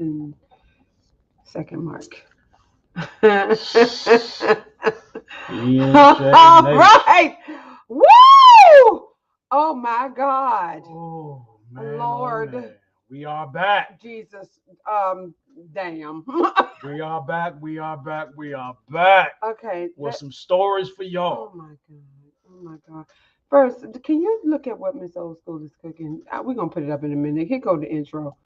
10-second mark. ENJ All Nation. right. Woo! Oh my God. Oh man, Lord. oh man. We are back. Jesus. Damn. We are back. We are back. We are back. Okay. With some stories for Oh y'all. my God. Oh my God. First, can you look at what Miss Old School is cooking? We're gonna put it up in a minute. Here go the intro.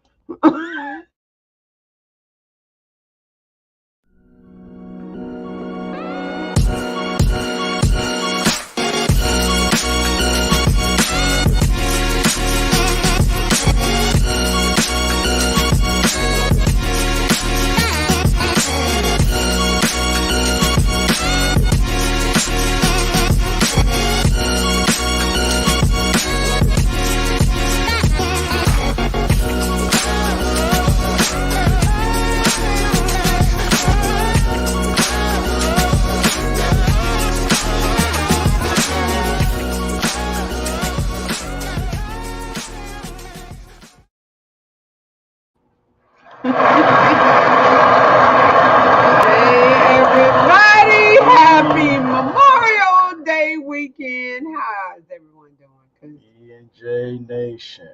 Hey everybody, happy Memorial Day weekend. How's everyone doing? ENJ Nation.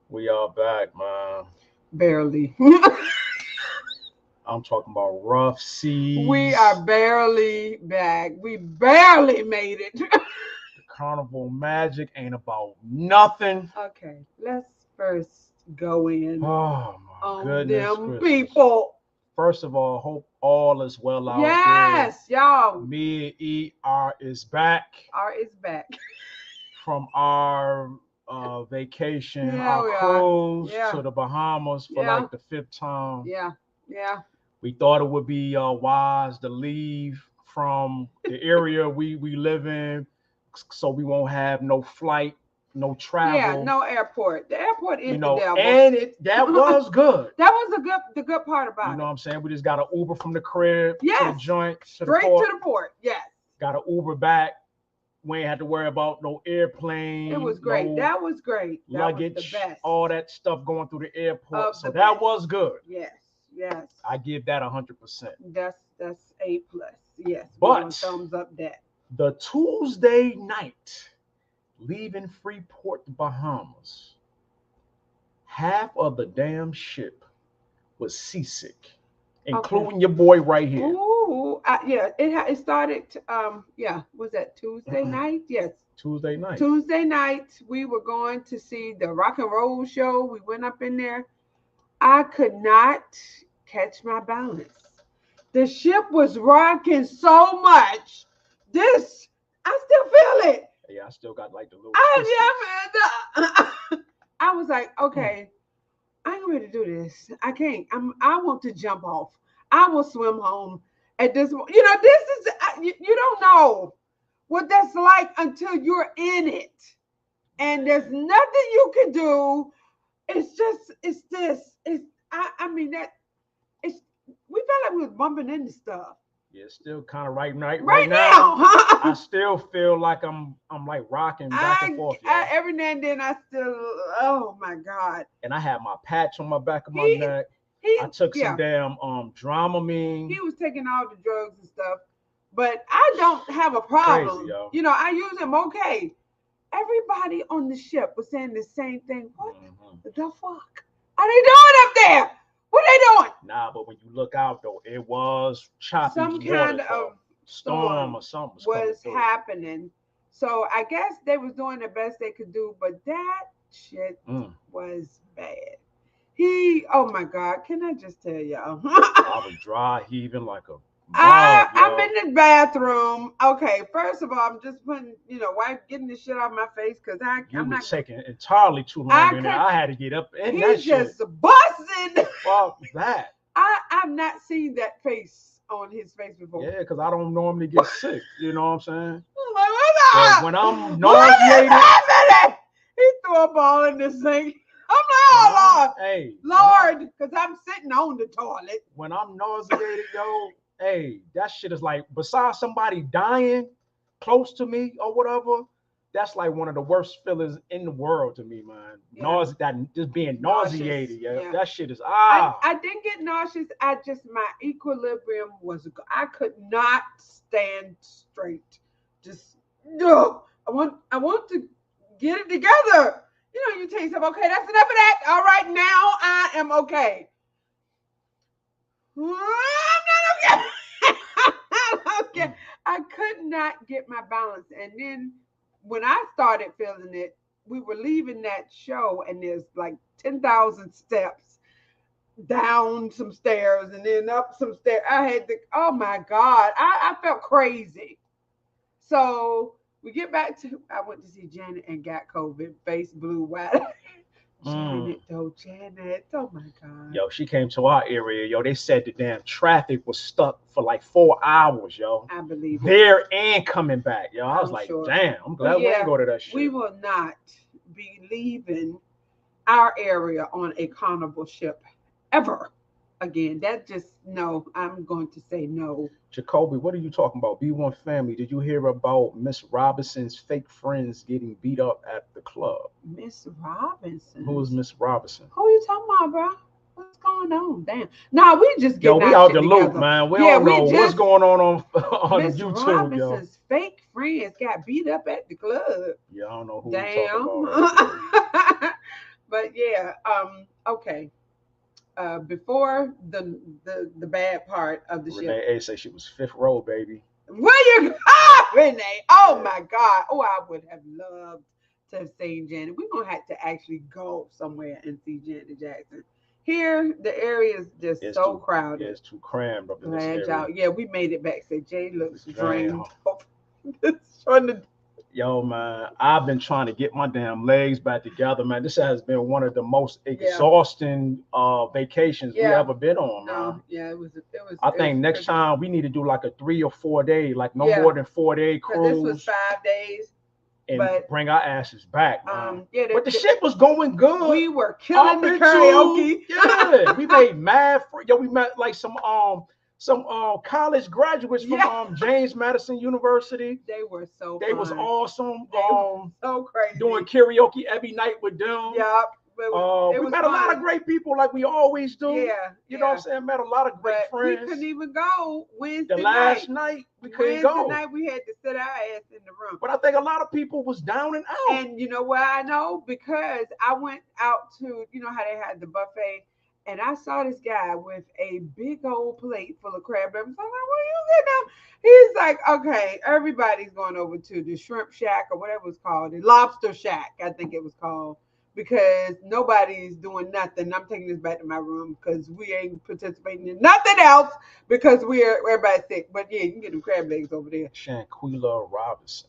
We are back, man. Barely. I'm talking about rough seas. We are barely back. We barely made it. The carnival magic ain't about nothing. Okay, let's first go in Oh my on goodness. them Christmas. people. First of all, hope all is well out Yes, there. y'all. Me ER is back Art is back. from our vacation, Yeah, we our are. cruise Yeah. to the Bahamas for Yeah. like the 5th time. Yeah, yeah. We thought it would be wise to leave from the area we live in, so we won't have no flight, no travel. Yeah, no airport. The airport is You know, the devil. and that was good. That was the good part about You know it. what I'm saying? We just got an Uber from the crib to the Yes. joint, to Straight the port. to the port. Yes. Got an Uber back. We ain't had to worry about no airplane. It was great. no That was great. That luggage, was the best. all that stuff going through the airport. Of So the that best. was good. Yes. Yes. I give that 100%. That's A+. Yes. But- We're gonna thumbs up that. The Tuesday night, leaving Freeport, Bahamas, half of the damn ship was seasick, including your boy right here. Ooh, yeah. It started. Was that Tuesday night? Yes. Tuesday night. Tuesday night, we were going to see the rock and roll show. We went up in there. I could not catch my balance. The ship was rocking so much. I still feel it. Yeah, I still got like the little. I was like, okay, I ain't ready to do this. I can't. I want to jump off. I will swim home at this. You know, this is you don't know what that's like until you're in it, and there's nothing you can do. It's this. I mean that. We felt like we was bumping into stuff. Yeah, it's still kind of right now. I still feel like I'm like rocking back and forth. Every now and then I still, oh my God. And I had my patch on my back of my neck. I took some damn Dramamine. He was taking all the drugs and stuff, but I don't have a problem. Crazy, yo. You know, I use them okay. Everybody on the ship was saying the same thing. What the fuck are they doing up there? What are they doing? Nah, but when you look out though, it was choppy. Some kind of storm or something was happening. So I guess they was doing the best they could do, but that shit was bad. Oh my God, can I just tell y'all? I was dry heaving like a I'm in the bathroom. Okay, first of all, I'm just putting, getting the shit out of my face because I'm not taking entirely too long. I had to get up and that shit. He's just busting. Fuck that. I've not seen that face on his face before. Yeah, because I don't normally get sick. You know what I'm saying? But when I'm nauseated, he threw a ball in the sink. I'm like, oh Lord, hey, Lord, because I'm sitting on the toilet. When I'm nauseated, yo, hey, that shit is like, besides somebody dying close to me or whatever, that's like one of the worst feelings in the world to me, man. Yeah. That just being Nauseous. nauseated. Yeah. That shit is I didn't get nauseous. My equilibrium was. I could not stand straight. Just no. I want to get it together. You tell yourself, okay, that's enough of that. All right, now I am okay. I'm not okay. I'm not okay. I could not get my balance. And then when I started feeling it, we were leaving that show, and there's like 10,000 steps down some stairs and then up some stairs. Oh my God, I felt crazy. So we get back to, I went to see Janet and got COVID, face blue, white. Janet, oh my God. Yo, she came to our area. Yo, they said the damn traffic was stuck for like 4 hours, yo. I believe it. There and coming back, yo. I was like, sure. damn, I'm glad we didn't go to that shit. We will not be leaving our area on a carnival ship ever again. That just, no, I'm going to say no. Jacoby, what are you talking about? B1 family, did you hear about Miss Robinson's fake friends getting beat up at the club? Miss Robinson? Who is Miss Robinson? Who are you talking about, bro? What's going on? Damn. Nah, we just yo, we out the loop, together. man. We don't know what's going on Miss YouTube, Robinson's fake friends got beat up at the club. Yeah, I don't know who Damn. you're talking about. But yeah, okay. Before the bad part of the Renee ship. A say she was 5th row, baby. Where you Renee? Oh my God. Oh, I would have loved to have seen Janet. We're gonna have to actually go somewhere and see Janet Jackson. Here, the area is just so crowded. Yeah, it's too crammed up in this area. Yeah, we made it back. Said Jay looks drained. Yo, man, I've been trying to get my damn legs back together, man. This has been one of the most exhausting vacations we ever been on, man. Yeah, it was. I think next time we need to do like a 3 or 4 day, like no more than 4-day cruise. This was 5 days. And bring our asses back, man. But the shit was going good. We were killing the karaoke. Yeah, we made mad. We met like some college graduates from James Madison University. They were so. They was awesome. So crazy. Doing karaoke every night with them. Yeah. We met a lot of great people, like we always do. Yeah. You know what I'm saying? Met a lot of great friends. We couldn't even go Wednesday night. The last night we couldn't go. Wednesday night we had to sit our ass in the room. But I think a lot of people was down and out. And you know why I know? Because I went out to, you know how they had the buffet, and I saw this guy with a big old plate full of crab legs. I'm like, what are you getting out? He's like, okay, everybody's going over to the shrimp shack or whatever it's called, the lobster shack, I think it was called. Because nobody's doing nothing. I'm taking this back to my room because we ain't participating in nothing else because everybody's sick. But yeah, you can get them crab legs over there. Shanquilla Robinson.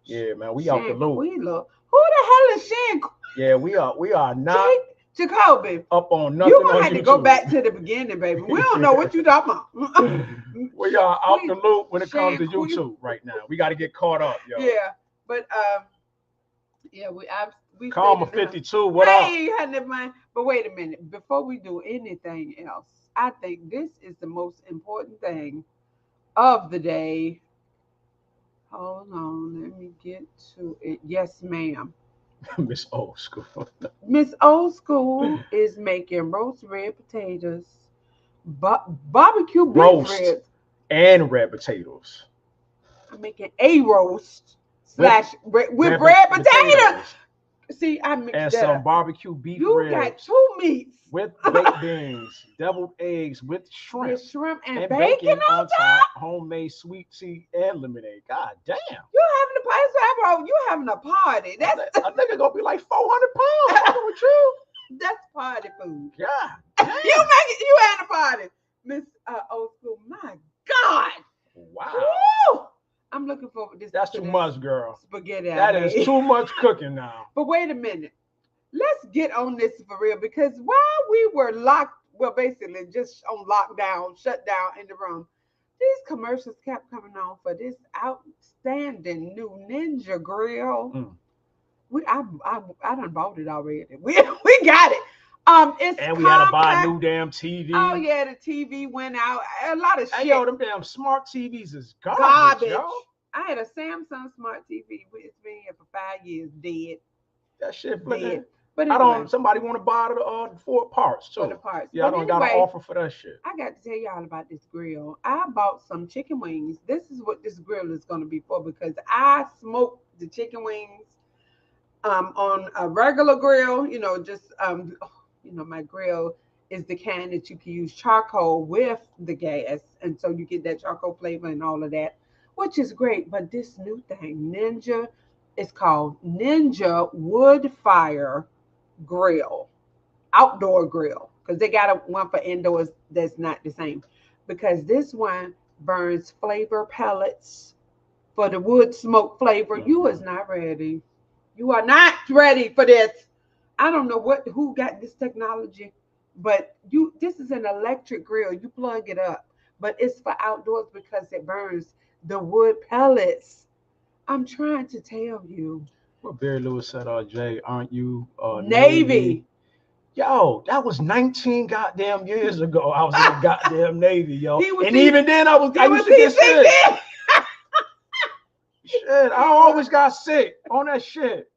Yeah, man, we out the loop. Who the hell is Shanquilla? Yeah, we are not Jacoby up on nothing. You're gonna have to go back to the beginning, baby. We don't know what you talking about. We are out the loop when it comes to YouTube right now. We got to get caught up, yo. Yeah, but we Karma 52, what up? Hey, never mind. But wait a minute. Before we do anything else, I think this is the most important thing of the day. Hold on, let me get to it. Yes, ma'am. Miss Old School. Miss Old School is making roast red potatoes, barbecue beef ribs, and red potatoes. I'm making a roast with red potatoes. See, I mixed and that some up. Barbecue beef You ribs. got 2 meats with baked beans, deviled eggs with shrimp. With shrimp and bacon on top. Homemade sweet tea and lemonade. God damn. You having a party. That's a nigga gonna be like 400 pounds. With you. That's party food. Yeah. You having a party. Miss Old School. My God. Wow. Woo! I'm looking forward to this. That's too much, girl. Spaghetti. That is too much cooking now. But wait a minute. Let's get on this for real, because while we were basically just on lockdown, shut down in the room, these commercials kept coming on for this outstanding new Ninja grill. I done bought it already. We got it. And we had to buy a new damn TV. Oh yeah, the TV went out. A lot of shit. Yo, them damn smart TVs is garbage. Yo. I had a Samsung smart TV. It's been here for 5 years, dead, That shit dead. flipping. But I anyway, don't. Somebody want to buy the four parts for the too. parts. Yeah, I But don't got an anyway, offer for that shit. I got to tell y'all about this grill. I bought some chicken wings. This is what this grill is going to be for because I smoke the chicken wings on a regular grill. Just my grill is the kind that you can use charcoal with the gas, and so you get that charcoal flavor and all of that, which is great. But this new thing, Ninja, is called Ninja Wood Fire Grill, outdoor grill, because they got one for indoors that's not the same. Because this one burns flavor pellets for the wood smoke flavor. You is Mhm. not ready. You are not ready for this. I don't know who got this technology, but this is an electric grill. You plug it up, but it's for outdoors because it burns the wood pellets. I'm trying to tell you. What Barry Lewis said, Jay, aren't you Navy? Navy. Yo, that was 19 goddamn years ago. I was in the goddamn Navy, yo. He was And even then I he was used to get sick. CCD. Shit, I always got sick on that shit.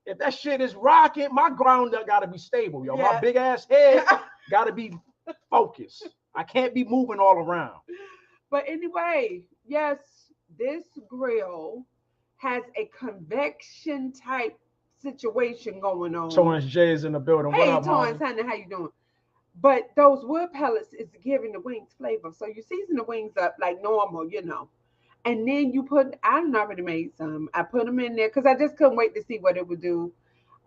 If that shit is rocking, my ground gotta be stable, yo. My Yeah. big ass head gotta be focused. I can't be moving all around. But anyway, yes, this grill has a convection type situation going on. Torrance J is in the building. What Hey, up, Torrance, homie? honey, how you doing? But those wood pellets is giving the wings flavor. So you season the wings up like normal. And then I done already made some. I put them in there because I just couldn't wait to see what it would do.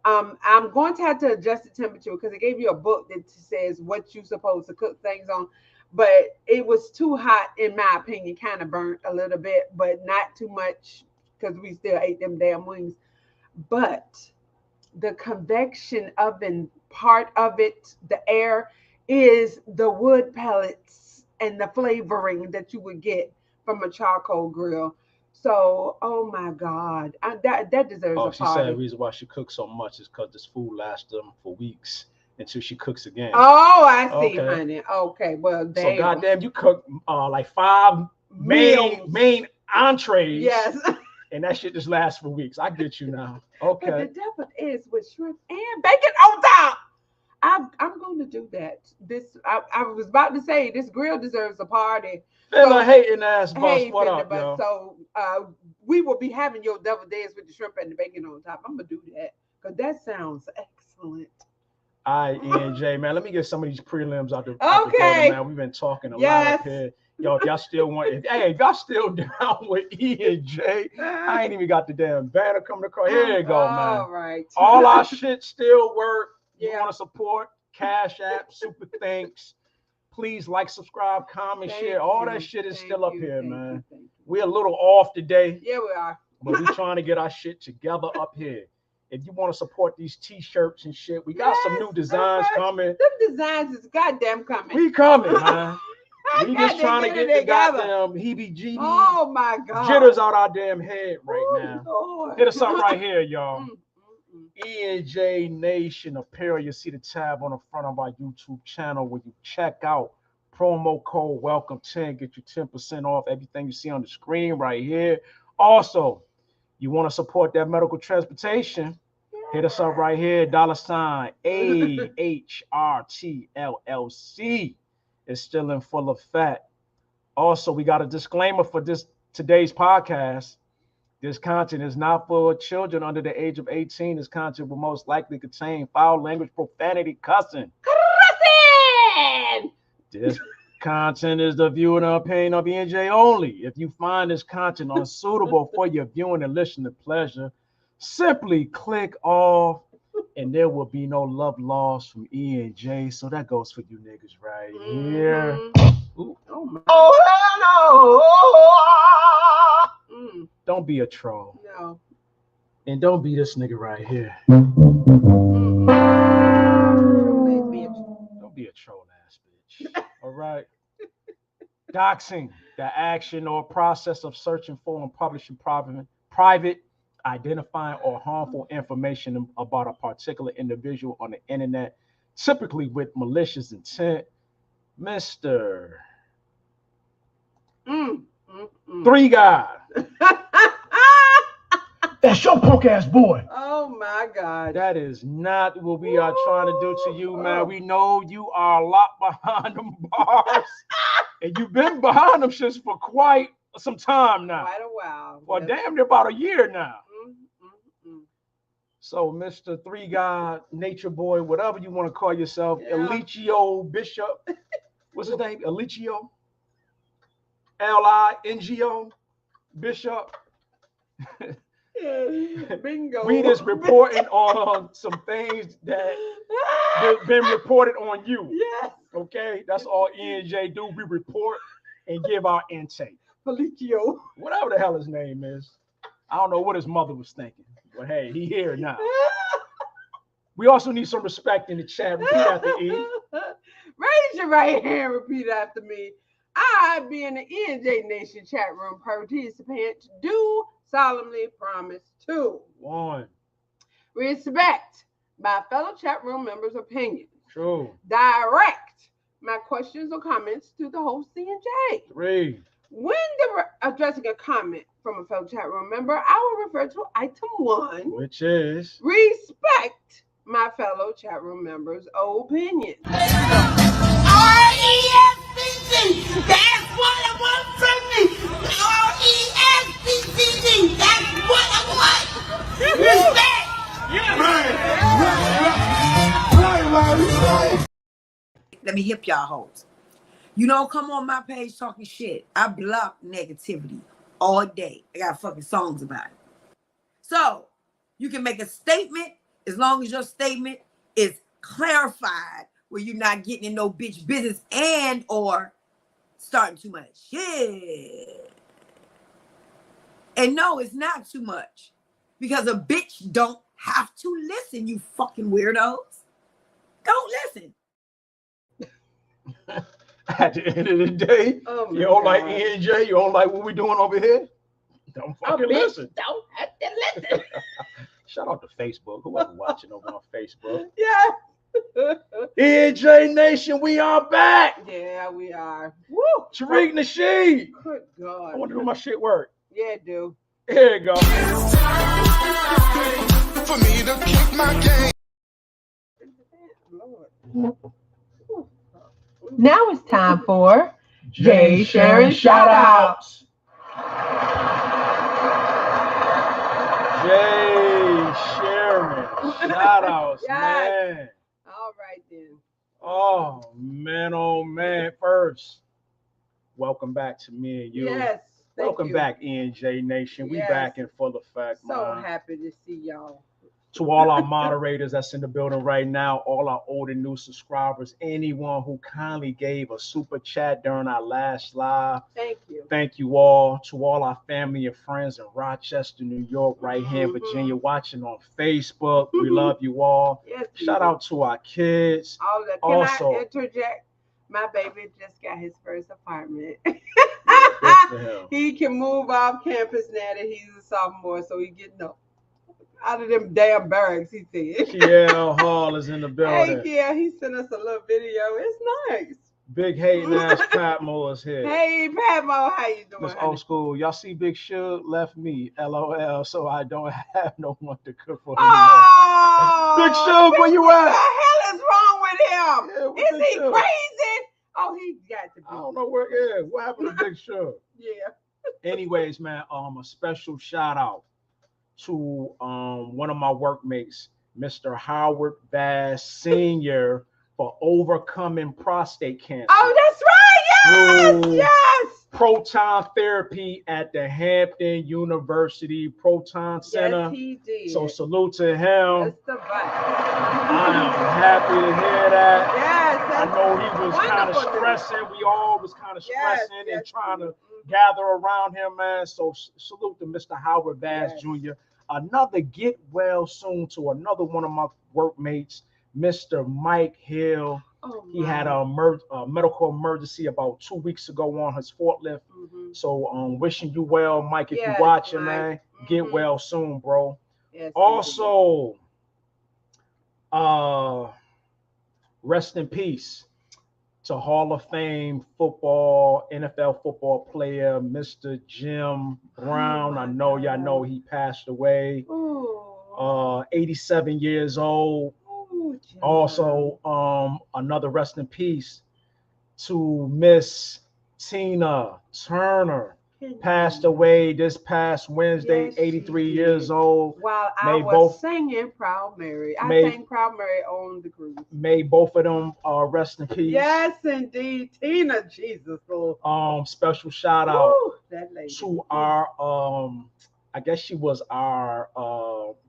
I'm going to have to adjust the temperature because it gave you a book that says what you're supposed to cook things on. But it was too hot, in my opinion, kind of burnt a little bit, but not too much because we still ate them damn wings. But the convection oven part of it, the air, is the wood pellets and the flavoring that you would get from a charcoal grill. So, oh my God, that deserves Oh, a she said the party. reason why she cooks so much is because this food lasts them for weeks until she cooks again. Oh, I see, Okay. honey. Okay, well, So damn. goddamn, you cook like five Meals. main entrees, Yes. and that shit just lasts for weeks. I get you now. But the Okay. devil is with shrimp and bacon on top. I'm going to do that. I was about to say this grill deserves a party. Feel a So hating ass bust. hey, What Finna, up, but yo? so we will be having your devil dance with the shrimp and the bacon on top. I'm gonna do that because that sounds excellent. All right, E and J, man. Let me get some of these prelims out the building, Okay. man. We've been talking a lot up Yes. here. Yo, if y'all still want, if y'all still down with E and J, I ain't even got the damn banner coming across. Here you go, man. All right. All our shit still work. You Yeah. want to support Cash App, Super Thanks. Please like, subscribe, comment, share. Thank All that you. shit is Thank still up you. here, Thank man. you. Thank you. We're a little off today, Yeah, we are. but we trying to get our shit together up here. If you want to support these t-shirts and shit, we got some Yes, new designs coming. Them designs is goddamn coming. We coming, man. I We got just trying to get it the together. goddamn heebie-jeebies, Oh my God. jitters out our damn head right Oh, now. Lord. Hit us up right here, y'all. Mm, mm, mm. E&J Nation Apparel. You see the tab on the front of our YouTube channel when you check out. Promo code welcome10, get you 10% off everything you see on the screen right here. Also, you want to support that medical transportation, hit us up right here, $ AHRTLLC. It's still in full effect. Also, we got a disclaimer for today's podcast. This content is not for children under the age of 18. This content will most likely contain foul language, profanity, cussing. Cussing! This content is the view and opinion of E&J only. If you find this content unsuitable for your viewing and listening pleasure, simply click off and there will be no love lost from E&J. So that goes for you niggas right here. Ooh. Oh my. Oh, hello. Mm, Don't be a troll. no. And don't be this nigga right here. Mm-mm. Bitch. Don't be a troll ass bitch. All right. Doxing, the action or process of searching for and publishing private, identifying, or harmful information about a particular individual on the internet, typically with malicious intent. Mr. Mm, mm, mm. Three Guy. That's your punk ass boy. Oh my God. That is not what we are trying to do to you, man. We know you are locked behind them bars, and you've been behind them shits for quite some time now. Quite a while. Well, damn near about a year now. Mm. So, Mr. Three God, Nature Boy, whatever you want to call yourself, Elicio Bishop. What's his name? Elicio? Lingo Bishop. Bingo. We just reporting on some things that been reported on you. Yes. Okay, that's all E and J do. We report and give our intake. Felicio. Whatever the hell his name is. I don't know what his mother was thinking, but hey, he here now. We also need some respect in the chat. Repeat after E. Raise your right hand. Repeat after me. I, being the E&J Nation chat room participant, do solemnly promise to 1. respect my fellow chat room members' opinions. True. Direct my questions or comments to the host C&J. 3. When addressing a comment from a fellow chat room member, I will refer to item 1, which is respect my fellow chat room members' opinions. R-E-S-P-C, that's what I want from me. R-E-S-P-C-D, that's what I want. Respect. Let me hip y'all hoes. You don't come on my page talking shit. I block negativity all day. I got fucking songs about it. So you can make a statement as long as your statement is clarified, where you're not getting in no bitch business and or starting too much shit. And no, it's not too much, because a bitch don't have to listen, you fucking weirdos. Don't listen. At the end of the day, you don't like E and J, you don't like what we doing over here, don't fucking listen. Don't have to listen. Shout out to Facebook, whoever watching over on Facebook. Yeah. E&J Nation, we are back. Yeah, we are. Woo! Tariq Nasheed. Good God. I want to do my shit work. Yeah, do. Here you go. For me to kick my game. Lord. Now it's time for Jay Sharon Shoutouts. Jay Sharon Shoutouts, Yes. man. All right then. Oh man. First, welcome back to me and you. Yes. Welcome back, E&J Nation. We back in full effect, So man. happy to see y'all. To all our moderators that's in the building right now, all our old and new subscribers, anyone who kindly gave a super chat during our last live. Thank you. Thank you all. To all our family and friends in Rochester, New York, right here in Virginia, watching on Facebook. We love you all. Yes, shout out to our kids. All that. Can also, I interject? My baby just got his first apartment. He can move off campus now that he's a sophomore, so he getting up out of them damn barracks, he said. Kiel Hall is in the building. Hey, yeah, he sent us a little video. It's nice. Big hating ass Patmo is here. Hey, Patmo, how you doing? Miss Old School, y'all see Big Suge left me, LOL, so I don't have no one to cook for anymore. Oh, Big Suge, where you at? What the hell is wrong with him? Yeah, is he crazy? Oh, he got to be. I don't know where. Yeah, what happened to Big Suge? Yeah. Anyways, man, a special shout out to one of my workmates, Mr. Howard Bass Sr., for overcoming prostate cancer. Oh, that's right. Yes. Proton therapy at the Hampton University Proton Center. Yes, he did. So salute to him. That's the vibe. I am happy to hear that. Yes. I know he was kind of stressing. We all was kind of stressing and trying to gather around him, man. So salute to Mr. Howard Bass Jr. Another get well soon to another one of my workmates, Mr. Mike Hill. He had a medical emergency about 2 weeks ago on his forklift. So wishing you well, Mike, if you're watching, man. Get well soon, bro. Yes, also, rest in peace to Hall of Fame football, NFL football player, Mr. Jim Brown. I know y'all know he passed away. Ooh. 87 years old. Ooh, Jim. Also, another rest in peace to Miss Tina Turner. Passed away this past Wednesday, Yes, 83 she years did. old. While I May was both- singing Proud Mary. I May- sang Proud Mary on the cruise. May both of them rest in peace. Yes, indeed. Tina, Jesus. Lord. Special shout out Woo, that lady. to our I guess she was our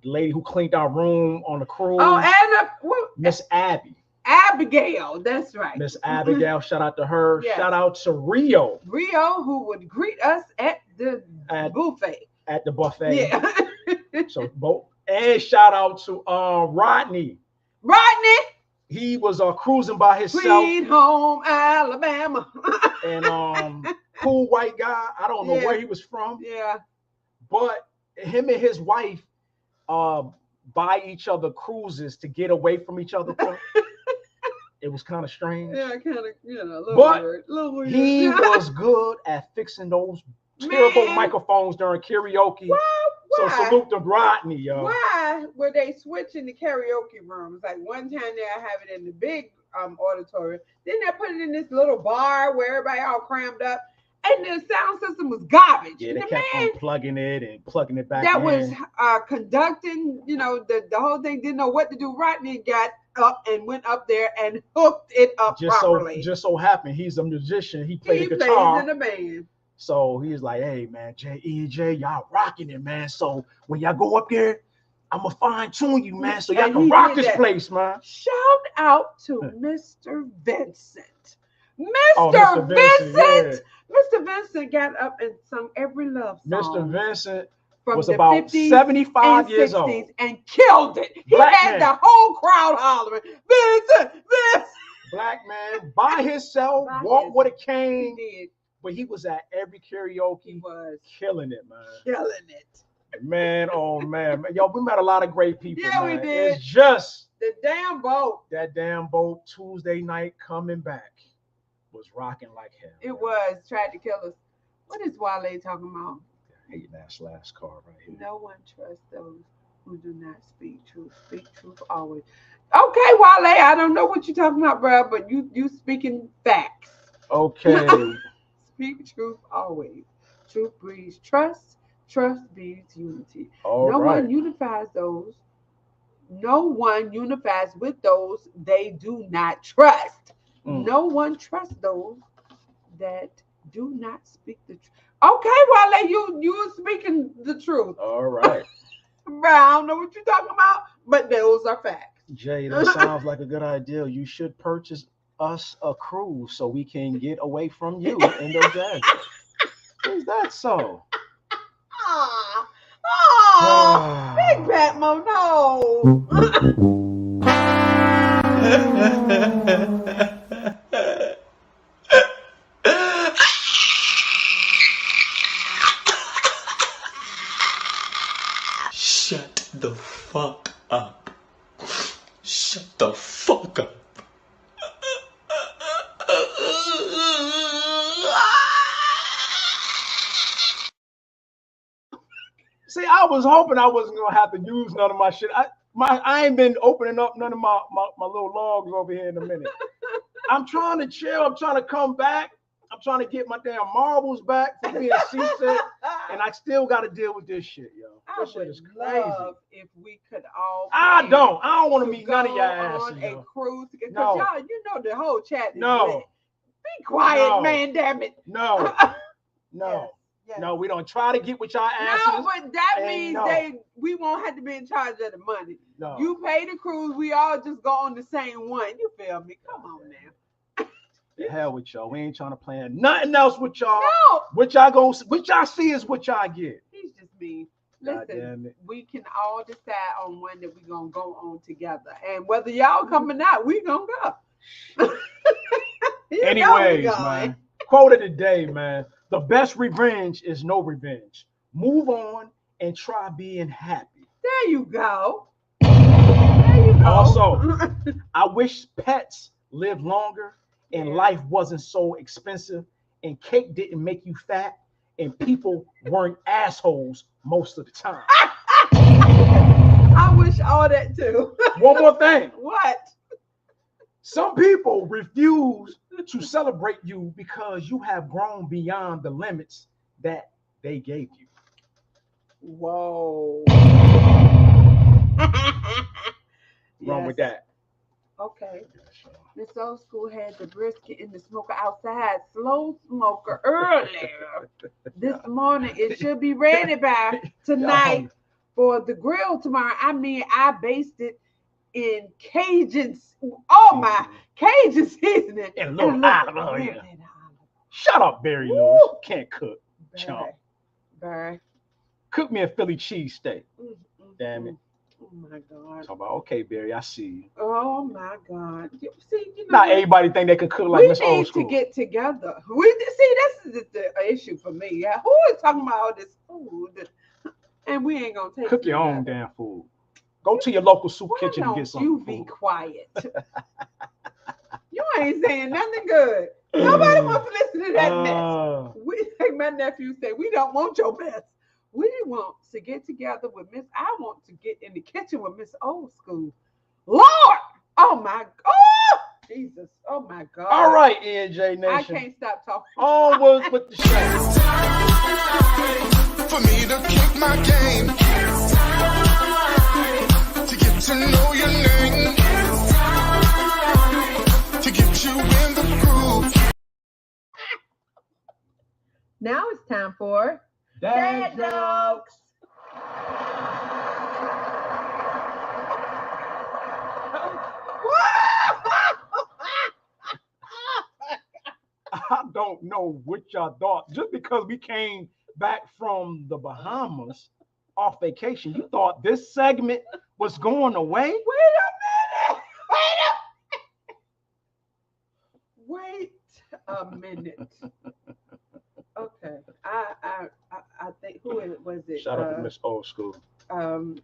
lady who cleaned our room on the cruise. Oh, and Miss Abby. Abigail. That's right. Miss Abigail, shout out to her. Yes. Shout out to Rio Rio, who would greet us at the buffet. at the buffet. Yeah. So both, and shout out to Rodney. Rodney, He was cruising by himself. Sweet Home Alabama. And cool white guy. I don't know Yeah. where he was from, Yeah. but him and his wife buy each other cruises to get away from each other. It was kind of strange. Yeah, kind of, a little But weird. Little weird. He was good at fixing those terrible Man. microphones during karaoke. Why? So salute to Rodney, yo. Why were they switching the karaoke rooms? Like one time they'll have it in the big auditorium, then they put it in this little bar where everybody all crammed up, and the sound system was garbage. Yeah, And they the kept man unplugging it and plugging it back that in. was conducting, the whole thing, didn't know what to do. Rodney got up and went up there and hooked it up properly. Just so happened he's a musician. He He played the plays guitar. in the band. So he's like, hey man, J, y'all rocking it, man. So when y'all go up there, I'ma fine tune you, man. So y'all And can he rock did this that. place, man. Shout out to Mr. Vincent. Mr. Oh, Mr. Vincent, Vincent. Mr. Vincent got up and sung every love song. Mr. Vincent from was the about 50s 75 and years 60s old. and killed it. He Black had man. the whole crowd hollering, Vincent, Vincent. Black man, by himself, By walked his- with a He cane, did. but he was at every He karaoke, was killing it, man. killing it. Man, oh man, yo, we met a lot of great people. Yeah, we man. did. It's just The damn boat. that damn boat Tuesday night coming back was rocking like hell. It was. Tried to kill us. What is Wale talking about? I hate that last card right here. No one trusts those who do not speak truth. Speak truth always. Okay, Wale, I don't know what you're talking about, bro, but you speaking facts. Okay. Speak truth always. Truth breeds trust. Trust breeds unity. All No right. one unifies those. No one unifies with those they do not trust. Mm. No one trusts those that do not speak the truth. Okay, Wale, you speaking the truth. All right. Bro, I don't know what you're talking about, but those are facts. Jay, that sounds like a good idea. You should purchase us a cruise so we can get away from you in those days. Is that so? Ah, oh, Big Patmo, no. Shut the fuck up. Shut the fuck up. See, I was hoping I wasn't gonna have to use none of my shit. I ain't been opening up none of my little logs over here in a minute. I'm trying to chill. I'm trying to come back. I'm trying to get my damn marbles back from being seasick, and I still got to deal with this shit, yo. I This shit would is crazy. love if we could all. I plan don't want to meet go none of y'all asses. on a yo. cruise because No. y'all, the whole chat is No. lit. Be quiet, No. man. Damn it. No, no, Yes. no. We don't try to get with y'all asses. No, but that and means no. we won't have to be in charge of the money. No. You pay the cruise, we all just go on the same one. You feel me? Come on now. The hell with y'all. We ain't trying to plan nothing else with y'all. No, What y'all see is what y'all get. he's just mean. God Listen, damn it. we can all decide on one that we're gonna go on together, and whether y'all coming out, we gonna go. You know we Anyways, going. man. Quote of the day, man. The best revenge is no revenge. Move on and try being happy. There you go. There you go. Also, I wish pets live longer and life wasn't so expensive, and cake didn't make you fat, and people weren't assholes most of the time. I wish all that too. One more thing. What? Some people refuse to celebrate you because you have grown beyond the limits that they gave you. Whoa. Wrong with that. Okay. This old school had the brisket in the smoker outside, slow smoker earlier. This morning it should be ready by tonight for the grill tomorrow. I mean, I basted in Cajun, my Cajun seasoning And a little olive oil. Shut up, Barry Lewis. Can't cook. Chump. Barry. Cook me a Philly cheesesteak. Damn it. Oh my God. Talk about, okay, Barry, I see you. Oh my God. See, not everybody think they can cook like Miss Old School. We need to get together. This is the issue for me. Yeah, who is talking about all this food? And we ain't gonna take cook your own damn food. Go to your local soup kitchen and get some. You be quiet. You ain't saying nothing good. Nobody wants to listen to that mess. Like my nephew said, we don't want your mess. We want to get together with Miss. I want to get in the kitchen with Miss Old School. Lord, oh my, oh Jesus, oh my God. All right, ENJ Nation. I can't stop talking. Onwards with the show. It's time for me to kick my game. It's time to get to know your name. It's time to get you in the groove. Now it's time for Dad jokes. I don't know what y'all thought. Just because we came back from the Bahamas off vacation, you thought this segment was going away? Wait a minute. Okay. I think who was it? Shout out to Miss Old School.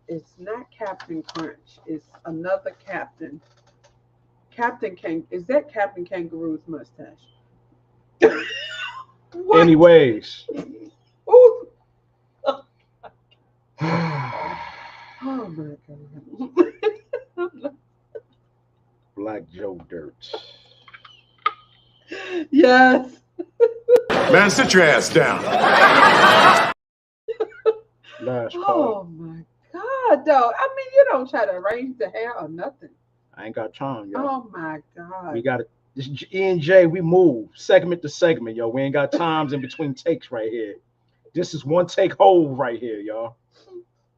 It's not Captain Crunch. It's another captain. Is that Captain Kangaroo's mustache? Anyways. Ooh. Oh my God. Black Joe Dirt. Yes. Man, sit your ass down. Last call. Oh my God, though. I mean, you don't try to arrange the hair or nothing. I ain't got time, yo. Oh my God. We got it. This E&J, we move segment to segment, yo. We ain't got times in between takes right here. This is one take hold right here, y'all.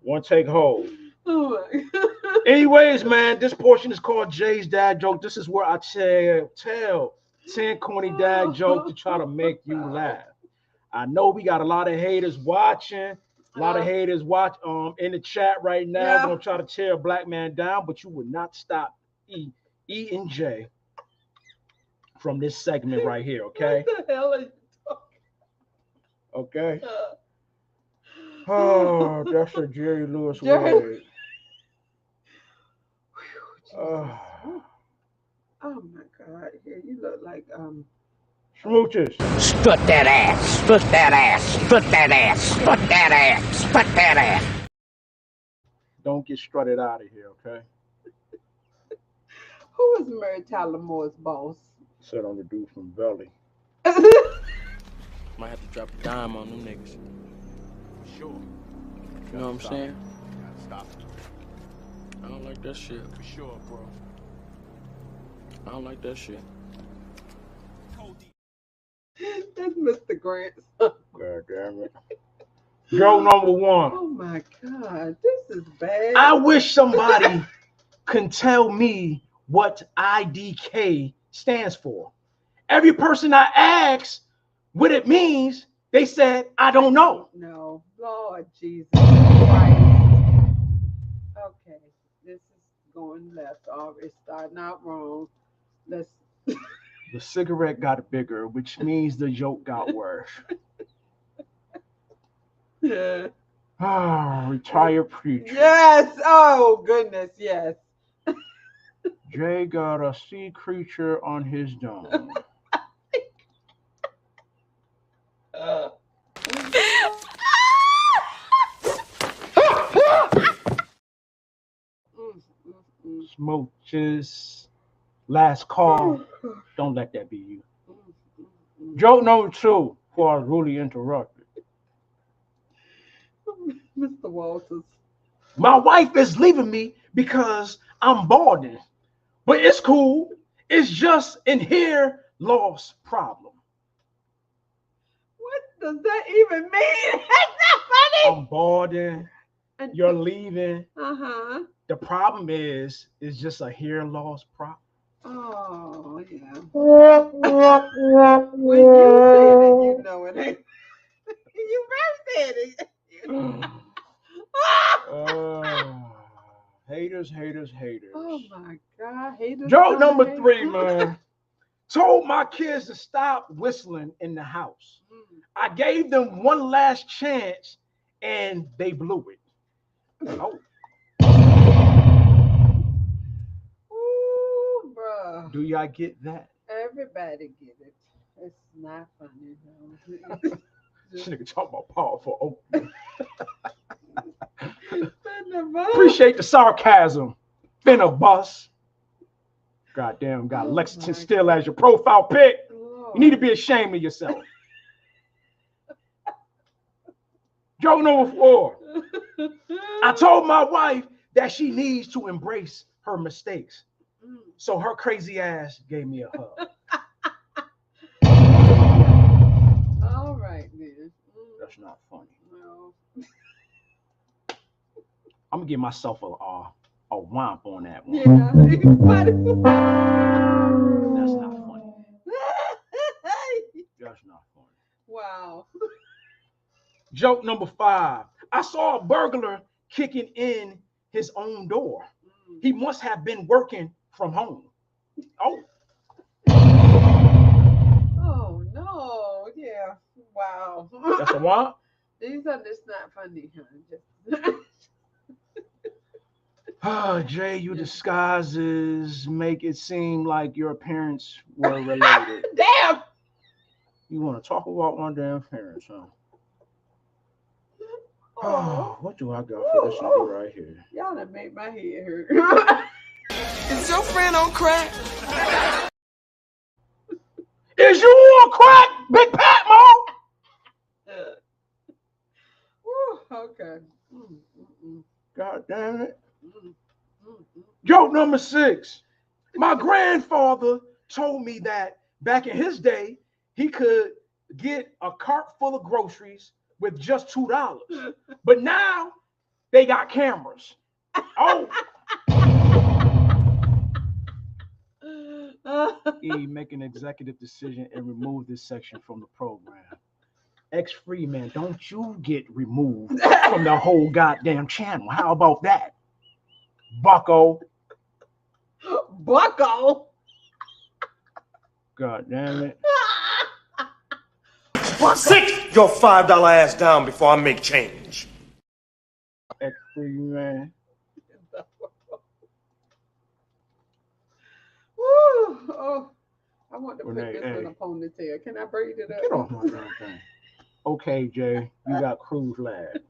One take hold. Oh my God. Anyways, man, this portion is called Jay's Dad Joke. This is where I tell 10 corny dad jokes to try to make you laugh. I know we got a lot of haters watching. A lot of haters watch in the chat right now. Yeah. We're gonna try to tear a black man down, but you would not stop E and J from this segment right here, okay? What the hell are you talking Okay. about? Oh, that's a Jerry Lewis word. Oh my God. Yeah, you look like Smooches. Strut that ass, strut that ass, strut that ass, strut that ass, strut that ass. Don't get strutted out of here, okay? who is Mary Tyler Moore's boss? Said on the dude from Valley. Might have to drop a dime on them niggas. Sure. You know what I'm saying? Stop. I don't like that shit. For sure, bro. I don't like that shit. That's Mr. Grant. God damn it. Joke number one. Oh my God, this is bad. I wish somebody can tell me what IDK stands for. Every person I asked what it means, they said, I don't know. No, Lord Jesus Christ. Okay, this is going left. Already starting out wrong. Let's. The cigarette got bigger, which means the joke got worse. Yeah. Oh, retired preacher. Yes. Oh goodness. Yes. Jay got a sea creature on his dome. Smooches. Last call. Don't let that be you. Joke number 2 before I was really interrupted. Mr. Walters. My wife is leaving me because I'm balding. But it's cool. It's just in here loss problem. What does that even mean? That's not funny. I'm balding. You're leaving. Uh-huh. The problem is it's just a hair loss problem. Oh, yeah. When you said it, you know it ain't. You first said it. Haters. Oh, my God. Haters. Joke number 3, man. Told my kids to stop whistling in the house. I gave them one last chance and they blew it. Oh. Ooh, bruh. Do y'all get that? Everybody get it. It's not funny, though. This nigga talking about powerful. Appreciate the sarcasm. Finna bus. Goddamn, got Lexington still as your profile pic. You need to be ashamed of yourself. Joke number 4. I told my wife that she needs to embrace her mistakes. So her crazy ass gave me a hug. All right, man. That's not funny. No. I'm gonna give myself a whomp on that one. Yeah, That's not funny. That's not funny. Wow. Joke number 5. I saw a burglar kicking in his own door. He must have been working from home. Oh. Oh no. Yeah. Wow. That's a what? These are just not funny, huh? Jay, your disguises make it seem like your parents were related. Damn. You want to talk about my damn parents, huh? Oh, what do I got for this nigga right here? Y'all done made my head hurt. Is your friend on crack? Is you on crack, Big Pat Mo? Okay. God damn it. Joke number 6. My grandfather told me that back in his day, he could get a cart full of groceries with just $2. But now they got cameras. Oh. Make an executive decision and remove this section from the program. X-Free, man, don't you get removed from the whole goddamn channel. How about that? Bucko. Bucko. God damn it. Sit your $5 ass down before I make change. X-Free, man. Woo. Oh, I want to put Renee, this hey. in a ponytail. Can I braid it up? Get off my damn thing. Okay, Jay, you got cruise lad.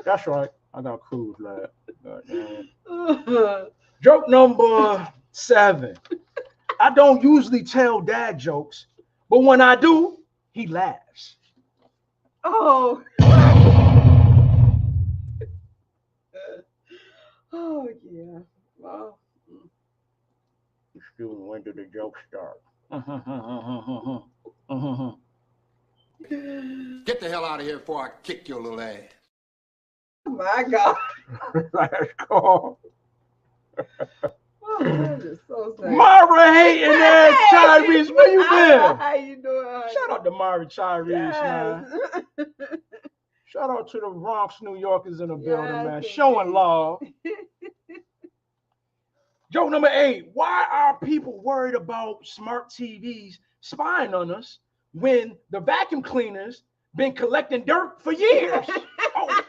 That's right. I got cruise lad. God damn it. Joke number 7. I don't usually tell dad jokes, but when I do, he laughs. Oh. Oh, yeah. Wow. Excuse me, when did the joke start? Get the hell out of here before I kick your little ass. Oh, my God. Last call. Oh, that is so sad. Mara hating ass Tyrese, where you been? How you doing, honey? Shout out to Mara Tyrese, man. Yes. Shout out to the Bronx, New Yorkers in the building, Yes, man. indeed. Showing love. Joke number 8. Why are people worried about smart TVs spying on us when the vacuum cleaners been collecting dirt for years? Oh.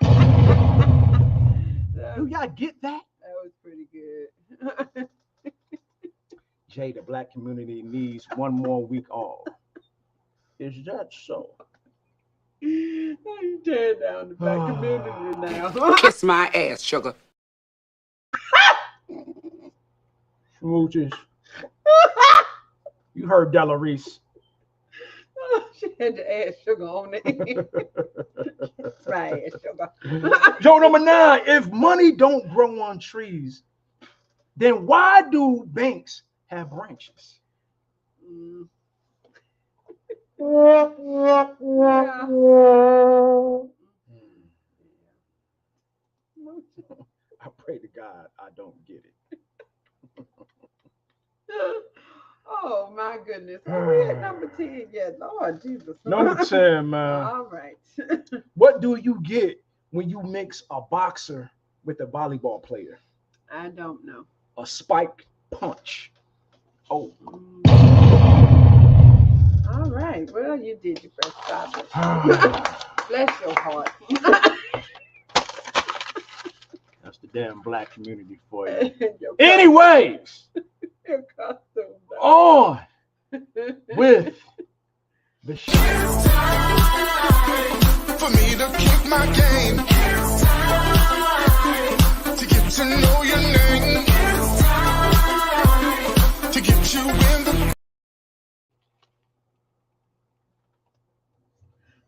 Do y'all get that? That was pretty good. Jay, the black community needs one more week off. Is that so? You tear down the black community now. Kiss my ass, sugar. Smooches. You heard Della Reese. She had to add sugar on it. Kiss my ass, sugar. Joe number 9. If money don't grow on trees, then why do banks have branches? Mm. I pray to God I don't get it. Oh my goodness. Are we at number 10 yet? Lord Jesus. Number 10, man. All right. What do you get when you mix a boxer with a volleyball player? I don't know. A spike punch. Oh. All right. Well, you did your first stop. Bless your heart. That's the damn black community for you. Anyways, on with the show. It's time for me to kick my game. It's time to get to know your name. It's time to get you in the.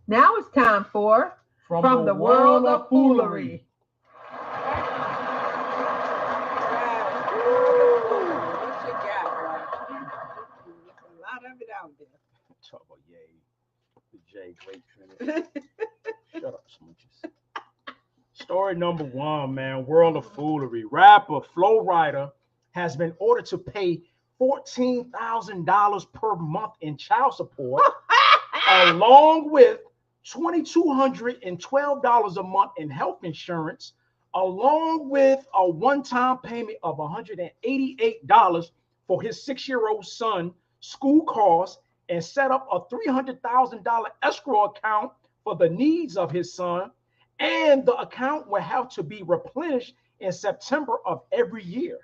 Now it's time for From the World of Foolery. What you got, bro? There's a lot of it out there. Talk about yay. The J great Trinity. Shut up, smooches. Story number 1, man. World of Foolery. Rapper Flo Rida has been ordered to pay $14,000 per month in child support, along with $2,212 a month in health insurance, along with a one-time payment of $188 for his 6-year-old son, school costs, and set up a $300,000 escrow account for the needs of his son. And the account will have to be replenished in September of every year.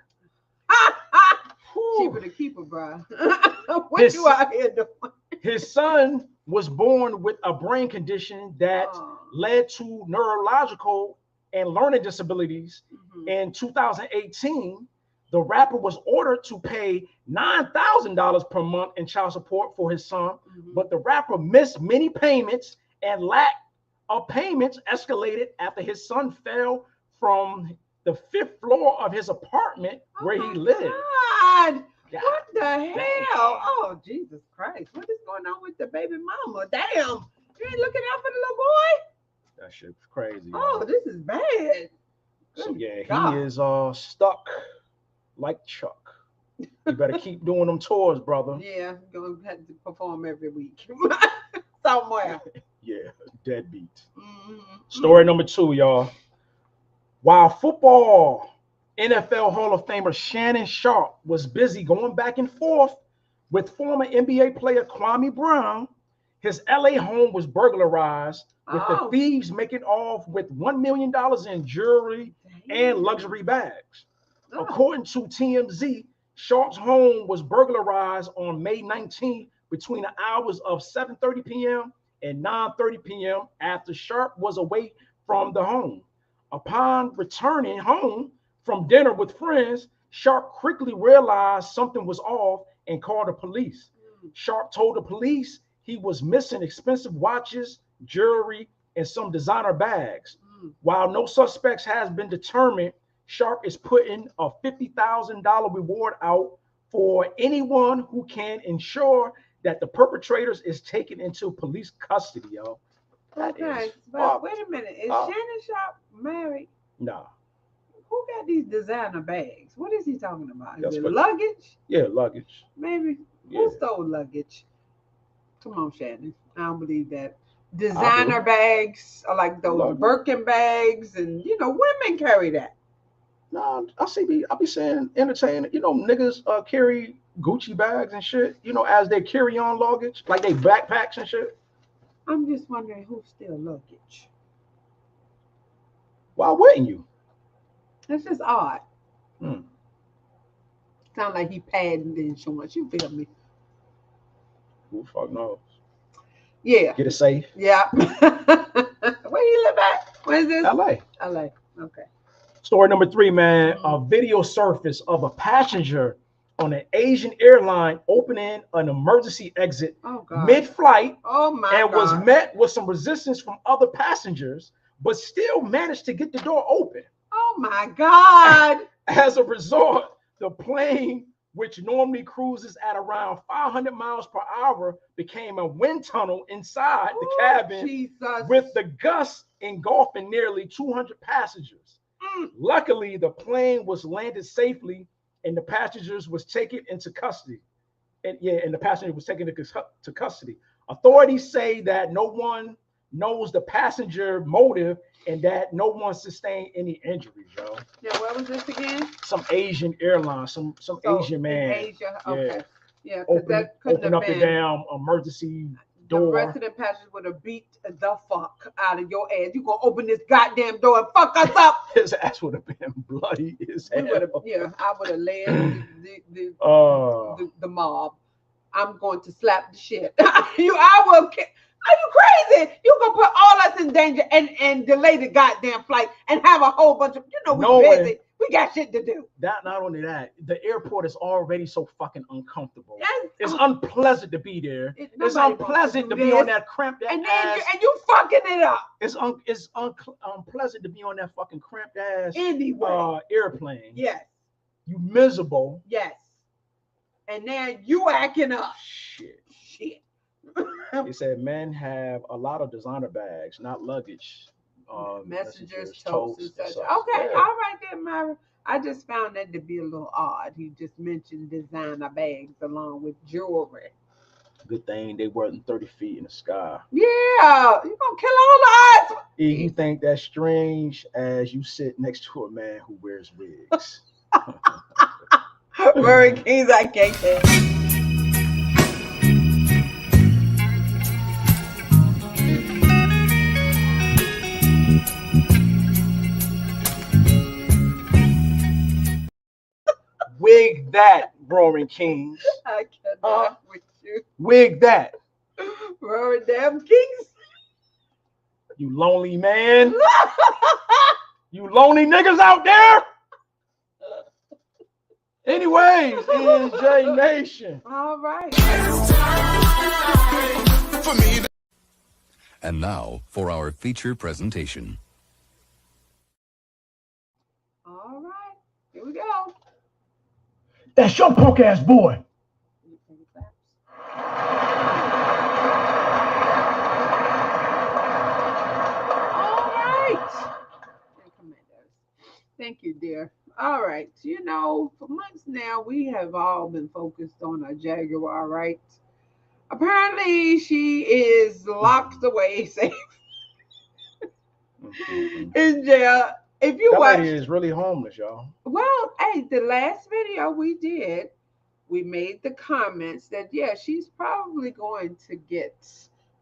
Cheaper to keep it, bro. What you out here doing? His son was born with a brain condition that led to neurological and learning disabilities. In 2018, the rapper was ordered to pay $9,000 per month in child support for his son, but the rapper missed many payments, and lack of payments escalated after his son fell from the 5th floor of his apartment where he lived. God. What the hell? Oh, Jesus Christ. What is going on with the baby mama? Damn. You ain't looking out for the little boy? That shit's crazy. Oh, this is bad. So yeah, God. he is stuck like Chuck. You better keep doing them tours, brother. Yeah, gonna have to perform every week. Somewhere. Yeah, deadbeat. Story number 2, y'all. While football NFL Hall of Famer Shannon Sharpe was busy going back and forth with former NBA player Kwame Brown, his LA home was burglarized, with the thieves making off with $1 million in jewelry and luxury bags. According to TMZ, Sharpe's home was burglarized on May 19th between the hours of 7:30 p.m. and 9:30 p.m. after Sharpe was away from the home. Upon returning home from dinner with friends, Sharpe quickly realized something was off and called the police. Sharpe told the police he was missing expensive watches, jewelry, and some designer bags. While no suspects has been determined, Sharpe is putting a $50,000 reward out for anyone who can ensure that the perpetrators is taken into police custody, yo. Okay, but wait a minute. Is Shannon Sharpe married? Nah. Who got these designer bags? What is he talking about? Is it what- luggage? Yeah, luggage. Maybe. Yeah. Who stole luggage? Come on, Shannon. I don't believe that. Designer bags are like those Luggage. Birkin bags, and women carry that. No, I be saying entertaining. Niggas carry Gucci bags and shit, as they carry on luggage, like they backpacks and shit. I'm just wondering who steal luggage. Why wouldn't you? It's just odd. Sound like he padding the insurance. You feel me? Who the fuck knows? Yeah. Get it safe. Yeah. Where you live at? Where's this? LA. LA. Okay. Story number 3, man. A video surfaced of a passenger on an Asian airline opening an emergency exit mid-flight and was met with some resistance from other passengers, but still managed to get the door open. Oh my God. As a result, the plane, which normally cruises at around 500 miles per hour, became a wind tunnel inside the cabin with the gusts engulfing nearly 200 passengers. Luckily, the plane was landed safely and the passengers was taken into custody. And the passenger was taken to custody. Authorities say that no one knows the passenger motive and that no one sustained any injuries, yo. Yeah, where was this again? Some Asian airline, some Asian man. Asia, okay. Yeah, open up the damn emergency door. The rest of the passengers would have beat the fuck out of your ass. You gonna open this goddamn door and fuck us up? His ass would have been bloody as hell. I would have led the mob. I'm going to slap the shit. I will. Are you crazy? You gonna put all us in danger and delay the goddamn flight and have a whole bunch of we busy. We got shit to do. Not only that, the airport is already so fucking uncomfortable. It's unpleasant to be there. It's unpleasant to be on that cramped ass. And you fucking it up. It's unpleasant to be on that fucking cramped ass airplane. Yes. You miserable. Yes. And then you acting up. Shit. He said men have a lot of designer bags, not luggage. Messengers, totes, and such. Okay, all right then, Myra. I just found that to be a little odd. He just mentioned designer bags along with jewelry. Good thing they weren't 30 feet in the sky. Yeah, you're gonna kill all the odds. You think that's strange as you sit next to a man who wears wigs. Murray Kings, I can't say. Wig that, Roaring Kings. I cannot with you. Wig that. Roaring damn Kings. You lonely man. You lonely niggas out there. Anyways, NJ Nation. All right. And now for our feature presentation. All right. Here we go. That's your punk ass boy. All right. Thank you, dear. All right. For months now, we have all been focused on a Jaguar Wright. Apparently, she is locked away safe in jail. If you that watch, lady is really homeless, y'all. Well, hey, the last video we did, we made the comments that she's probably going to get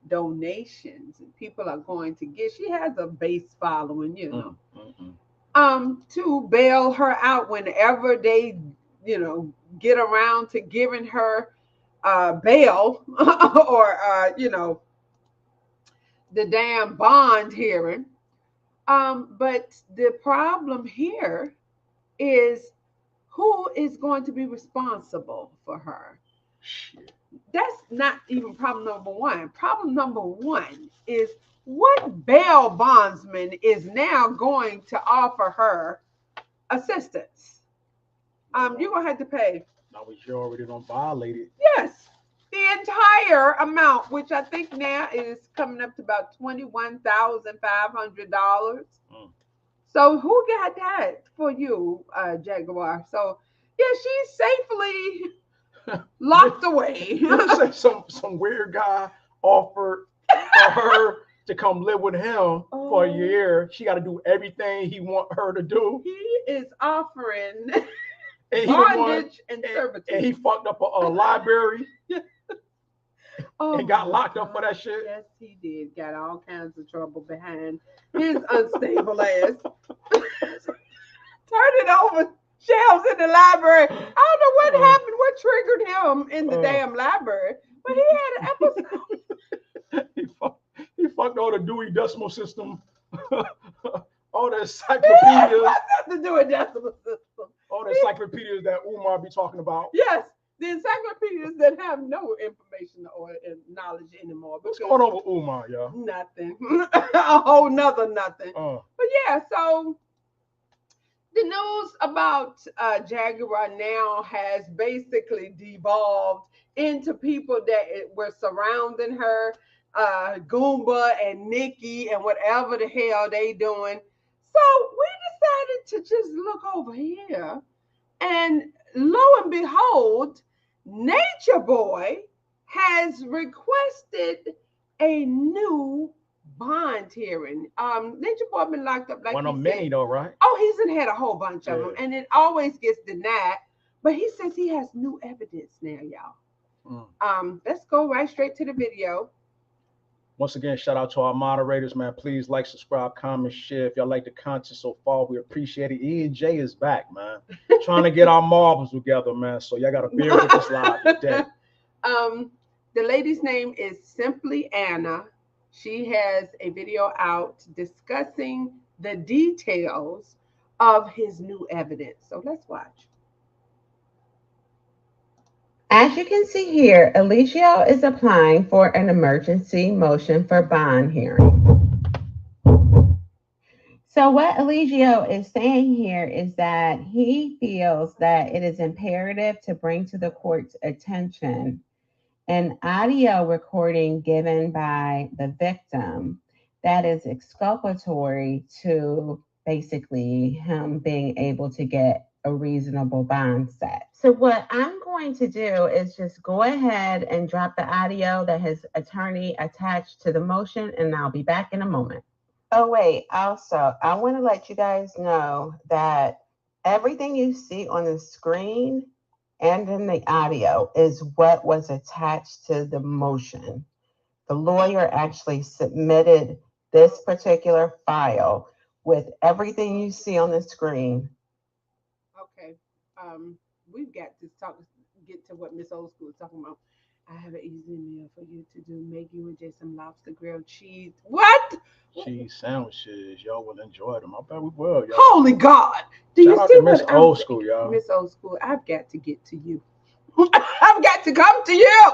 donations, and people are going to get. She has a base following, to bail her out whenever they, get around to giving her bail or the damn bond hearing. But the problem here is who is going to be responsible for her? Shit. That's not even problem number one. Problem number one is what bail bondsman is now going to offer her assistance? You're going to have to pay. Now, you already don't violate it. Yes. The entire amount, which I think now is coming up to about $21,500. So who got that for you, Jaguar? So she's safely locked away. some weird guy offered for her to come live with him for a year. She got to do everything he want her to do. He is offering bondage and servitude. And he fucked up a library. And got locked up for that shit. Yes, he did. Got all kinds of trouble behind his unstable ass. Turn it over shelves in the library. I don't know what happened, what triggered him in the damn library, but he had an episode. he fucked all the Dewey Decimal System, all the encyclopedias. What's that to do with decimal system? All the encyclopedias that Umar be talking about. Yes, the encyclopedias that have no information or knowledge anymore. What's going on with Umar, y'all? Nothing. A whole nother nothing. But yeah, so the news about Jaguar now has basically devolved into people that were surrounding her, Goomba and Nikki and whatever the hell they doing. So we decided to just look over here, and lo and behold, Nature Boy has requested a new bond hearing. Nature Boy been locked up like one of many though, right? Oh, he's had a whole bunch of them, and it always gets denied. But he says he has new evidence now, y'all. Let's go right straight to the video. Once again, shout out to our moderators, man. Please like, subscribe, comment, share. If y'all like the content so far, we appreciate it. E and J is back, man. Trying to get our marbles together, man. So y'all got to bear with us live today. The lady's name is Simply Anna. She has a video out discussing the details of his new evidence. So let's watch. As you can see here, Eligio is applying for an emergency motion for bond hearing. So what Eligio is saying here is that he feels that it is imperative to bring to the court's attention an audio recording given by the victim that is exculpatory to basically him being able to get a reasonable bond set. So what I'm going to do is just go ahead and drop the audio that his attorney attached to the motion, and I'll be back in a moment. Oh wait, also, I want to let you guys know that everything you see on the screen and in the audio is what was attached to the motion. The lawyer actually submitted this particular file with everything you see on the screen. Okay, we've got to get to what Miss Old School is talking about. I have an easy meal for you to do. Make you and Jay some lobster grilled cheese. What? Cheese sandwiches. Y'all will enjoy them. I bet we will, y'all. Holy God. Do Shout you out see to Miss what Old School, y'all. Miss Old School, I've got to get to you. I've got to come to you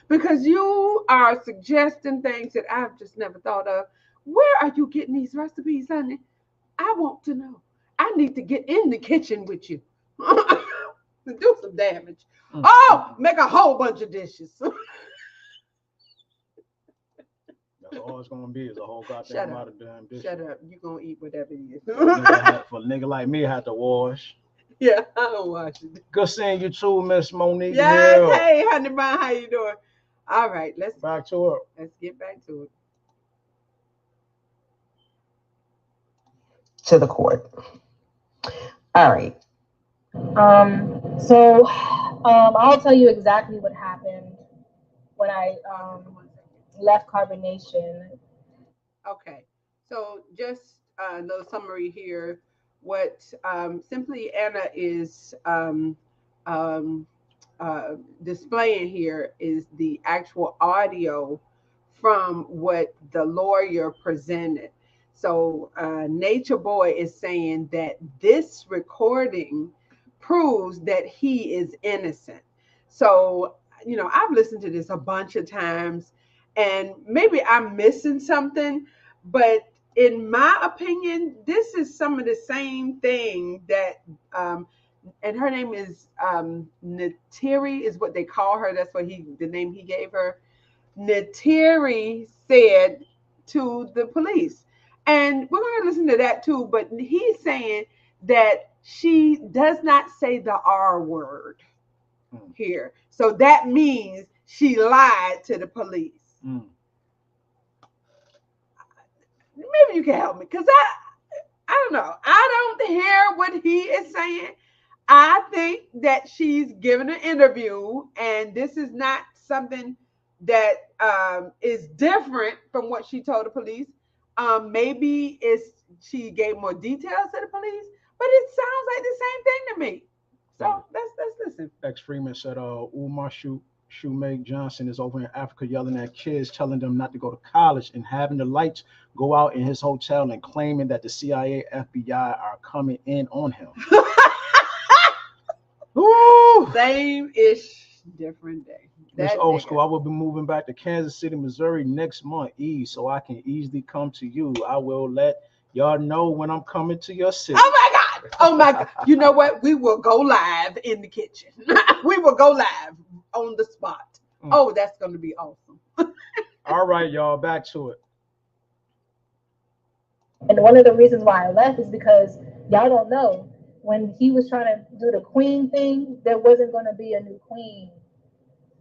because you are suggesting things that I've just never thought of. Where are you getting these recipes, honey? I want to know. I need to get in the kitchen with you. Do some damage. Oh, make a whole bunch of dishes. That's all it's gonna be is a whole goddamn lot of damn dishes. Shut up. You're gonna eat whatever it is. For a nigga like me, I had to wash. Yeah, I don't wash it. Good seeing you too, Miss Monique. Yes, Hill. hey, honey bun, how you doing? All right, let's back to it. Let's get back to it. To the court. All right. So I'll tell you exactly what happened when I left Carbonation. Okay, so just a little summary here. What Simply Anna is displaying here is the actual audio from what the lawyer presented. So Nature Boy is saying that this recording proves that he is innocent. So, you know, I've listened to this a bunch of times and maybe I'm missing something, but in my opinion, this is some of the same thing that, and her name is Neytiri is what they call her. That's what the name he gave her. Neytiri said to the police. And we're going to listen to that too, but he's saying that she does not say the R word here. So that means she lied to the police. Maybe you can help me because I don't know. I don't hear what he is saying. I think that she's given an interview and this is not something that is different from what she told the police. Maybe she gave more details to the police, but But it sounds like the same thing to me. So let's listen. X Freeman said, Umar Shoemake Johnson is over in Africa yelling at kids, telling them not to go to college and having the lights go out in his hotel and claiming that the CIA, FBI are coming in on him. Ooh. Same-ish, different day. This old school. I will be moving back to Kansas City, Missouri next month, so I can easily come to you. I will let y'all know when I'm coming to your city. Oh my God. Oh my God. You know what? We will go live in the kitchen. We will go live on the spot. Oh, that's going to be awesome. All right, y'all, back to it. And one of the reasons why I left is because y'all don't know, when he was trying to do the queen thing, there wasn't going to be a new queen.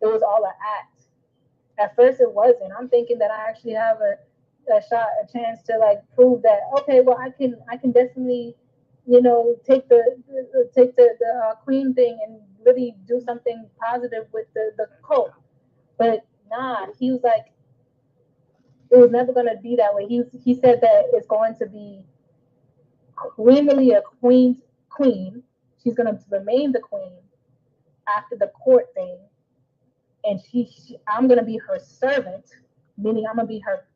It was all an act. At first it wasn't. I'm thinking that I actually have a chance to like prove that, okay, well, I can definitely, take the queen thing and really do something positive with the cult. But nah, he was like, it was never going to be that way. He said that it's going to be queenly a queen. She's going to remain the queen after the court thing, and I'm going to be her servant, meaning I'm going to be her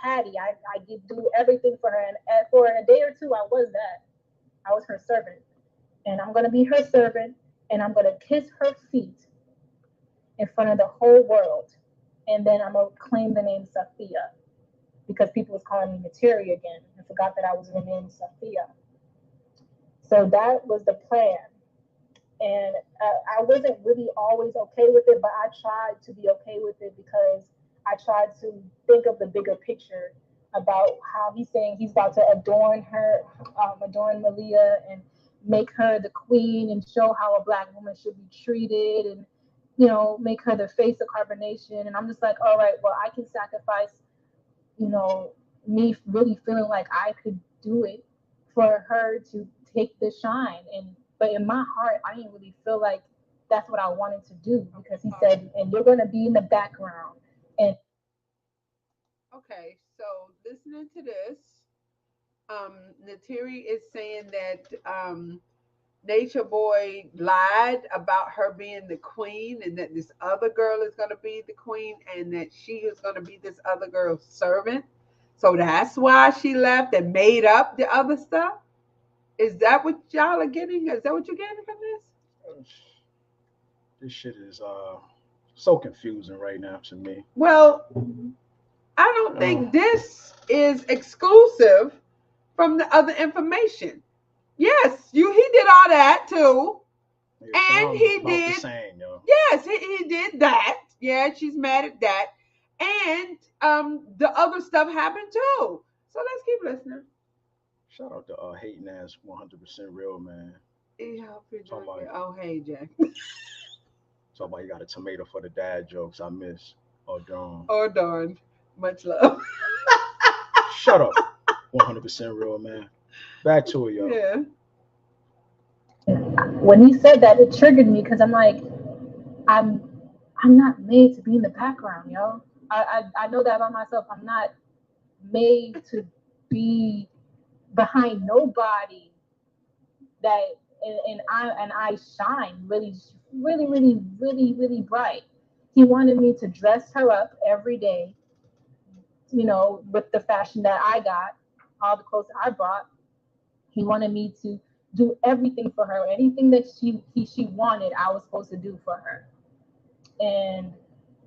caddy. I do everything for her, and for a day or two I was her servant, and I'm going to be her servant, and I'm going to kiss her feet in front of the whole world, and then I'm going to claim the name Sophia, because people was calling me Neytiri again and forgot that I was renamed Sophia. So that was the plan. And I wasn't really always okay with it, but I tried to be okay with it because I tried to think of the bigger picture about how he's saying he's about to adorn Malia and make her the queen and show how a Black woman should be treated and, make her the face of carbonation. And I'm just like, all right, well, I can sacrifice, me really feeling like I could do it for her to take the shine. But in my heart, I didn't really feel like that's what I wanted to do, because he said, and you're going to be in the background. And okay, so listening to this, Neytiri is saying that Nature Boy lied about her being the queen, and that this other girl is going to be the queen, and that she is going to be this other girl's servant. So that's why she left and made up the other stuff. Is that what y'all are getting? Is that what you're getting from this? This shit is so confusing right now to me. Well, I don't think this is exclusive from the other information. Yes, he did all that too. And he did. Yes, he did that. Yeah, she's mad at that. And the other stuff happened too. So let's keep listening. Shout out to hating ass 100% real man. Yeah, oh hey Jack. Talk about you got a tomato for the dad jokes I miss. Oh darn. Oh darn. Much love. Shut up. 100% real man. Back to it, y'all. Yeah. When he said that, it triggered me because I'm like, I'm not made to be in the background, yo. I know that about myself. I'm not made to be behind nobody. That and I shine really bright. He wanted me to dress her up every day, with the fashion that I got, all the clothes I brought. He wanted me to do everything for her. Anything that she wanted, I was supposed to do for her. And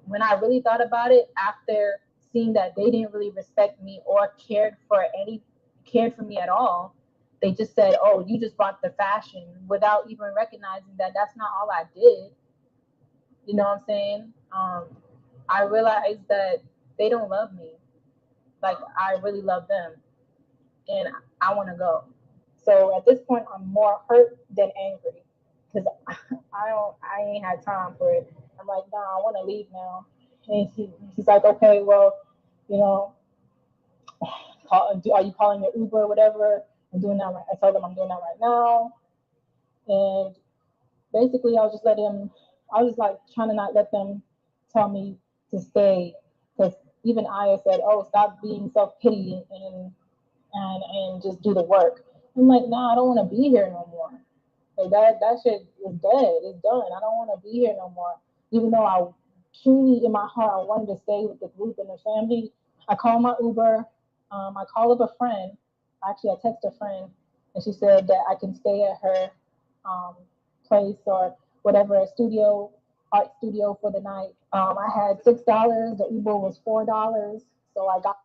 when I really thought about it, after seeing that they didn't really respect me or cared for me at all, they just said, "Oh, you just bought the fashion," without even recognizing that that's not all I did. You know what I'm saying? I realized that they don't love me like I really love them, and I want to go. So at this point, I'm more hurt than angry because I ain't had time for it. I'm like, nah, I want to leave now. And he's like, okay, well, are you calling your Uber or whatever? I'm doing that. I told them I'm doing that right now. And basically, I was like trying to not let them tell me to stay, because even Aya said, oh, stop being self-pity and just do the work. I'm like, nah, I don't want to be here no more. Like that shit is dead. It's done. I don't want to be here no more. Even though I truly, in my heart, I wanted to stay with the group and the family. I called my Uber. I called up a friend. Actually, I texted a friend, and she said that I can stay at her um, place or whatever, art studio for the night. I had $6. The Uber was $4, so I got.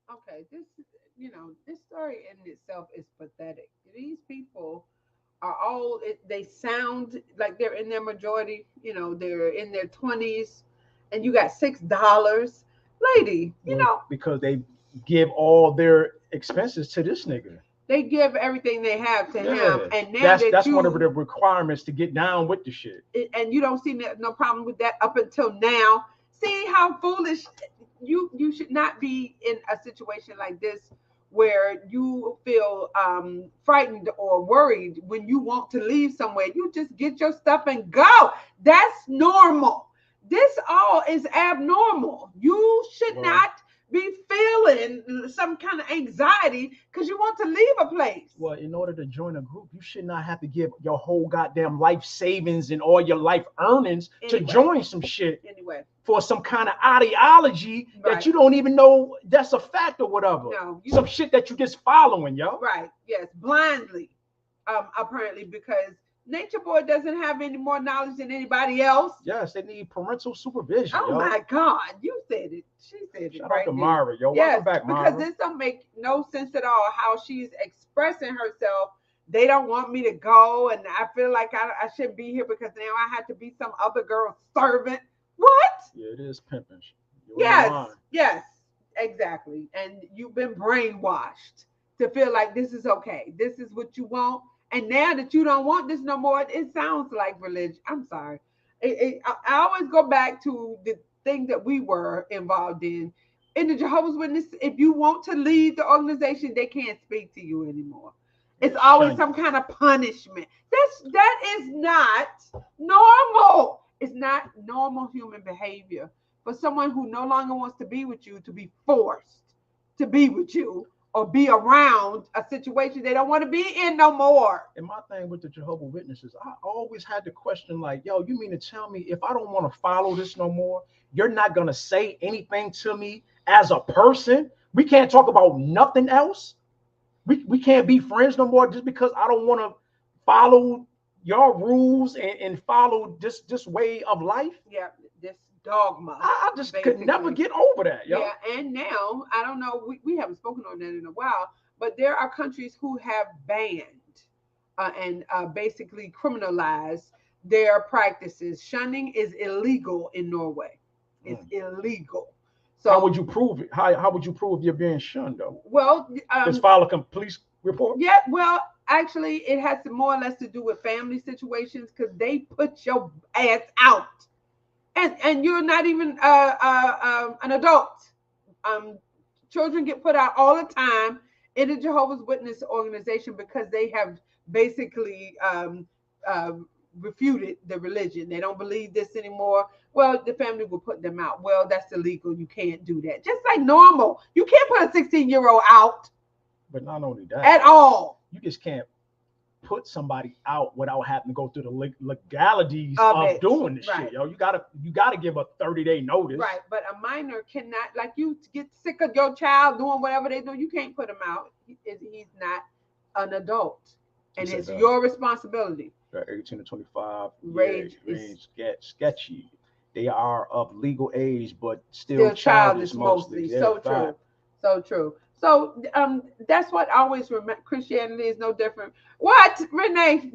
Okay, this story in itself is pathetic. These people are all they sound like they're in their majority, they're in their 20s, and you got $6. Lady, because they give all their expenses to this nigga. They give everything they have to him, and now that's one of the requirements to get down with the shit. And you don't see no problem with that up until now. See how foolish you should not be in a situation like this where you feel frightened or worried when you want to leave somewhere. You just get your stuff and go. That's normal. This all is abnormal. You should not be feeling some kind of anxiety because you want to leave a place. Well, in order to join a group, you should not have to give your whole goddamn life savings and all your life earnings to join some shit for some kind of ideology that you don't even know that's a fact or whatever. No, some shit that you just following, yo. Right. Yes. Blindly. Apparently, because Nature Boy doesn't have any more knowledge than anybody else. Yes, they need parental supervision. Oh my God, you said it. She said it. Shout out to Mara, yo. Yes, welcome back, Mara. Because this don't make no sense at all how she's expressing herself. They don't want me to go, and I feel like I shouldn't be here because now I have to be some other girl's servant. What? Yeah, it is pimping. Yes, exactly. And you've been brainwashed to feel like this is okay. This is what you want. And now that you don't want this no more, it sounds like religion. I'm sorry. I always go back to the thing that we were involved in. In the Jehovah's Witness, if you want to lead the organization, they can't speak to you anymore. It's always some kind of punishment. That is not normal. It's not normal human behavior for someone who no longer wants to be with you to be forced to be with you or be around a situation they don't want to be in no more. And my thing with the Jehovah's Witnesses, I always had the question like, yo, you mean to tell me if I don't want to follow this no more, you're not going to say anything to me as a person? We can't talk about nothing else? We can't be friends no more just because I don't want to follow your rules and follow this way of life? Yeah, this dogma. I just could never get over that, yo. Yeah, and now, I don't know, we haven't spoken on that in a while, but there are countries who have banned and basically criminalized their practices. Shunning is illegal in Norway. It's illegal. So how would you prove it? How would you prove you're being shunned, though? Well, just file a police report? Yeah, well, actually, it has more or less to do with family situations because they put your ass out. And you're not even an adult. Children get put out all the time in the Jehovah's Witness organization because they have basically refuted the religion. They don't believe this anymore. Well, the family will put them out. Well, that's illegal. You can't do that. Just like normal. You can't put a 16-year-old out. But not only that. At all. You just can't put somebody out without having to go through the legalities of doing this shit, yo. You gotta give a 30-day notice. Right, but a minor cannot, like, you get sick of your child doing whatever they do, you can't put him out. He's not an adult, and it's your responsibility. 18 to 25 range sketchy. They are of legal age, but still childish mostly. So true, so true. So that's what I always remember. Christianity is no different. What, Renee?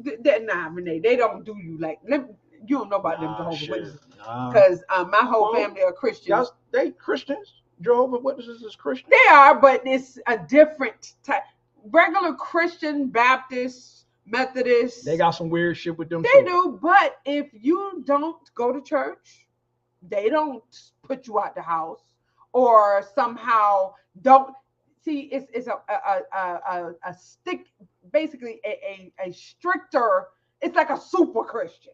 Renee, they don't do you like. You don't know about them Jehovah's Witnesses because my whole family are Christians. They Christians. Jehovah's Witnesses is Christian. They are, but it's a different type. Regular Christian, Baptist, Methodist. They got some weird shit with them. They do, but if you don't go to church, they don't put you out the house or somehow don't. See, it's a stick, basically a stricter. It's like a super Christian.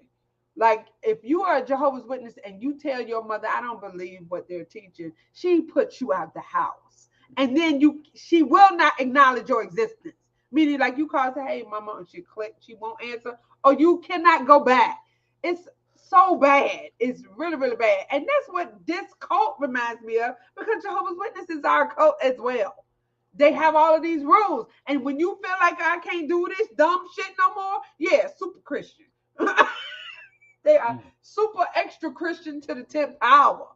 Like if you are a Jehovah's Witness and you tell your mother, I don't believe what they're teaching, she puts you out the house, and then she will not acknowledge your existence. Meaning, like you call, say, "Hey, mama," and she click, she won't answer, or you cannot go back. It's so bad. It's really, really bad. And that's what this cult reminds me of, because Jehovah's Witnesses are a cult as well. They have all of these rules. And when you feel like I can't do this dumb shit no more, yeah, super Christian. They are super extra Christian to the 10th power.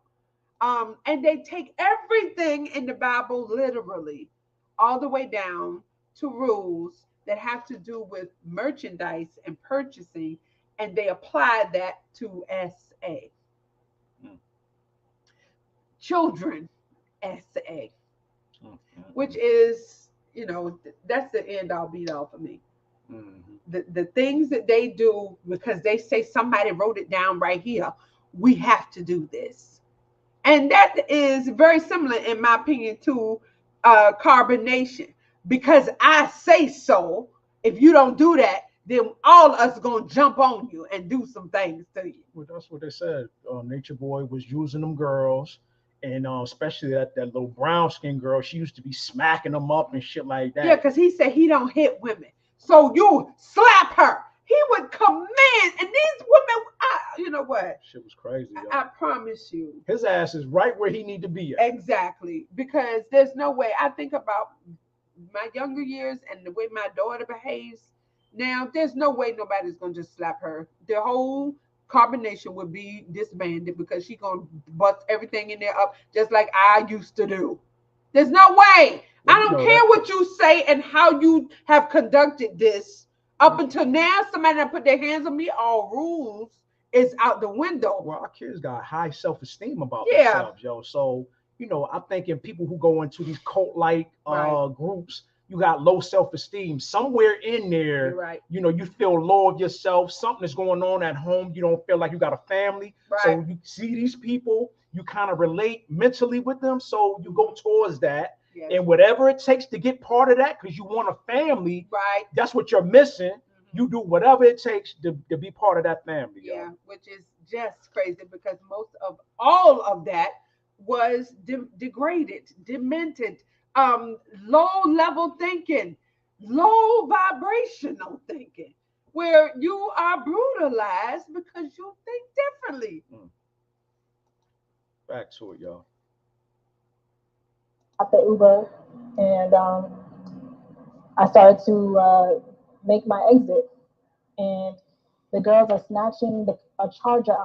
And they take everything in the Bible literally, all the way down to rules that have to do with merchandise and purchasing, and they apply that to SA. Children SA, which is, that's the end all be all for me. The things that they do, because they say somebody wrote it down right here, we have to do this. And that is very similar, in my opinion, to carbonation. Because I say so, if you don't do that, then all of us gonna jump on you and do some things to you. Well, that's what they said. Nature Boy was using them girls, and especially that little brown skin girl. She used to be smacking them up and shit like that. Yeah, because he said he don't hit women, so you slap her. He would command, and these women, you know what? Shit was crazy. I promise you, his ass is right where he need to be at. Exactly, because there's no way. I think about my younger years and the way my daughter behaves now. There's no way nobody's gonna just slap her. The whole carbonation would be disbanded, because she's gonna bust everything in there up just like I used to do. There's no way. Well, I don't care what you say and how you have conducted this up until now. Somebody that put their hands on me, all rules is out the window. Well, our kids got high self-esteem about themselves, yo. So, I think in people who go into these cult-like groups, you got low self-esteem. Somewhere in there, you feel low of yourself. Something is going on at home. You don't feel like you got a family. So you see these people, you kind of relate mentally with them. So you go towards that. And whatever it takes to get part of that, because you want a family, that's what you're missing. You do whatever it takes to be part of that family. Yeah, which is just crazy, because most of all of that was degraded, demented, low level thinking, low vibrational thinking, where you are brutalized because you think differently. Back to it, y'all. At the Uber, and I started to make my exit, and the girls are snatching a charger,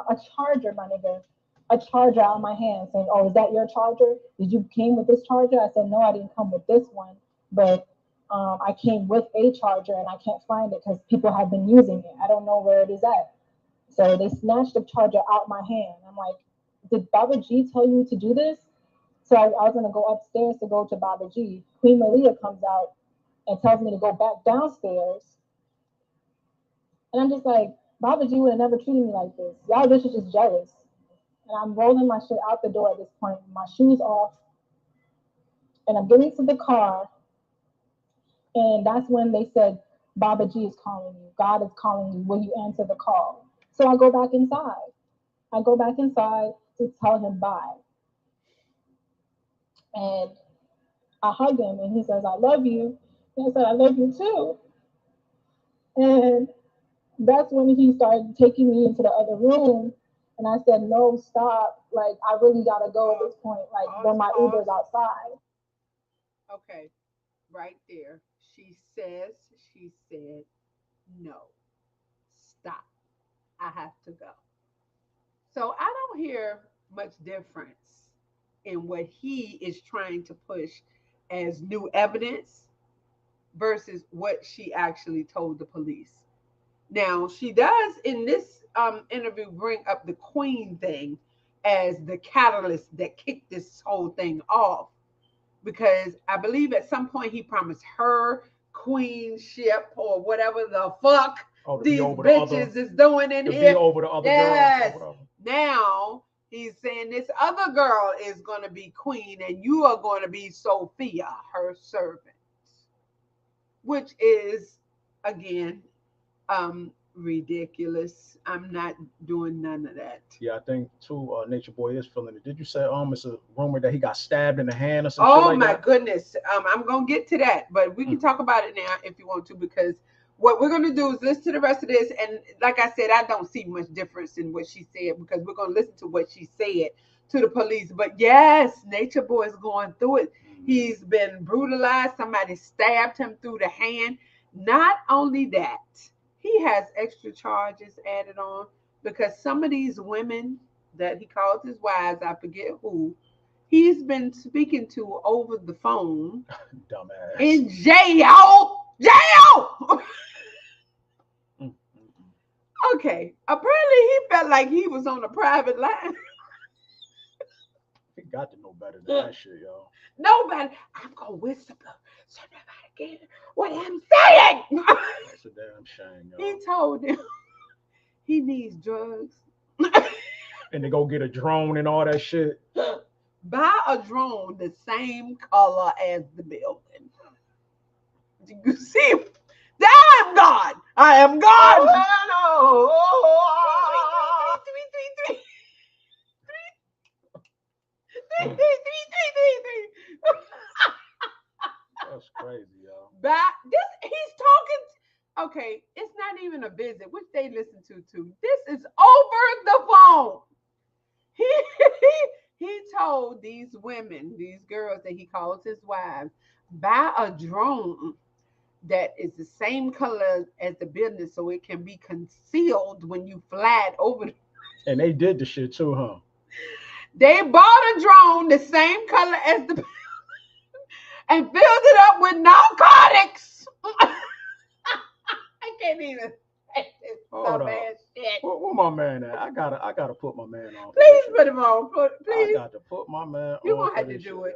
my nigga, a charger out of my hand, saying, "Oh, is that your charger? Did you came with this charger?" I said, "No, I didn't come with this one, but I came with a charger, and I can't find it because people have been using it. I don't know where it is at." So they snatched the charger out my hand. I'm like, "Did Baba G tell you to do this?" So I was going to go upstairs to go to Baba G. Queen Malia comes out and tells me to go back downstairs. And I'm just like, Baba G would have never treated me like this. Y'all bitches just jealous. And I'm rolling my shit out the door at this point, my shoes off. And I'm getting to the car. And that's when they said, Baba G is calling you. God is calling you. Will you answer the call? So I go back inside. I go back inside to tell him bye. And I hug him, and he says, "I love you." And I said, "I love you too." And that's when he started taking me into the other room. And I said, "No, stop. Like, I really got to go at this point. Like, when my Uber's outside." Okay, right there. She said, "No, stop. I have to go." So I don't hear much difference in what he is trying to push as new evidence versus what she actually told the police. Now, she does in this interview bring up the queen thing as the catalyst that kicked this whole thing off, because I believe at some point he promised her queenship or whatever the fuck these bitches is doing in here. Be over the other girls. Now he's saying this other girl is going to be queen and you are going to be Sophia, her servant, which is, again, ridiculous. I'm not doing none of that. Yeah, I think too. Nature Boy is feeling it. Did you say it's a rumor that he got stabbed in the hand or some shit Oh like my that? goodness. I'm gonna get to that, but we can talk about it now if you want to, because what we're gonna do is listen to the rest of this. And like I said, I don't see much difference in what she said because we're gonna listen to what she said to the police. But yes, Nature Boy is going through it. He's been brutalized. Somebody stabbed him through the hand. Not only that, he has extra charges added on because some of these women that he calls his wives, I forget who, he's been speaking to over the phone Dumbass. in jail. Jail! Okay. Apparently he felt like he was on a private line. He got to know better than that shit, yo. Nobody. I'm gonna whisper so nobody can hear what I'm saying. That's a damn shame, yo. He told him he needs drugs. And to go get a drone and all that shit. Buy a drone the same color as the building. You see, I am God. I am God. That's crazy, yo. He's talking. Okay, it's not even a visit, which they listen to too. This is over the phone. He told these women, these girls that he calls his wives, buy a drone that is the same color as the building so it can be concealed when you fly it over. And they did the shit too, huh? They bought a drone the same color as the and filled it up with narcotics. I can't even say this dumbass shit. Where my man at? I gotta put my man on. Please put him on. Please. I got to put my man You on. won't have to do it.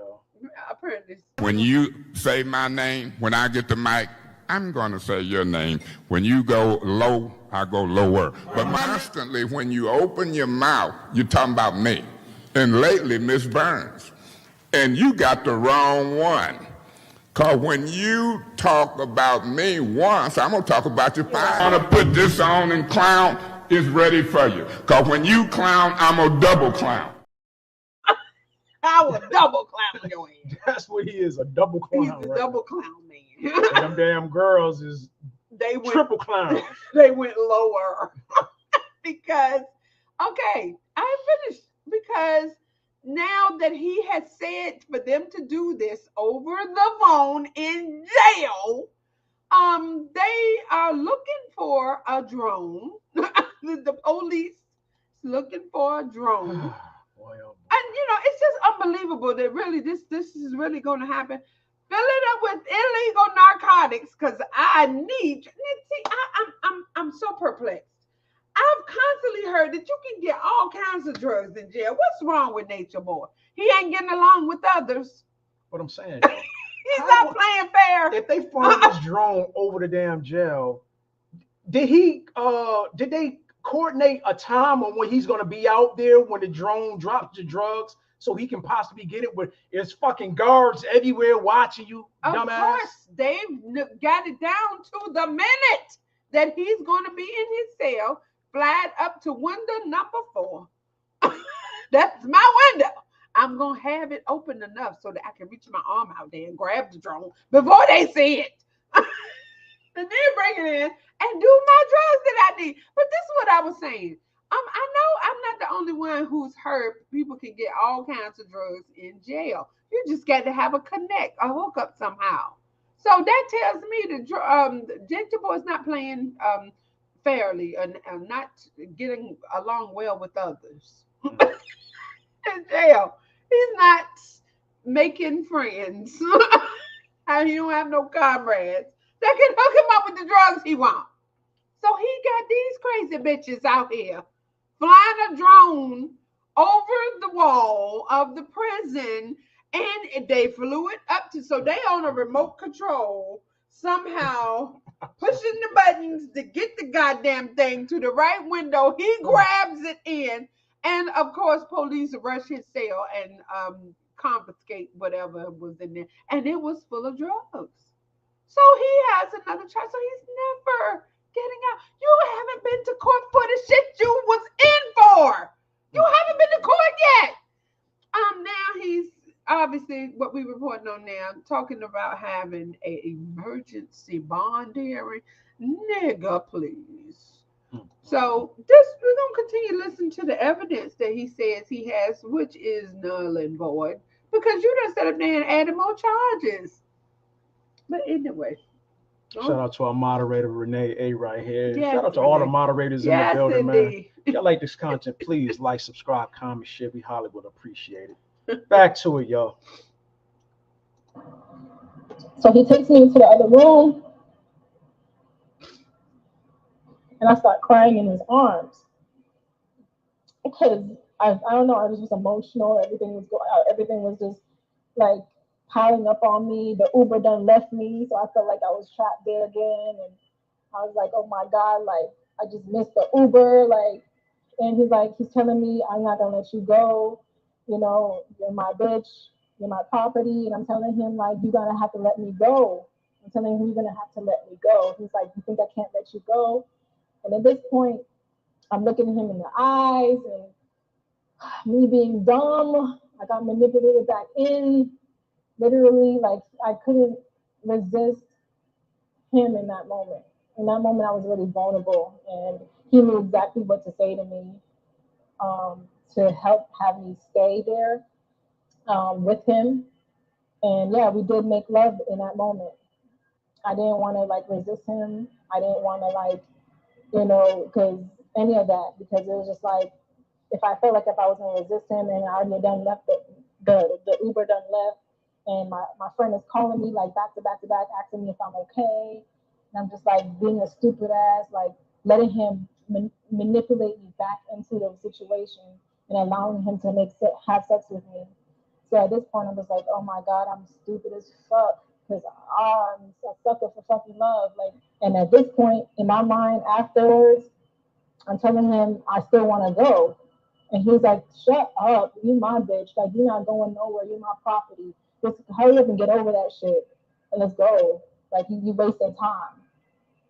Apparently. When you say my name, when I get the mic, I'm going to say your name. When you go low, I go lower. But constantly, when you open your mouth, you're talking about me. And lately, Miss Burns. And you got the wrong one. Because when you talk about me once, I'm going to talk about you five. I'm going to put this on and clown is ready for you. Because when you clown, I'm going to double clown. I will double clown your ass. That's what he is, a double clown. He's a double clown man. And them damn girls is triple clown. They went lower. Because, okay, I finished. Because now that he has said for them to do this over the phone in jail, they are looking for a drone. The police looking for a drone. Boy, oh boy. And it's just unbelievable that really this is really going to happen. Fill it up with illegal narcotics because I need. See, I'm so perplexed. I've constantly heard that you can get all kinds of drugs in jail. What's wrong with Nature Boy? He ain't getting along with others. What I'm saying, He's not playing fair. If they found this drone over the damn jail, did they coordinate a time on when he's going to be out there when the drone drops the drugs so he can possibly get it? With it's fucking guards everywhere watching you, dumbass. Of course, they've got it down to the minute that he's going to be in his cell, flat up to window number 4. That's my window. I'm going to have it open enough so that I can reach my arm out there and grab the drone before they see it. And then bring it in and do my drugs that I need. But this is what I was saying. I know I'm not the only one who's heard people can get all kinds of drugs in jail. You just got to have a hookup somehow. So that tells me the Nature Boy is not playing fairly and not getting along well with others. In jail, he's not making friends. And he don't have no comrades that can hook him up with the drugs he wants. So he got these crazy bitches out here flying a drone over the wall of the prison, and they flew it up to, so they on a remote control, somehow pushing the buttons to get the goddamn thing to the right window. He grabs it in, and of course, police rush his cell and confiscate whatever was in there, and it was full of drugs. So he has another charge. So he's never getting out. You haven't been to court for the shit you was in for. You haven't been to court yet. Now he's obviously what we reporting on now, talking about having a emergency bond hearing. Nigga, please. So this we're gonna continue to listen to the evidence that he says he has, which is null and void, because you done set up there and added more charges. But anyway. Shout out to our moderator Renee A right here. Yes, Shout out to all the Renee. moderators in Yes, the building, man. indeed. If y'all like this content, please like, subscribe, comment, share. We Hollywood appreciate it. Back to it, y'all. So he takes me into the other room, and I start crying in his arms because I don't know, I was just emotional. Everything was just like piling up on me. The Uber done left me, so I felt like I was trapped there again, and I was like, oh my God, like I just missed the Uber, like. And he's telling me, I'm not gonna let you go. You know, you're my bitch, you're my property. And I'm telling him, like, you're gonna have to let me go. I'm telling him, you're gonna have to let me go. He's like, you think I can't let you go? And at this point, I'm looking at him in the eyes, and me being dumb, I got manipulated back in. Literally, like, I couldn't resist him in that moment. In that moment, I was really vulnerable, and he knew exactly what to say to me to help have me stay there with him. And yeah, we did make love in that moment. I didn't want to like resist him. I didn't want to like, because any of that, because it was just like, if I felt like if I was going to resist him and I already done left, the Uber done left, and my friend is calling me like back to back to back, asking me if I'm okay. And I'm just like being a stupid ass, like letting him manipulate me back into the situation and allowing him to have sex with me. So at this point, I was like, oh my God, I'm stupid as fuck because I'm a sucker for fucking love. Like, and at this point in my mind afterwards, I'm telling him I still want to go. And he's like, shut up, you my bitch. Like, you're not going nowhere. You're my property. Just hurry up and get over that shit and let's go. Like, you wasting time.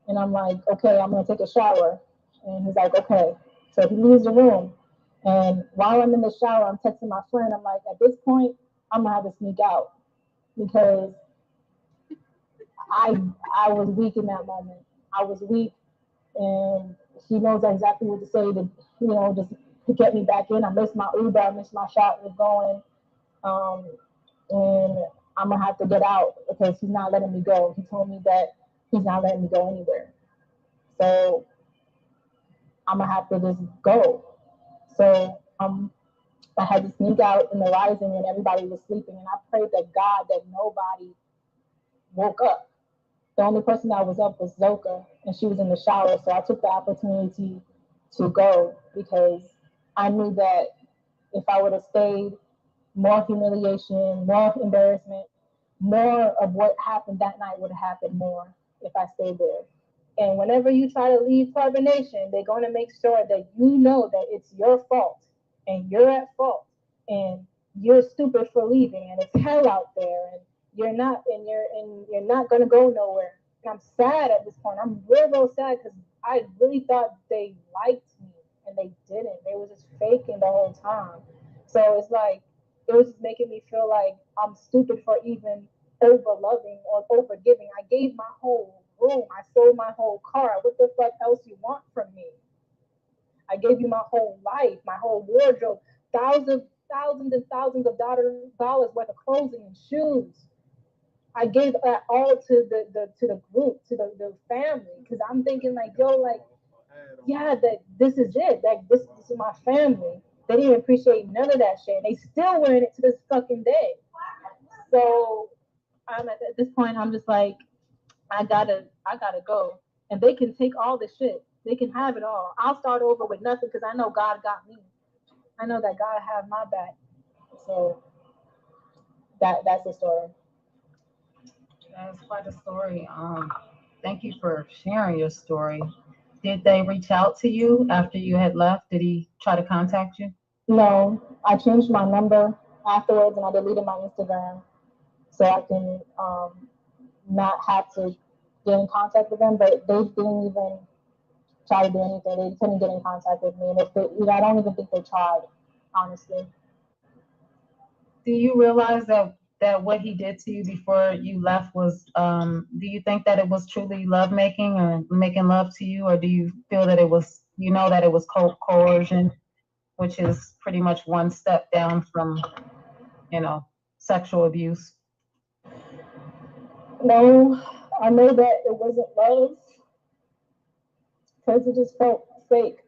And I'm like, okay, I'm going to take a shower. And he's like, okay. So he leaves the room. And while I'm in the shower, I'm texting my friend. I'm like, at this point, I'm going to have to sneak out because I was weak in that moment. I was weak, and he knows exactly what to say to, just to get me back in. I missed my Uber. I missed my shot was going. And I'm going to have to get out because he's not letting me go. He told me that he's not letting me go anywhere. So I'm going to have to just go. So I had to sneak out in the rising when everybody was sleeping. And I prayed to God that nobody woke up. The only person that was up was Zoka, and she was in the shower. So I took the opportunity to go because I knew that if I would have stayed, more humiliation, more embarrassment, more of what happened that night would have happened more if I stayed there. And whenever you try to leave Carbonation, they're going to make sure that you know that it's your fault and you're at fault and you're stupid for leaving and it's hell out there and you're not going to go nowhere. And I'm sad at this point. I'm real sad because I really thought they liked me and they didn't. They were just faking the whole time. So it's like, it was just making me feel like I'm stupid for even over loving or over giving. I gave my whole room. I sold my whole car. What the fuck else you want from me? I gave you my whole life, my whole wardrobe, thousands and thousands of dollars worth of clothing and shoes. I gave that all to the group, to the family, because I'm thinking like, yo, like, yeah, that this is it. Like this is my family. They didn't appreciate none of that shit. They still wearing it to this fucking day. So I'm at this point. I'm just like, I gotta go. And they can take all the shit. They can have it all. I'll start over with nothing because I know God got me. I know that God have my back. So that's the story. That's quite a story. Thank you for sharing your story. Did they reach out to you after you had left? Did he try to contact you? No, I changed my number afterwards and I deleted my Instagram so I can not have to get in contact with them. But they didn't even try to do anything. They couldn't get in contact with me, and I don't even think they tried, honestly. Do you realize that what he did to you before you left was, do you think that it was truly love making or making love to you, or do you feel that it was, that it was coercion, which is pretty much one step down from, sexual abuse? No, I know that it wasn't love because it just felt fake.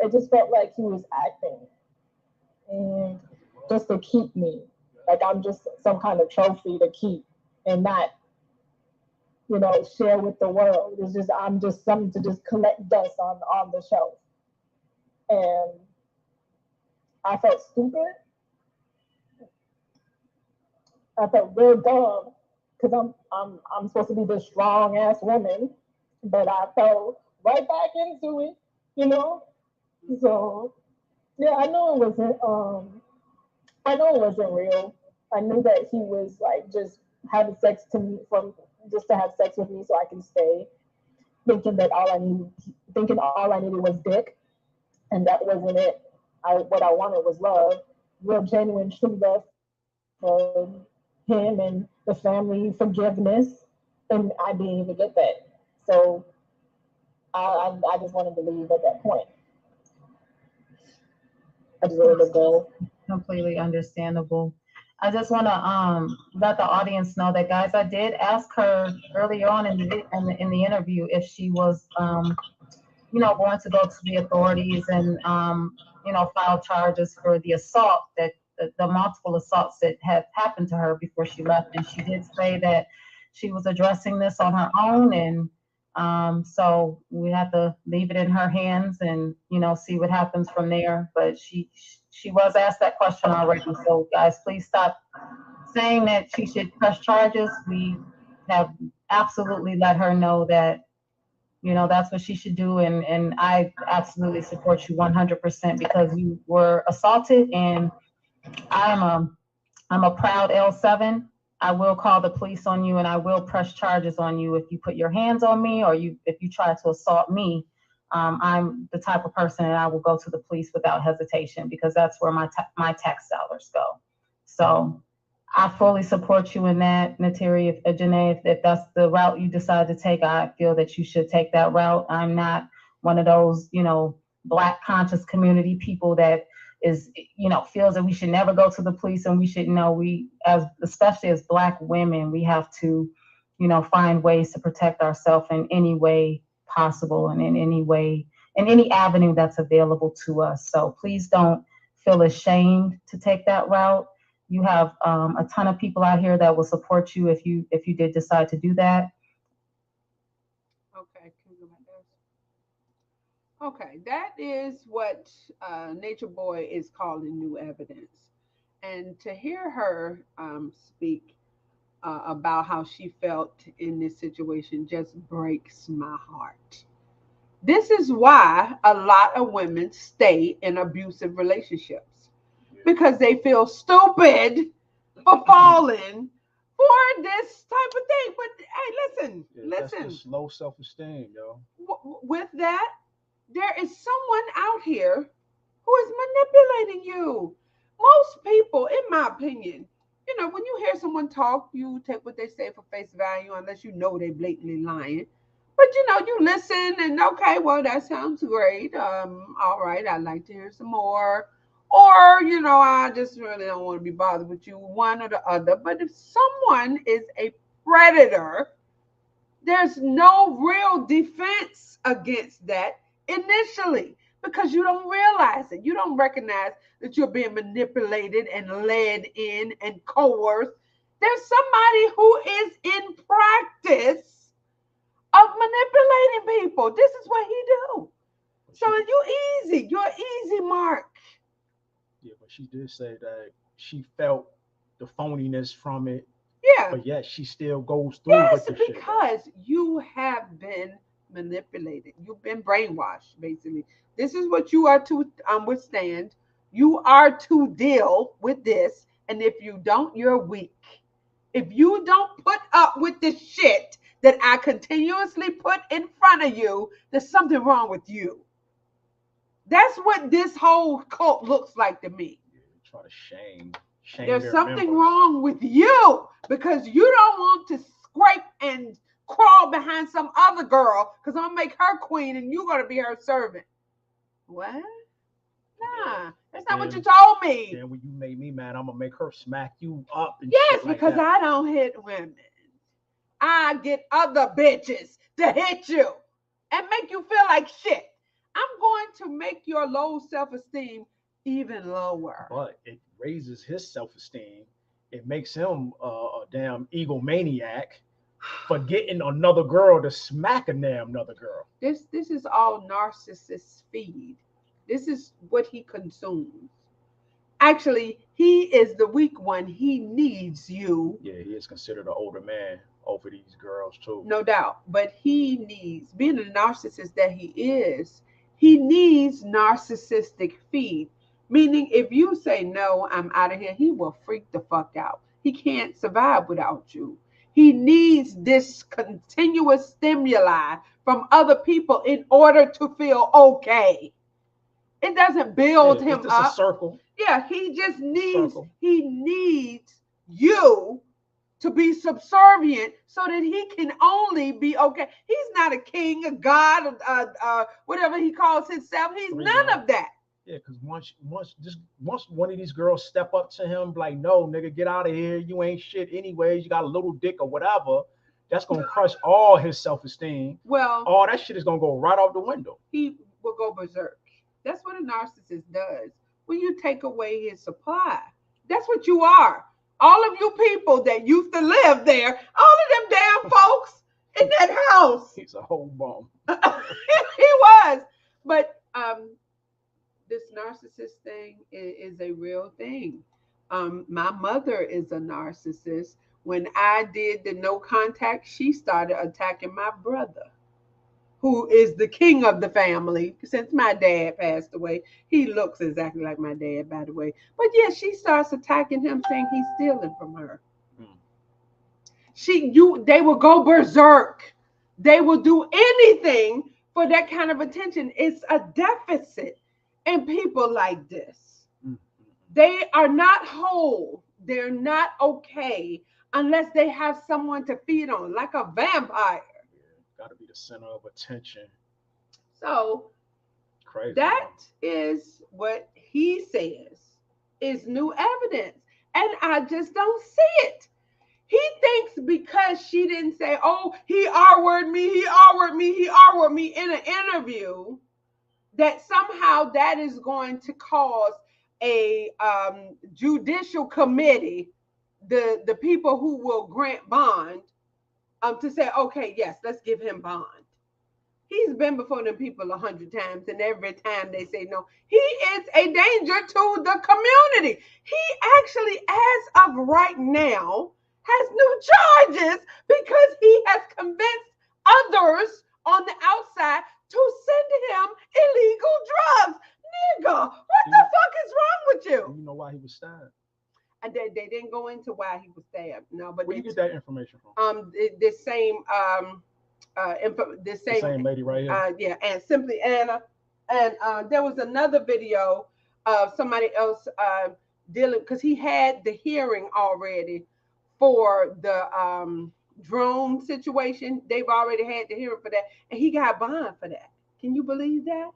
It just felt like he was acting and just to keep me. Like I'm just some kind of trophy to keep and not, share with the world. It's just I'm just something to just collect dust on the shelf. And I felt stupid. I felt real dumb because I'm supposed to be this strong ass woman, but I fell right back into it, So yeah, I know it wasn't real. I knew that he was like just having sex to me just to have sex with me so I can stay, thinking all I needed was dick, and that wasn't it. What I wanted was love, real genuine true love for him and the family, forgiveness, and I didn't even get that. So I just wanted to leave at that point. I just wanted to go. Completely understandable. I just want to let the audience know that, guys, I did ask her earlier on in the interview if she was going to go to the authorities and file charges for the assault that the multiple assaults that had happened to her before she left, and she did say that she was addressing this on her own, and so we have to leave it in her hands and see what happens from there. But she was asked that question already, so guys, please stop saying that she should press charges. We have absolutely let her know that that's what she should do, and I absolutely support you 100% because you were assaulted, and I'm a proud L7. I will call the police on you, and I will press charges on you if you put your hands on me or if you try to assault me. I'm the type of person that I will go to the police without hesitation because that's where my tax dollars go. So I fully support you in that, Neytiri. Janae, if that's the route you decide to take, I feel that you should take that route. I'm not one of those, Black conscious community people that is, feels that we should never go to the police, and we should especially as Black women, we have to, find ways to protect ourselves in any way possible and in any avenue that's available to us. So please don't feel ashamed to take that route. You have a ton of people out here that will support you if you did decide to do that. Okay, that is what Nature Boy is calling new evidence. And to hear her speak about how she felt in this situation just breaks my heart. This is why a lot of women stay in abusive relationships because they feel stupid for falling for this type of thing. But hey, listen. That's just low self-esteem, yo. With that, there is someone out here who is manipulating you. Most people, in my opinion, when you hear someone talk, you take what they say for face value unless you know they're blatantly lying. But you listen and okay, well, that sounds great. All right, I'd like to hear some more. Or, I just really don't want to be bothered with you, one or the other. But if someone is a predator, there's no real defense against that initially because you don't realize it. You don't recognize that you're being manipulated and led in and coerced. There's somebody who is in practice of manipulating people. This is what he do. So you're easy, Mark. Yeah, but she did say that she felt the phoniness from it. Yeah. But yet she still goes through with the shit. Because you have been manipulated. You've been brainwashed, basically. This is what you are to withstand. You are to deal with this. And if you don't, you're weak. If you don't put up with the shit that I continuously put in front of you, there's something wrong with you. That's what this whole cult looks like to me. Try to shame There's their something members. wrong with you because you don't want to scrape and crawl behind some other girl because I'm gonna make her queen and you're gonna be her servant. What? Nah, that's not what you told me. Then when you make me mad, I'm gonna make her smack you up. And Yes, shit like because that. I don't hit women. I get other bitches to hit you and make you feel like shit. I'm going to make your low self-esteem even lower. But it raises his self-esteem. It makes him a damn egomaniac for getting another girl to smack a damn another girl. This is all narcissist feed. This is what he consumes. Actually, he is the weak one. He needs you. Yeah, he is considered an older man over these girls too. No doubt. But he needs, being the narcissist that he is, he needs narcissistic feed. Meaning, if you say, no, I'm out of here, he will freak the fuck out. He can't survive without you. He needs this continuous stimuli from other people in order to feel okay. It doesn't build him it's up. A circle. Yeah, he just needs, he needs you to be subservient so that he can only be okay. He's not a king, a god, whatever he calls himself. He's none of that. Yeah, because once one of these girls step up to him like, no, nigga, get out of here. You ain't shit anyways. You got a little dick or whatever. That's gonna crush all his self-esteem. Well, all that shit is gonna go right out the window. He will go berserk. That's what a narcissist does. When you take away his supply, that's what you are. All of you people that used to live there, all of them damn folks in that house. He's a whole bum. He was. But this narcissist thing is a real thing. My mother is a narcissist. When I did the no contact, she started attacking my brother, who is the king of the family. Since my dad passed away, he looks exactly like my dad, by the way. But yeah, she starts attacking him, saying he's stealing from her. They will go berserk. They will do anything for that kind of attention. It's a deficit in people like this. They are not whole. They're not okay unless they have someone to feed on, like a vampire. Got to be the center of attention. So crazy. That is what he says is new evidence. And I just don't see it. He thinks because she didn't say, oh, he R-worded me in an interview, that somehow that is going to cause a judicial committee, the people who will grant bond, to say, okay, yes, let's give him bond. He's been before them people 100 times, and every time they say no, he is a danger to the community. He actually, as of right now, has new charges because he has convinced others on the outside to send him illegal drugs. Nigga, what the fuck is wrong with you? You know why he was stabbed? And they didn't go into why he was stabbed. No, but where you get that information from? The same lady right here. Yeah, and Simply Anna. And there was another video of somebody else dealing, because he had the hearing already for the drone situation. They've already had the hearing for that, and he got bond for that. Can you believe that?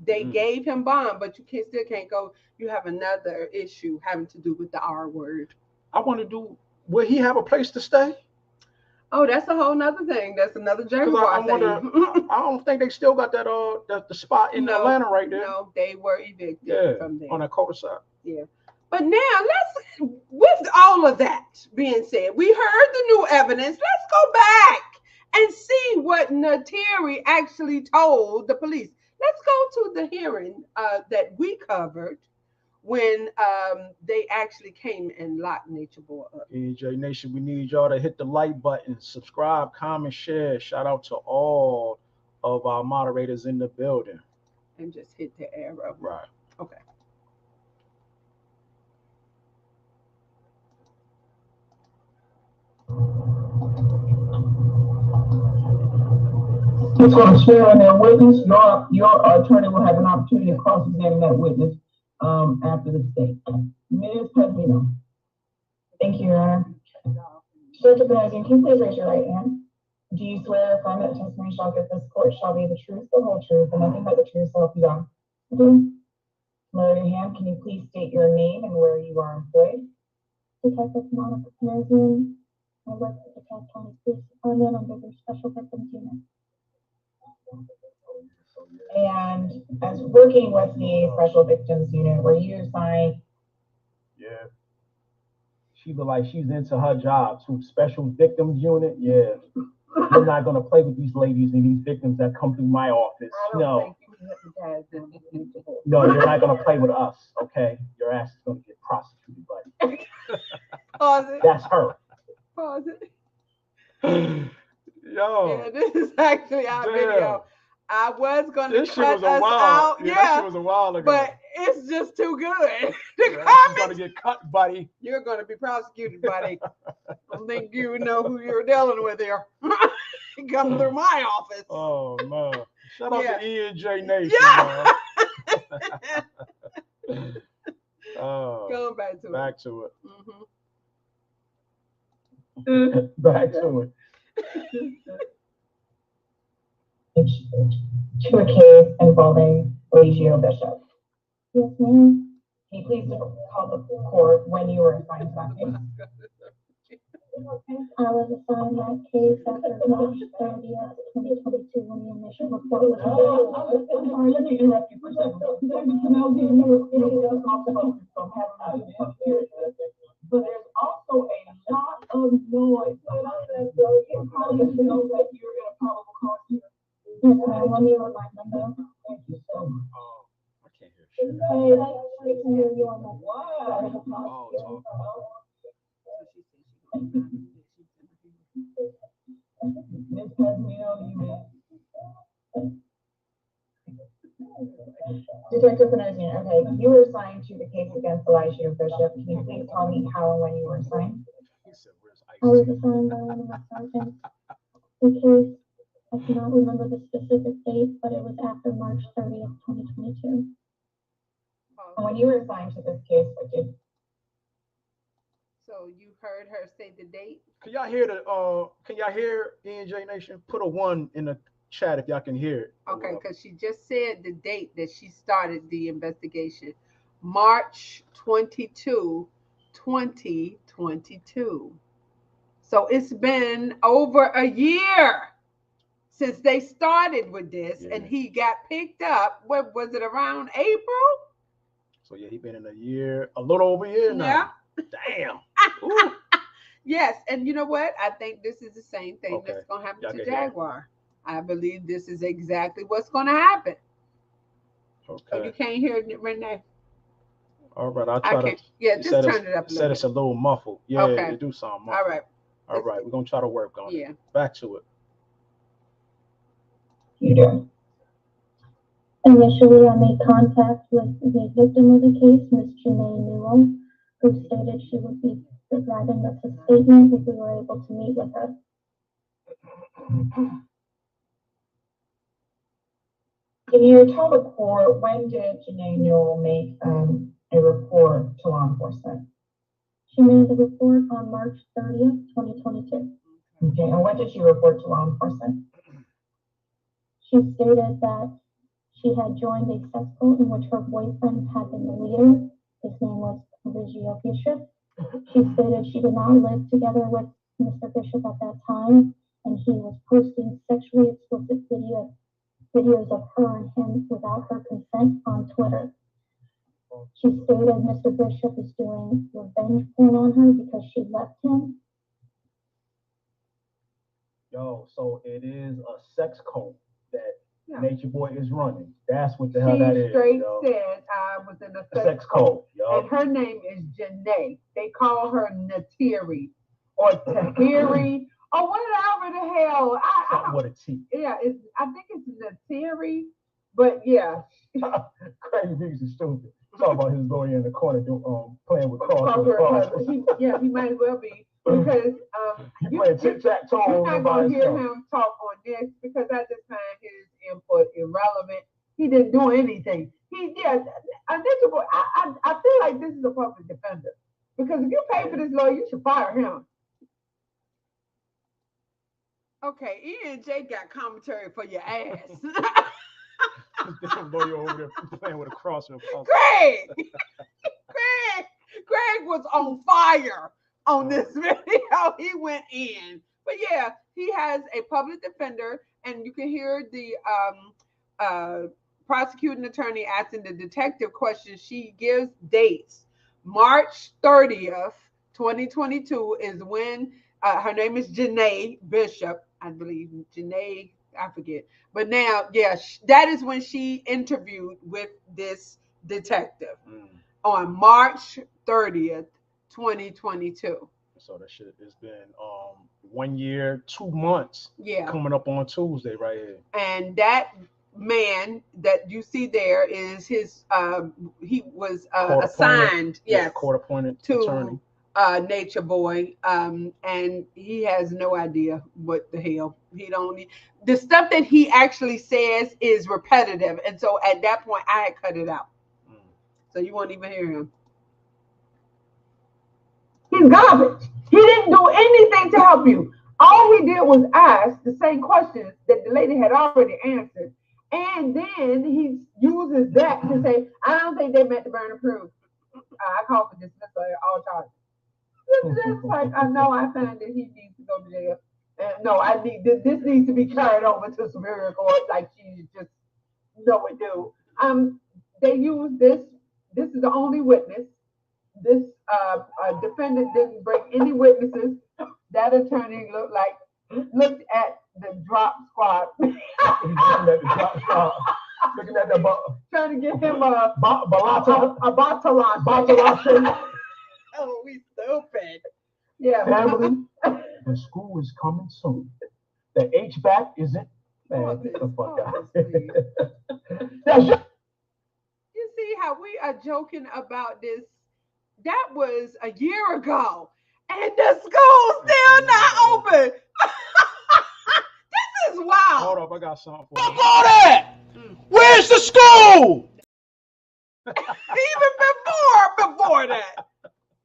They gave him bond, but you still can't go. You have another issue having to do with the R word. I want to do. Will he have a place to stay? Oh, that's a whole nother thing. That's another Jaguar thing. I don't think they still got that the spot in Atlanta right there. No, they were evicted from there. On that cul-de-sac. Yeah. But now with all of that being said, we heard the new evidence. Let's go back and see what Neytiri actually told the police. Let's go to the hearing that we covered when they actually came and locked Nature Boy up. EJ Nation, we need y'all to hit the like button, subscribe, comment, share. Shout out to all of our moderators in the building. And just hit the arrow. Right. Okay. It's going to swear in their witness. Your attorney will have an opportunity to cross-examine that witness after the state. Ms. Pedmino. Thank you, Your Honor. Judge Benedict, can you please raise your right hand? Do you swear or affirm that the testimony shall give this court shall be the truth, the whole truth, and nothing but the truth, so help you God? Lower your hand. Can you please state your name and where you are employed? Detective Monica Pearson. I work at the DeKalb County Police Department under their Special Victims Unit. And as working with the Special Victims Unit, were you assigned? Yeah. She look like she's into her job. To Special Victims Unit, yeah. You're not gonna play with these ladies and these victims that come through my office. No. No, you're not gonna play with us, okay? Your ass is gonna get prosecuted, buddy. Pause it. That's her. Pause it. Yo. Yeah, this is actually our video. I was gonna cut us while. out. Yeah, that shit was a while ago. But it's just too good. The You're comments, gonna get cut, buddy. You're gonna be prosecuted, buddy. I don't think you know who you're dealing with here. Come through my office. Oh man. Shout out to E and J Nation. Yeah. Going back to it. Back to it. Mm-hmm. Back to it. To a case involving Legio Bishop. Yes, ma'am. Can you please call the court when you were assigned to that case? I was assigned that case after March 30th, 2022, when the initial report was I'm sorry, let me interrupt you for a second. But there's also a lot of noise. You probably know that you're in a probable cause. Yes, ma'am. Let me remind them though. Thank you so much. I can't hear shit. Hey, I can hear you on the Ms. Pedmino, you may. Detective Benedict, okay, you were assigned to the case against Elijah Bishop. Can you please tell me how and when you were assigned? I was assigned by one of my sergeants. The case, I cannot remember the specific date, but it was after March 30th, 2022. And when you were assigned to this case, what did? So you heard her say the date? Can y'all hear can y'all hear E and J Nation? Put a 1 in the chat if y'all can hear it. Okay, because she just said the date that she started the investigation. March 22, 2022. So it's been over a year since they started with this, and he got picked up. What was it, around April? So yeah, he been in a year, a little over a year now. Yeah. Damn. Yes, and you know what? I think this is the same thing Okay. that's going to happen Y'all to can hear. Jaguar. I believe this is exactly what's going to happen. Okay. Oh, you can't hear it, Renee? All right, I'll try to. Yeah, just turn it up a Said little it's a little muffled. Yeah, Okay. it do sound muffled. All right. All right, we're gonna try to work on Yeah. it. Back to it. You do. Initially, I made contact with the victim of the case, Ms. Janae Newell, who stated she would be providing us a statement if we were able to meet with her. Can you tell the court when did Janae Newell make a report to law enforcement? She made the report on March 30th, 2022. Okay, and what did she report to law enforcement? She stated that she had joined a sex cult in which her boyfriend had been the leader. His name was Reggio Bishop. She stated she did not live together with Mr. Bishop at that time, and he was posting sexually explicit videos of her and him without her consent on Twitter. She stated Mr. Bishop is doing revenge porn on her because she left him. Yo, so it is a sex cult that Nature Boy is running. That's what the hell She that is. straight Yo. said I was in a Sex cult. Yo. and her name is Janae. They call her Neytiri or Tahiri or whatever the hell. I don't, What a T. yeah, I think it's Neytiri, but yeah. Crazy things are stupid. Talk about his lawyer in the corner playing with cross. He might as well be. because you're not going to hear him talk on this because I just find his input irrelevant. He didn't do anything. I feel like this is a public defender because if you pay for this lawyer, you should fire him. Okay, E and J got commentary for your ass. This lawyer over there playing with a crossbow. Greg was on fire on this video. He went in. But yeah, he has a public defender, and you can hear the prosecuting attorney asking the detective questions. She gives dates. March 30th, 2022 is when her name is Janae Bishop, I believe. Janae, I forget. But now, yeah, that is when she interviewed with this detective on March 30th, 2022. So that shit has been 1 year, 2 months. Yeah. Coming up on Tuesday right here. And that man that you see there is his he was assigned court appointed to attorney. Nature Boy, and he has no idea what the hell he don't need. The stuff that he actually says is repetitive, and so at that point I had cut it out, so you won't even hear him. He's garbage. He didn't do anything to help you. All he did was ask the same questions that the lady had already answered, and then he uses that to say, "I don't think they met the burden of proof. I call for dismissal of all charges." It's just like, I know I find that he needs to go to jail. No, I need this needs to be carried over to Superior Court, like she just would do. They use this. This is the only witness. This defendant didn't bring any witnesses. That attorney looked at the drop squad. Looking at the trying to get him a balata. Oh, we stupid. Yeah. Family, the school is coming soon. The HVAC isn't. Man, get the fuck out. You see how we are joking about this? That was a year ago, and the school's still not open. This is wild. Hold up, I got something for you. Fuck all that! Where's the school? Even before that.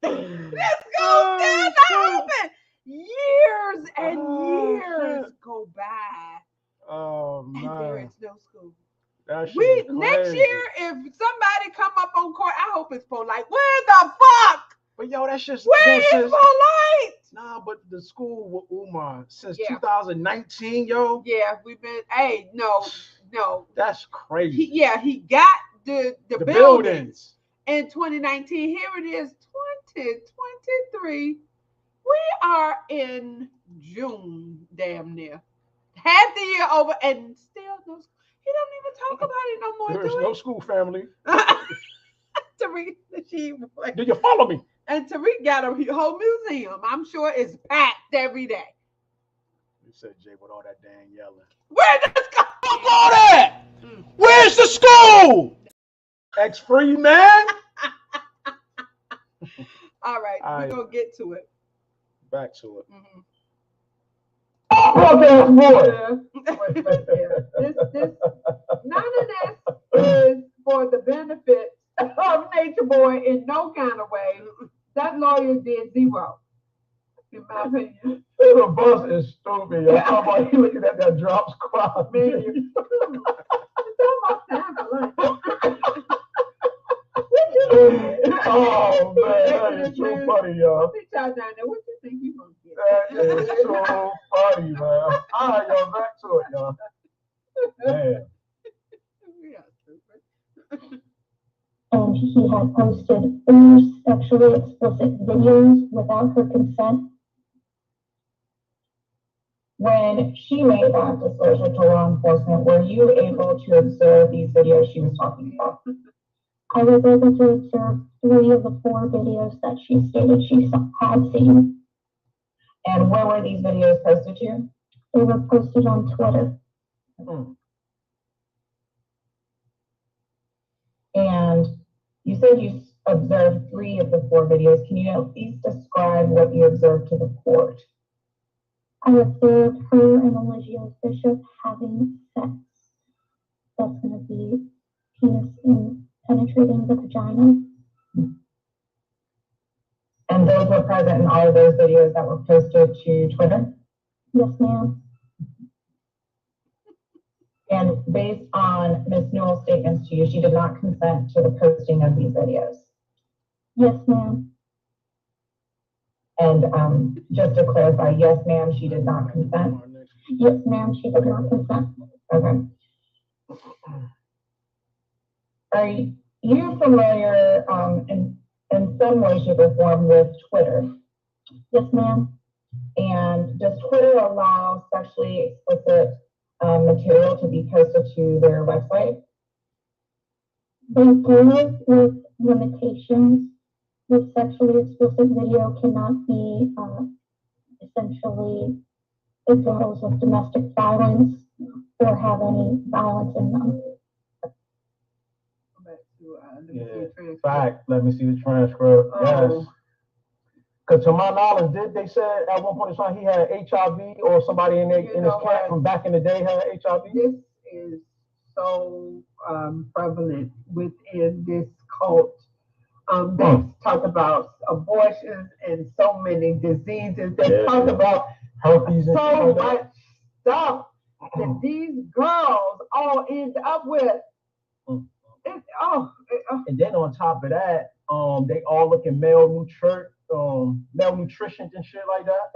This school's still not open. Years and years go by. Oh man. And there is no school. Next year, if somebody come up on court, I hope it's for light. Where the fuck? But yo, that's just where is for light? Nah, but the school with Umar since 2019, yo. Yeah, we've been. Hey, no. That's crazy. He got the buildings in 2019. Here it is, 2023. We are in June, damn near. Half the year over, and still no school. He don't even talk about it no more. There's no school, family. Tariq, did you follow me? And Tariq got a whole museum. I'm sure it's packed every day. You said Jay with all that dang yelling. Where does Fuck all that? Where's the school? X-free, man. All right, we're gonna get to it. Back to it. Mm-hmm. None of this is for the benefit of Nature Boy in no kind of way. That lawyer did zero, in my opinion. The boss is stupid. Yo. How about you looking at that drop squad? Man, it's almost time for lunch. Oh man, that is so funny, y'all. I'll sit y'all down there. What you think you gonna get? That is so funny, man. All right, y'all, back to it, y'all. Man. And he had posted 4 sexually explicit videos without her consent. When she made that disclosure to law enforcement, were you able to observe these videos she was talking about? I was able to observe 3 of the 4 videos that she stated she had seen. And where were these videos posted to? They were posted on Twitter. And you said observed 3 of the 4 videos. Can you at least describe what you observed to the court? I observed her and Eligio Bishop having sex. That's going to be penis penetrating the vagina. And those were present in all of those videos that were posted to Twitter? Yes, ma'am. And based on Ms. Newell's statements to you, she did not consent to the posting of these videos? Yes, ma'am. And just to clarify, yes, ma'am, she did not consent? Yes, ma'am, she did not consent. Okay. Are you familiar in some way, shape, or form with Twitter? Yes, ma'am. And does Twitter allow sexually explicit material to be posted to their website? They do with limitations. The sexually explicit video cannot be essentially examples of domestic violence or have any violence in them. Fact. Let me see the transcript. Yes. Because to my knowledge, did they say at one point in time he had HIV or somebody in his camp from back in the day had HIV? This is so prevalent within this cult. They talk about abortions and so many diseases. They talk about herpes and so much stuff that these girls all end up with. And then on top of that, they all look at malnutrition and shit like that.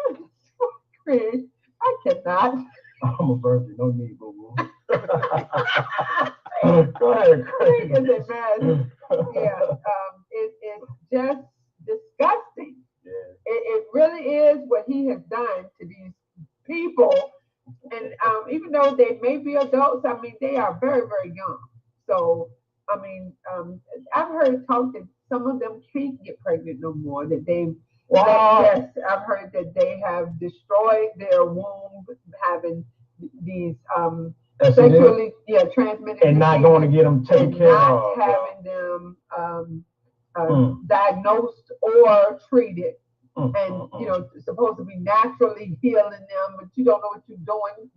Chris, I cannot. I'm a virgin, no need, boo boo. Go ahead, Craig. Is a mess. Yeah, it's just disgusting. Yeah. It really is what he has done to these people. And even though they may be adults, I mean, they are very, very young. So, I mean, I've heard talk that some of them can't get pregnant no more. That they've, yes, I've heard that they have destroyed their womb, having these sexually transmitted and not going to get them taken care of. Not having them diagnosed or treated. And you know, supposed to be naturally healing them, but you don't know what you're doing.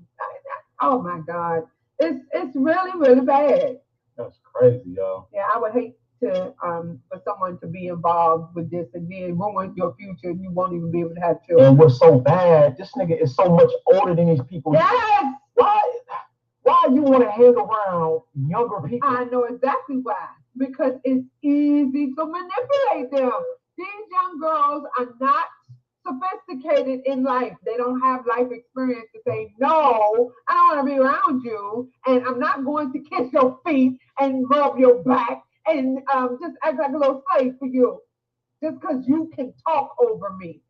Oh my God, it's really, really bad. That's crazy, y'all. Yeah, I would hate to for someone to be involved with this and then ruin your future, and you won't even be able to have children. And what's so bad, this nigga is so much older than these people. Yes. Why you want to hang around younger people? I know exactly why. Because it's easy to manipulate them. These young girls are not sophisticated in life. They don't have life experience to say, no, I don't want to be around you, and I'm not going to kiss your feet and rub your back and just act like a little slave for you, just because you can talk over me.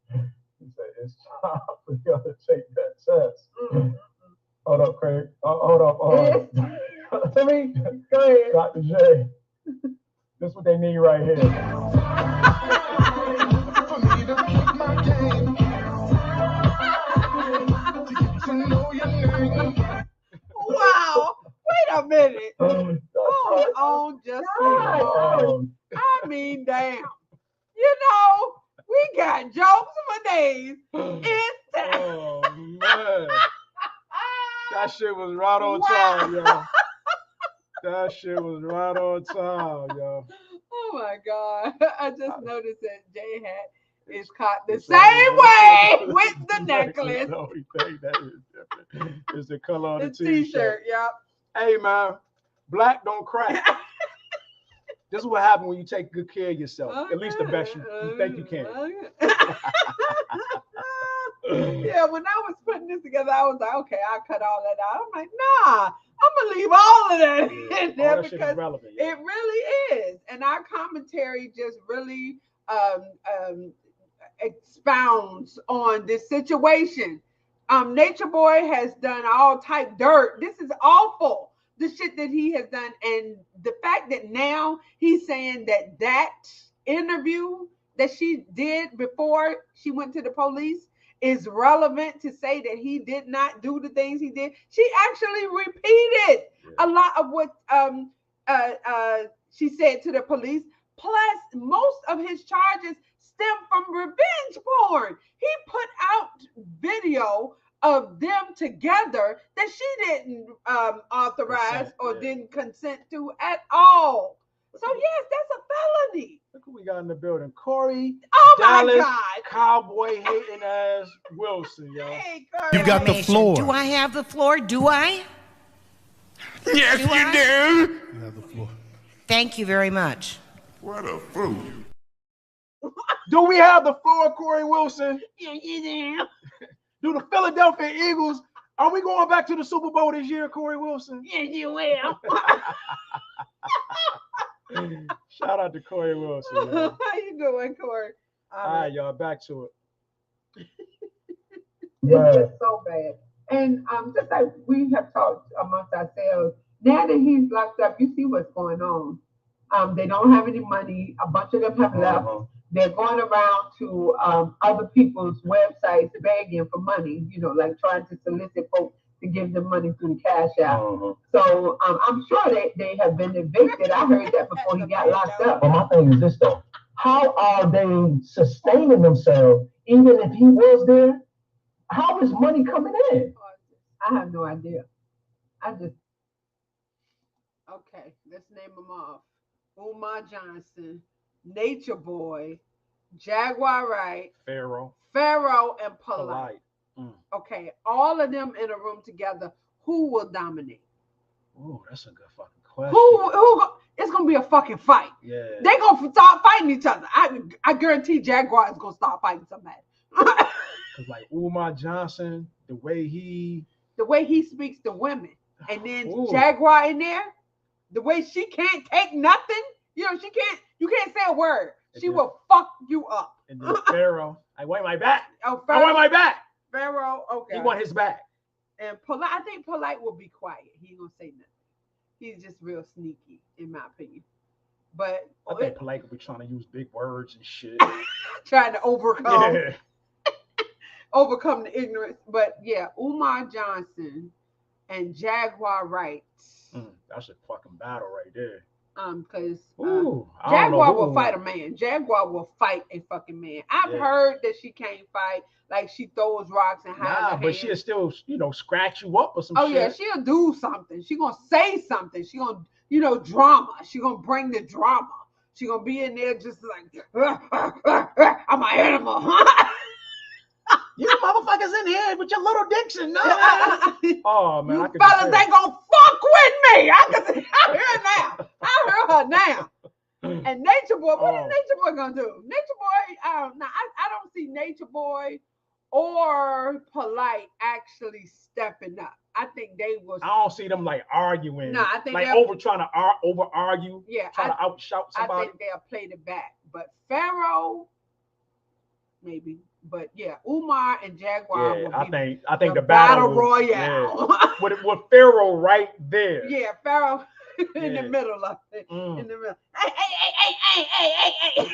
It's time for you to take that test. Hold up, Craig. Hold up. To me, go ahead. Dr. J. This is what they need right here. For me to keep my game, to get to know your name. Wow. Wait a minute. Hold on just a moment. I mean, damn. You know, we got jokes for days. Oh, man. That shit was right on time, y'all. That shit was right on time, y'all. Oh my God. I just noticed that Jay hat is caught the same way with the necklace. No, we think that is different. It's the color of the t-shirt. Yep. Hey, man, black don't crack. This is what happens when you take good care of yourself. Okay. At least the best you think you can. Yeah, when I was putting this together, I was like, okay, I'll cut all that out. I'm like, nah, I'm going to leave all of that in there because it really is. And our commentary just really expounds on this situation. Nature Boy has done all type dirt. This is awful, the shit that he has done. And the fact that now he's saying that that interview that she did before she went to the police is relevant to say that he did not do the things he did. She actually repeated a lot of what she said to the police, Plus, most of his charges stem from revenge porn. He put out video of them together that she didn't authorize or didn't consent to at all. So yes, that's a felony. Look who we got in the building. Corey, Oh Dallas, my God. cowboy hating ass Wilson, yo. Hey, You got the floor. Do I have the floor? Do I? Yes, Do you I? do. You have the floor. Thank you very much. What a fool. Do we have the floor, Corey Wilson? Yeah, you Do the Philadelphia Eagles, are we going back to the Super Bowl this year, Corey Wilson? Yes, you will. Shout out to Corey Wilson. Yo. How you doing, Corey? All right, y'all, back to it. It's just so bad. And just like we have talked amongst ourselves, now that he's locked up, you see what's going on. They don't have any money. A bunch of them have left. They're going around to other people's websites begging for money, you know, like trying to solicit folks to give them money through the cash app. So I'm sure they have been evicted. I heard that before he got locked up. But my thing is this though. How are they sustaining themselves even if he was there? How is money coming in? I have no idea. Okay, let's name them off. Umar Johnson, Nature Boy, Jaguar Wright, Pharaoh, and Polite. Okay, all of them in a room together. Who will dominate? Ooh, that's a good fucking question. Who? It's gonna be a fucking fight. Yeah. They gonna start fighting each other. I guarantee Jaguar is gonna start fighting somebody. Cause like Umar Johnson, the way he speaks to women, and then Jaguar in there, the way she can't take nothing. You know, you can't say a word. She will fuck you up. And then Pharaoh, I want my back. Oh, I want my back. Pharaoh, okay. He want his back. And Polite, I think Polite will be quiet. He ain't gonna say nothing. He's just real sneaky, in my opinion. But I think Polite will be trying to use big words and shit. Trying to overcome the ignorance. But yeah, Umar Johnson and Jaguar Wright. That's a fucking battle right there. Because Jaguar will fight a man. Jaguar will fight a fucking man. I've heard that she can't fight, like she throws rocks and hides her but hands. she'll still, scratch you up or some shit. Oh yeah, she'll do something. She gonna say something. She gonna, drama. She gonna bring the drama. She gonna be in there just like, I'm an animal. You motherfuckers in here with your little dicks and oh man, you fellas ain't gonna fuck with me. I hear her now. And Nature Boy, what is Nature Boy gonna do? Nature Boy, I don't see Nature Boy or Polite actually stepping up. I think they will. I don't see them like arguing. No, I think like trying to over argue. Yeah, trying to outshout somebody. I think they'll play the back. But Pharaoh, maybe. But yeah, Umar and Jaguar will be I think the battle royale. Yeah. with Pharaoh right there. Yeah, Pharaoh in the middle of it. In the middle. Hey.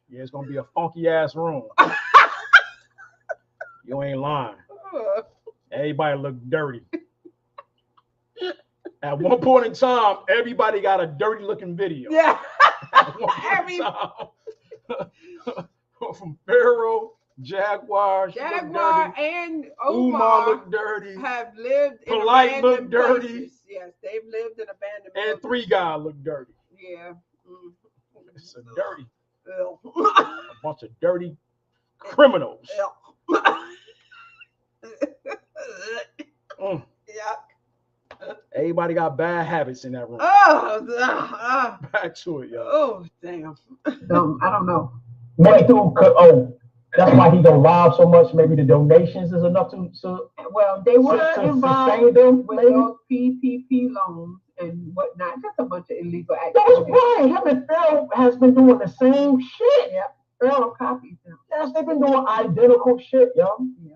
Yeah, it's gonna be a funky ass room. You ain't lying. Everybody look dirty. At one point in time, everybody got a dirty looking video. Yeah. From Pharaoh, Jaguar and Umar look dirty. Have lived in Polite abandoned look dirty. places. Yes, they've lived in abandoned and places. 3 guys look dirty. Yeah. It's a dirty. Ew. A bunch of dirty criminals. Yuck. Everybody got bad habits in that room. Back to it, y'all. Oh, damn. I don't know. Maybe that's why he don't rob so much. Maybe the donations is enough to well, they were involved them, with those PPP loans and whatnot. Just a bunch of illegal activities. That's right. Him and Pharaoh has been doing the same shit. Yeah. Pharaoh copies them. Yes, they've been doing identical shit, yo. Yeah.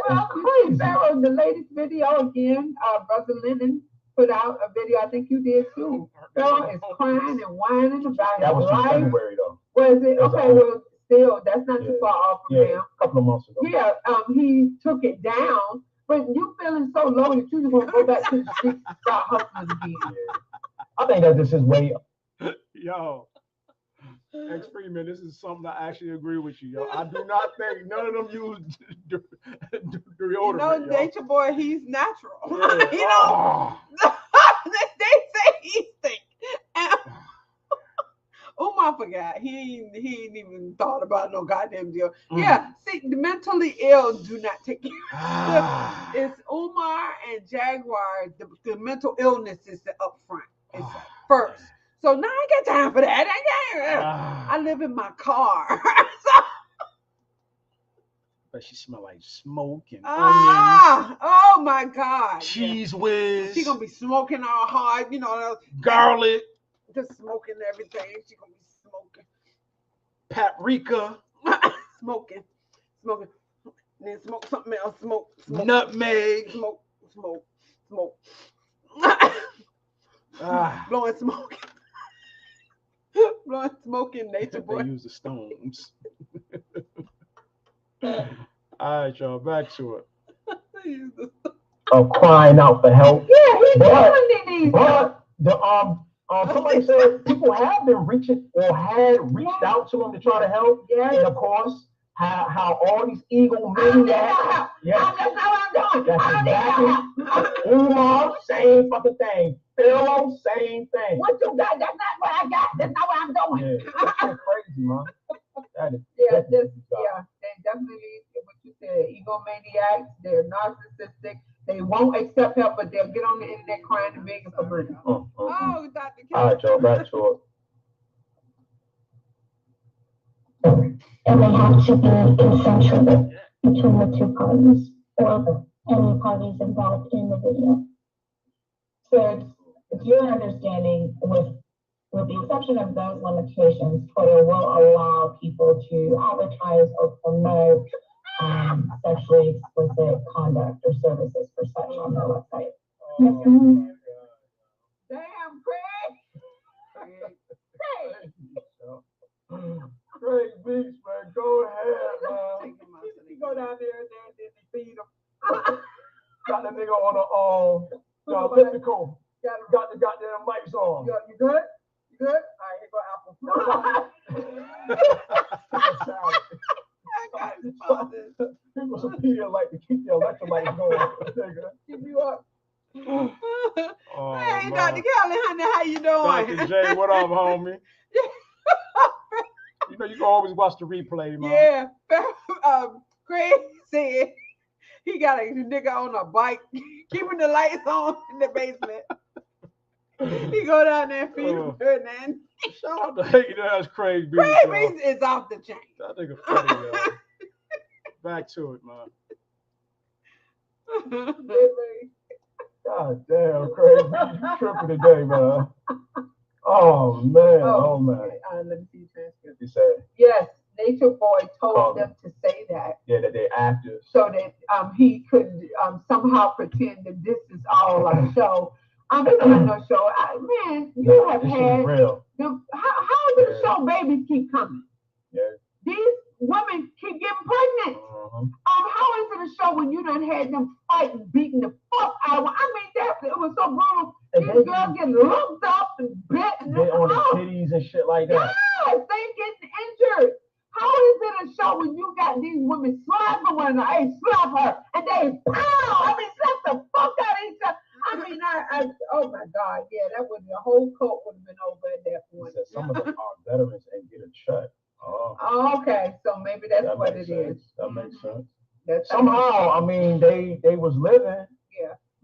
That's crazy. Pharaoh, the latest video again, Brother Lennon put out a video. I think you did too. Pharaoh is crying and whining about that his was life. February though. Was it? Okay, well, still, that's not too far off from him. A couple of months ago. Yeah, he took it down, but you feeling so low that you're going to go back to the streets and start hustling again. I think that this is way. Yo, Ex Freeman, this is something I actually agree with you, yo. I do not think none of them use deodorant. Nature Boy, he's natural. Yeah. You know, they say he stink. I forgot. He ain't even thought about no goddamn deal. Yeah, see, the mentally ill do not take care. It's Umar and Jaguar. The mental illness is the upfront. It's first. So now I ain't got time for that. I live in my car. But she smell like smoke and onions. Oh my God. Cheese whiz. She gonna be smoking all hard, garlic. Just smoking everything. She gonna be smoking. Paprika. Smoking. Then smoke something else. Smoke. Nutmeg. Smoke. Blowing smoke. Blowing smoke in Nature Boy. They use the stones. All right, y'all, back to it. Of crying out for help. Yeah, he definitely needs help. Somebody said people have been reaching or had reached out to him to try to help. Yeah. And of course, how all these egomaniacs. Yeah. That's how I'm doing. That's exactly. Umar, same fucking thing. Pharaoh, same thing. What you got? That's not what I got. That's not what I'm doing. Yeah, that's crazy, man. That is they definitely, what you said, egomaniacs. They're narcissistic. They won't accept help, but they'll get on the internet crying and begging for money. Oh, Dr. Kelly. All right, y'all, back to it. And they have to be consensual between the two parties or any parties involved in the video. So it's your understanding, with the exception of those limitations, Twitter will allow people to advertise or promote sexually explicit conduct or services for such on their website. Damn, Craig. Great beats, man. Go ahead, man. You go down there and then they feed them. Got the nigga on the elliptical. Got the goddamn mics on. You good? You good? All right, here go Apple. People some Pedialyte to keep the electrolytes going. Keep you up. Oh, hey, Dr. Kelly, honey, how you doing? Dr. J, what up, homie? You know you can always watch the replay, man. Yeah. Craig said he got a nigga on a bike, keeping the lights on in the basement. He go down there and feed him her, man. Shout out to hating ass Craig Beats. Craig Beats is off the chain. That nigga funny, yo. Back to it, man. God damn, Craig Beats, you tripping today, man. Oh man, oh man. Let me see the transcript. You said? Yes, Nature Boy told them to say that. Yeah, that they active. So that he could somehow pretend that this is all a show. It's not no show. Man, you have had real. How do the show babies keep coming? Yeah. These women keep getting pregnant. How is it a show when you done had them fighting, beating the fuck out of them? I mean, it was so brutal. These girls getting looked up and bit and on the titties and shit like that. Yes, they getting injured. How is it a show when you got these women slapping one another? Hey, slap her, and they pow! I mean, slap the fuck out of each other. I mean, oh my God, yeah, that would, the whole cult would have been over at that point. Some of them are veterans and get a check. Oh, okay, so maybe that's what it is. That makes sense. Somehow, I mean, they was living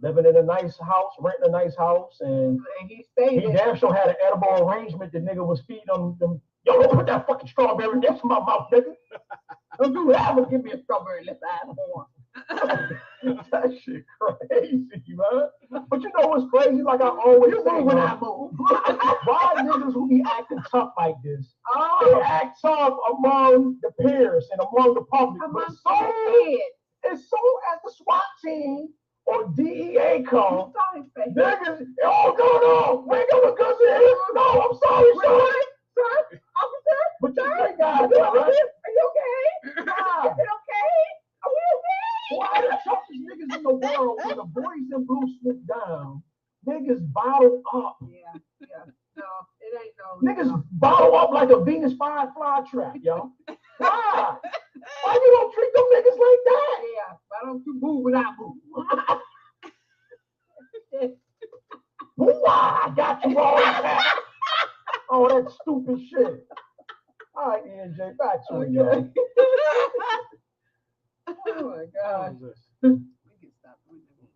in a nice house, renting a nice house, and he stayed. He damn sure had an edible arrangement. The nigga was feeding them. Yo, don't put that fucking strawberry next to my mouth, nigga. Don't you ever give me a strawberry unless I ask for one. That shit crazy, man. But you know what's crazy? Like I always say, when I move. Why niggas who be acting tough like this? They act tough among the peers and among the public. But as soon as the SWAT team or DEA come, niggas, no, we ain't got no guns in here. No, I'm sorry, sir. Officer? But you ain't got it, right? Are you okay? Is it okay? Are we okay? Why the toughest niggas in the world when the boys in blue slip down, niggas bottled up. Yeah. No, it ain't no. Niggas bottle up like a Venus fly trap, yo. Why? Why you don't treat them niggas like that? Yeah, why don't you move without move? Why? I got you all that. Oh, that stupid shit. All right, ENJ, back to it, yo. Oh my God. We can stop doing that.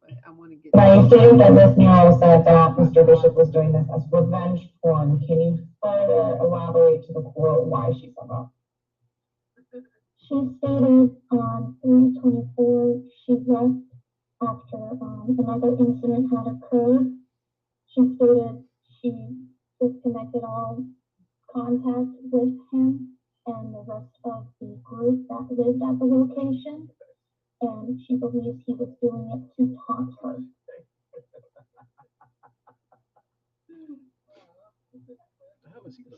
But I want to get. Now, you stated that Ms. Nero said that Mr. Bishop was doing this as revenge porn. Can you further elaborate to the court why she said that? She stated on 3/24 she left after another incident had occurred. She stated she disconnected all contact with him and the rest of the group that lived at the location, and she believes he was doing it to taunt her.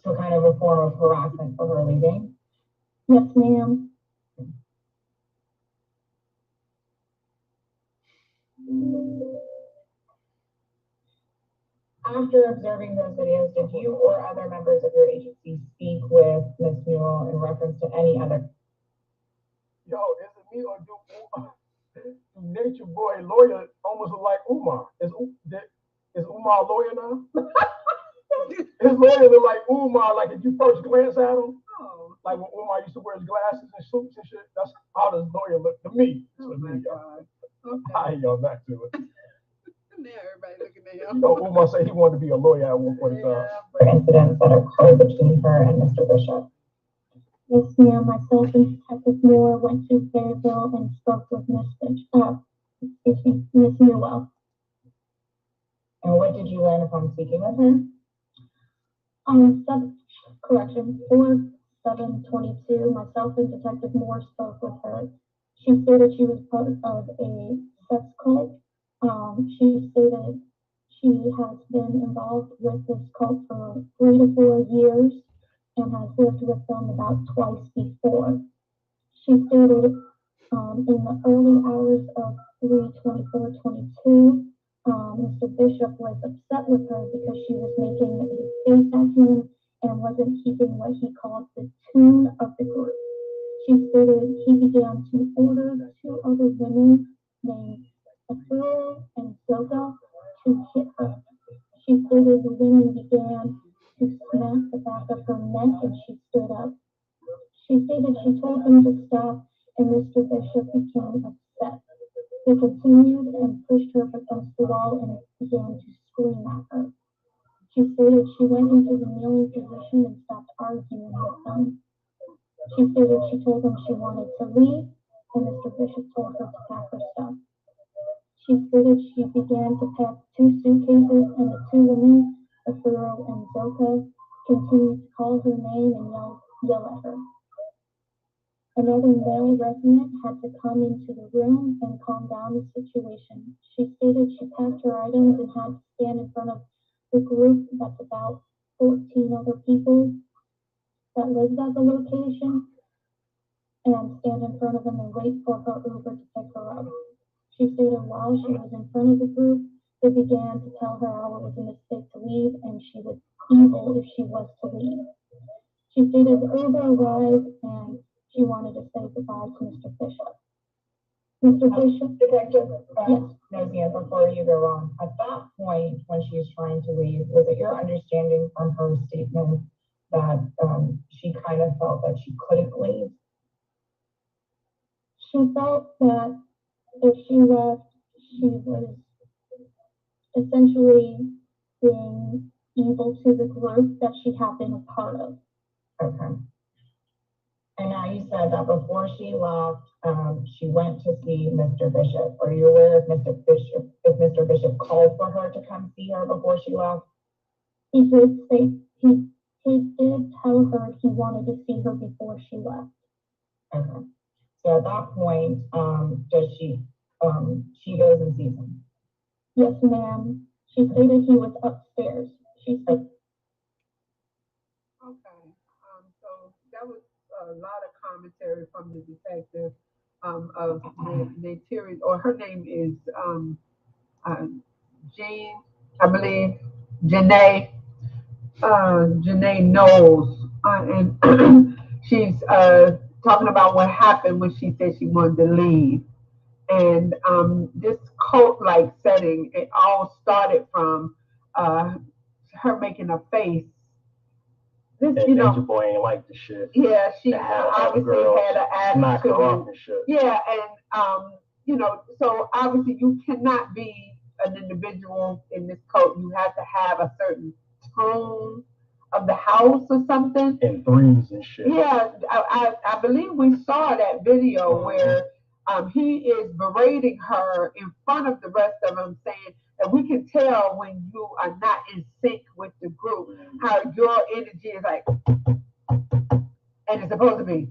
So kind of a form of harassment for her leaving? Yes, ma'am. After observing those videos, did you or other members of your agency speak with Ms. Newell in reference to any other? Yo, is it me or do Nature Boy lawyer almost look like Umar? Is Umar a lawyer now? His lawyer look like Umar, like if you first glance at him, like when Umar used to wear his glasses and suits and shit. That's how this lawyer look to me. Oh my God. Okay. I y'all back to it. Now everybody looking at You him. know, Umar said he wanted to be a lawyer at one point in time. Incidents that occurred between her and Mr. Bishop? Yes, ma'am. Myself and Detective Moore went to Fayetteville and spoke with Miss Newell. And what did you learn from speaking with her? 4/7/22, myself and Detective Moore spoke with her. She stated she was part of a sex cult. She stated she has been involved with this cult for 3 to 4 years and has lived with them about twice before. She stated in the early hours of 3/24/22, Mr. Bishop was upset with her because she was making a face at him and wasn't keeping what he called the tune of the group. She stated he began to order 2 other women named Sooo and Zoka to hit her. She stated the women began to smack the back of her neck and she stood up. She stated she told them to stop and Mr. Bishop became upset. He continued and pushed her against the wall and began to scream at her. She stated she went into the kneeling position and stopped arguing with them. She stated she told them she wanted to leave and Mr. Bishop told her to pack her stuff. She stated she began to pack 2 suitcases and the 2 women, Afuro and Zoka, continued to call her name and yell at her. Another male resident had to come into the room and calm down the situation. She stated she packed her items and had to stand in front of the group that's about 14 other people that lived at the location and stand in front of them and wait for her Uber to pick her up. She stated while she was in front of the group, they began to tell her how it was a mistake to leave and she was evil if she was to leave. She stated the Uber arrived and she wanted to say goodbye to Mr. Bishop. Mr. Bishop? Detective, yes. Nosy, before you go on, at that point when she was trying to leave, was it your understanding from her statement that she kind of felt that she couldn't leave? She felt that if she left, she was essentially being evil to the group that she had been a part of. Okay. And now you said that before she left, she went to see Mr. Bishop. Are you aware if Mr. Bishop called for her to come see her before she left? He did say he did tell her he wanted to see her before she left. Okay. So at that point, does she goes and sees him? Yes, ma'am. She stated he was upstairs. She said. Okay. So that was a lot of commentary from the detective of Neytiri, or her name is Jane, I believe, Janae. Janae Knowles, and she's talking about what happened when she said she wanted to leave. And this cult-like setting, it all started from her making a face. This, and Nature Boy ain't like the shit. Yeah, she obviously had an attitude. Yeah, and so obviously you cannot be an individual in this cult. You have to have a certain tone of the house or something. And threes and shit. Yeah, I believe we saw that video where he is berating her in front of the rest of them, saying that we can tell when you are not in sync with the group, how your energy is like, and it's supposed to be.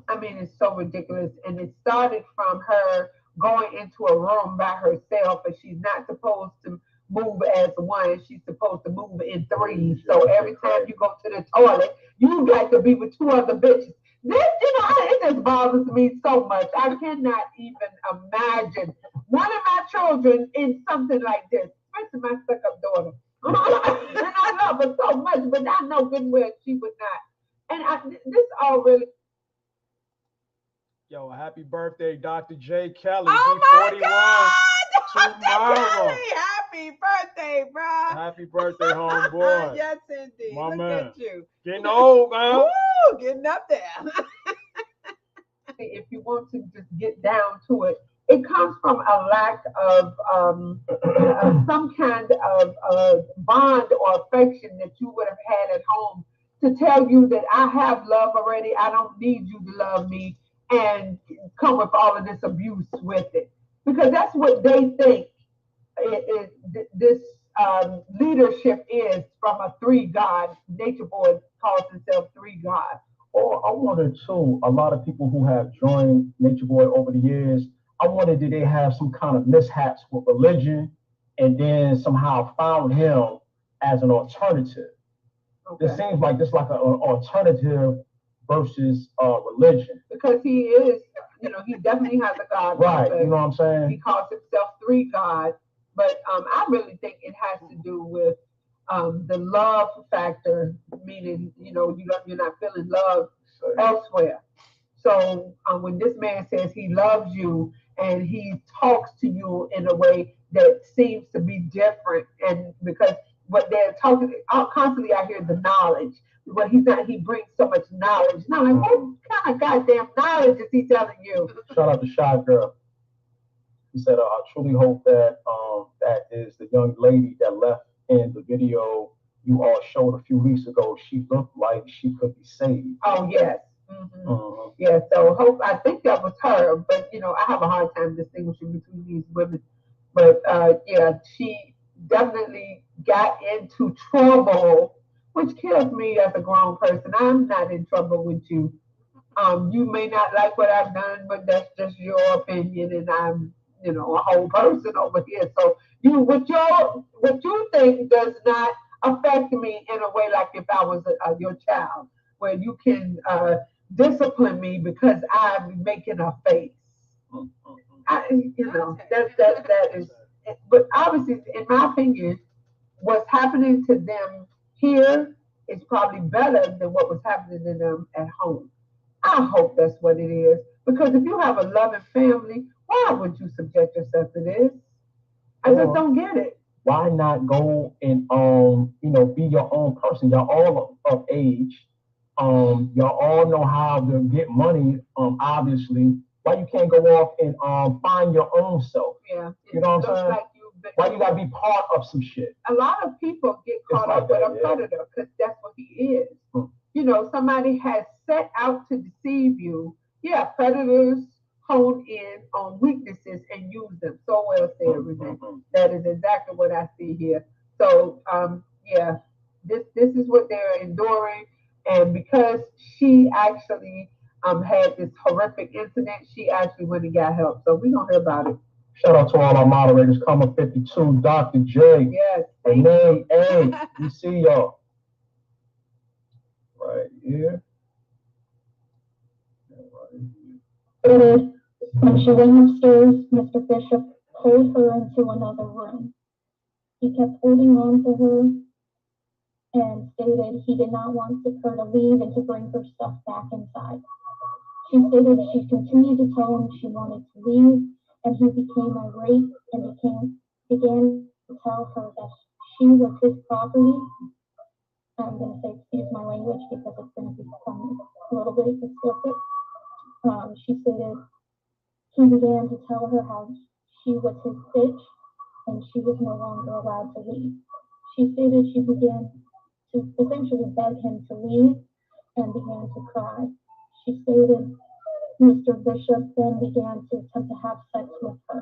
I mean, it's so ridiculous. And it started from her going into a room by herself, and she's not supposed to move as one. She's supposed to move in threes. So every time you go to the toilet, you got to be with two other bitches. This, it just bothers me so much. I cannot even imagine one of my children in something like this, especially my stuck-up daughter. And I love her so much, but I know good well she would not. And this all really. Yo, happy birthday, Dr. J. Kelly. Oh my God! Tomorrow. Happy birthday, bro. Happy birthday, homeboy. Yes, indeed. My Look man. at you. Getting old, man. Woo, getting up there. If you want to just get down to it, it comes from a lack of some kind of bond or affection that you would have had at home to tell you that I have love already. I don't need you to love me, and come with all of this abuse with it. Because that's what they think this leadership is from a three God. Nature Boy calls himself three God. Or I wonder too, a lot of people who have joined Nature Boy over the years, I wonder did they have some kind of mishaps with religion and then somehow found him as an alternative. Okay. It seems like this like an alternative versus religion. Because he is, he definitely has a God. Right, you know what I'm saying? He calls himself three God. But I really think it has to do with the love factor, meaning, you're not feeling love elsewhere. So when this man says he loves you and he talks to you in a way that seems to be different, and because what they're talking, constantly I hear the knowledge. But he brings so much knowledge. And I'm like, what kind of goddamn knowledge is he telling you? Shout out to Shy Girl. He said, I truly hope that that is the young lady that left in the video you all showed a few weeks ago. She looked like she could be saved. Oh, yes. Mm-hmm. Yeah, so I think that was her. But, I have a hard time distinguishing between these women. But, she definitely got into trouble, which kills me as a grown person. I'm not in trouble with you. You may not like what I've done, but that's just your opinion, and I'm a whole person over here. So what you think does not affect me in a way like if I was your child, where you can discipline me because I'm making a face. That is. But obviously, in my opinion, what's happening to them here is probably better than what was happening to them at home. I hope that's what it is. Because if you have a loving family, why would you subject yourself to this? I just don't get it. Why not go and be your own person? Y'all all of age. Y'all all know how to get money, obviously. Why you can't go off and find your own self? Yeah. You know what I'm saying? Why you gotta be part of some shit? A lot of people get caught up with a predator because that's what he is. Somebody has set out to deceive you. Yeah, predators hone in on weaknesses and use them. So well said, Renee. That is exactly what I see here. So, this is what they're enduring. And because she actually had this horrific incident, she actually went and got help. So we're going to hear about it. Shout out to all our moderators. Comma 52, Dr. J. Yes. Renee, hey, we see y'all. Right here. When she went upstairs, Mr. Bishop pulled her into another room. He kept holding on to her and stated he did not want her to leave and to bring her stuff back inside. She stated she continued to tell him she wanted to leave, and he became irate and began to tell her that she was his property. I'm going to say excuse my language because it's going to become a little bit explicit. She stated he began to tell her how she was his bitch and she was no longer allowed to leave. She stated she began to essentially beg him to leave and began to cry. She stated Mr. Bishop then began to attempt to have sex with her.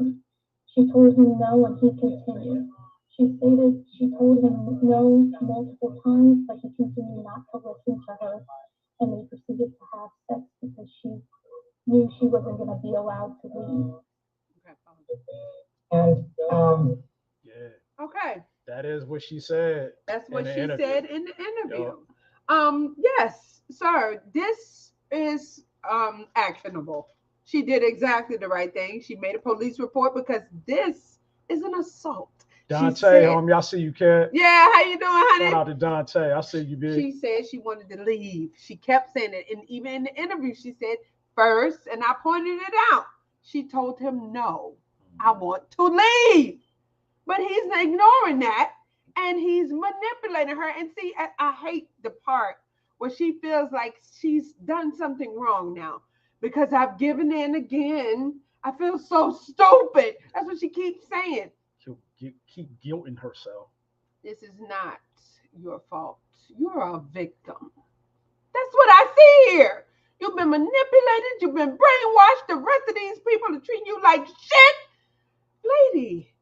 She told him no and he continued. She stated she told him no multiple times, but he continued not to listen to her, and they proceeded to have sex because she knew she wasn't going to be allowed to leave. And Yeah. Okay. That is what she said. That's what she interview. said in the interview. Yup. Yes, sir. This is actionable. She did exactly the right thing. She made a police report because this is an assault. Dante, homie, I see you, kid. Yeah, how you doing, honey? Shout out to Dante. I see you, big. She said she wanted to leave. She kept saying it. And even in the interview, she said first, and I pointed it out. She told him, no, I want to leave. But he's ignoring that, and he's manipulating her. And see, I hate the part where she feels like she's done something wrong now because I've given in again. I feel so stupid. That's what she keeps saying. She'll keep guilting herself. This is not your fault. You're a victim. That's what I see here. You've been manipulated. You've been brainwashed. The rest of these people are treating you like shit. Lady,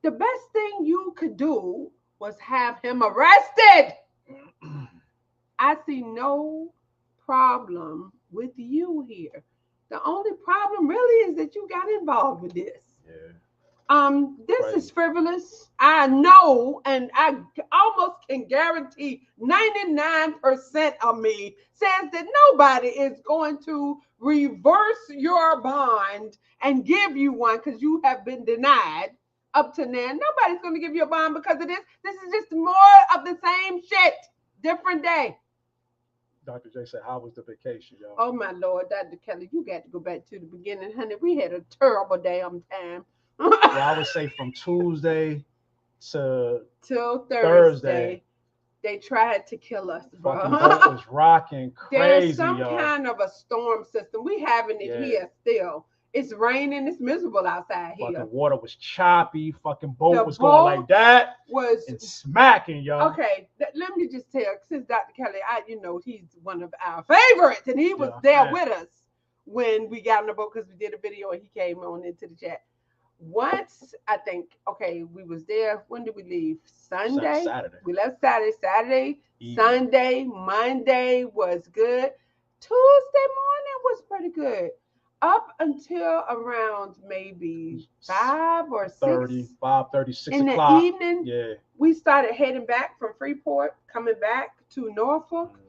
the best thing you could do was have him arrested. I see no problem with you here. The only problem really is that you got involved with this. Yeah. This is frivolous. I know, and I almost can guarantee 99% of me says that nobody is going to reverse your bond and give you one because you have been denied up to now. Nobody's going to give you a bond because of this. This is just more of the same shit. Different day. Dr. J said, how was the vacation, y'all? Oh, my Lord, Dr. Kelly, you got to go back to the beginning, honey. We had a terrible damn time. Well, I would say from Tuesday till Thursday. They tried to kill us, bro. Fucking boat was rocking crazy, There's some y'all. kind of a storm system. We having it here still. It's raining. It's miserable outside here. Fucking water was choppy. Fucking boat was going like that. And smacking, y'all. Okay, let me just tell, since Dr. Kelly, he's one of our favorites, and he was there with us when we got on the boat because we did a video and he came on into the chat. Once, I think, we was there. When did we leave? Sunday? Saturday. We left Saturday, Sunday, Monday was good. Tuesday morning was pretty good. Up until around maybe 5 or 6. 5:30, 6 in o'clock. the evening, we started heading back from Freeport, coming back to Norfolk.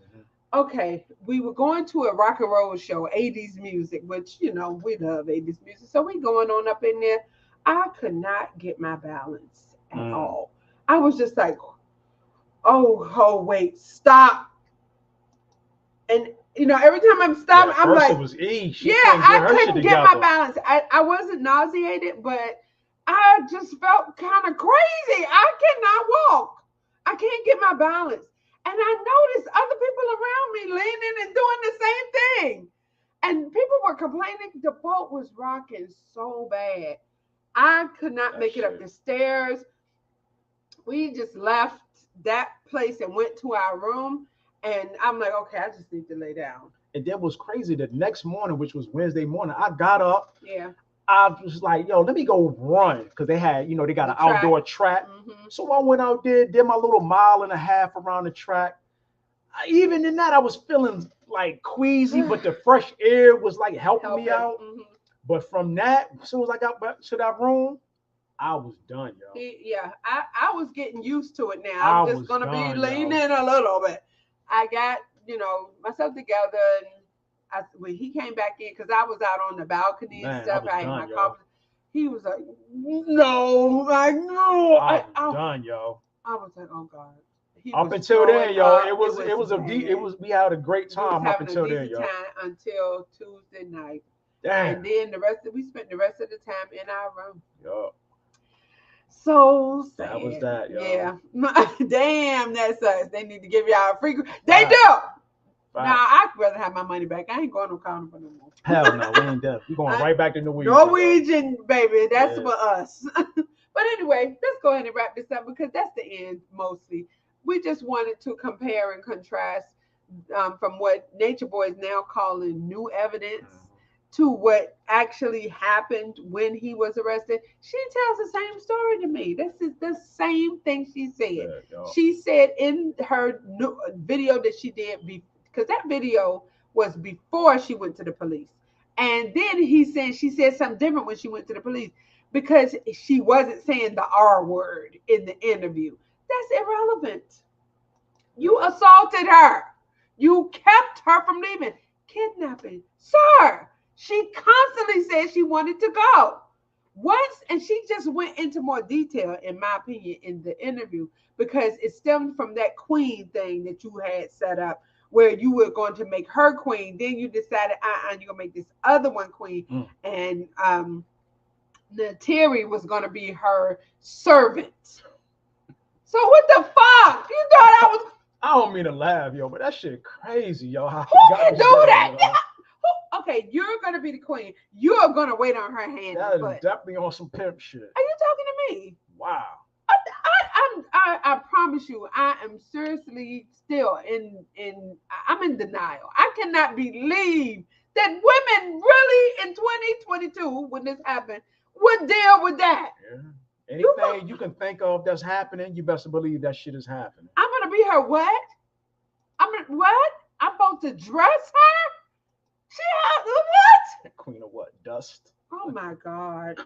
Okay, we were going to a rock and roll show, 80s music, which, we love 80s music. So we going on up in there. I could not get my balance at all. I was just like, wait, stop. And, every time I'm stopping, I'm like, it was E. I couldn't get my balance. I wasn't nauseated, but I just felt kind of crazy. I cannot walk. I can't get my balance. And I noticed other people around me leaning and doing the same thing. And people were complaining the boat was rocking so bad. I could not make it up the stairs. We just left that place and went to our room. And I'm like, okay, I just need to lay down. And then was crazy. The next morning, which was Wednesday morning, I got up. Yeah. I was like, let me go run. Because they had, they got an outdoor track. So I went out there, did my little 1.5 miles around the track. Even in that, I was feeling like queasy, but the fresh air was like helping me out. But from that, as soon as I got back to that room, I was done, y'all. I was getting used to it now. I'm just going to be leaning a little bit. I got, myself together, and when he came back in, because I was out on the balcony and stuff, I had my coffee. he was like, no, like no. I'm done, yo. I was like, oh God. Up until then, yo, we had a great time up until then, yo. Time until Tuesday night. Damn. And then we spent the rest of the time in our room. Yo. So sad. That was that, yo. Yeah. Damn, that sucks. They need to give y'all a free. They do. Nah, I'd rather have my money back. I ain't going to Carnival no more. Hell no, we ain't done. We going right back to Norwegian. Norwegian, baby. That's for us. But anyway, let's go ahead and wrap this up because that's the end mostly. We just wanted to compare and contrast from what Nature Boy is now calling new evidence to what actually happened when he was arrested. She tells the same story to me. This is the same thing she said. She said in her new video that she did, because that video was before she went to the police. And then she said something different when she went to the police because she wasn't saying the R word in the interview. That's irrelevant. You assaulted her. You kept her from leaving. Kidnapping. Sir, she constantly said she wanted to go. Once, and she just went into more detail, in my opinion, in the interview, because it stemmed from that queen thing that you had set up, where you were going to make her queen. Then you decided, you're going to make this other one queen. And Neytiri was going to be her servant. So what the fuck? You thought I was... I don't mean to laugh, yo, but that shit crazy, yo. Who can do that? Okay, you're going to be the queen. You're going to wait on her hand. That is definitely on some pimp shit. Are you talking to me? Wow. I promise you, I am seriously still I'm in denial. I cannot believe that women really in 2022, when this happened, would deal with that. Yeah. Anything you can think of that's happening, you best believe that shit is happening. I'm gonna be her what? What? I'm supposed to dress her? She has what? Queen of what? Dust. Oh my God.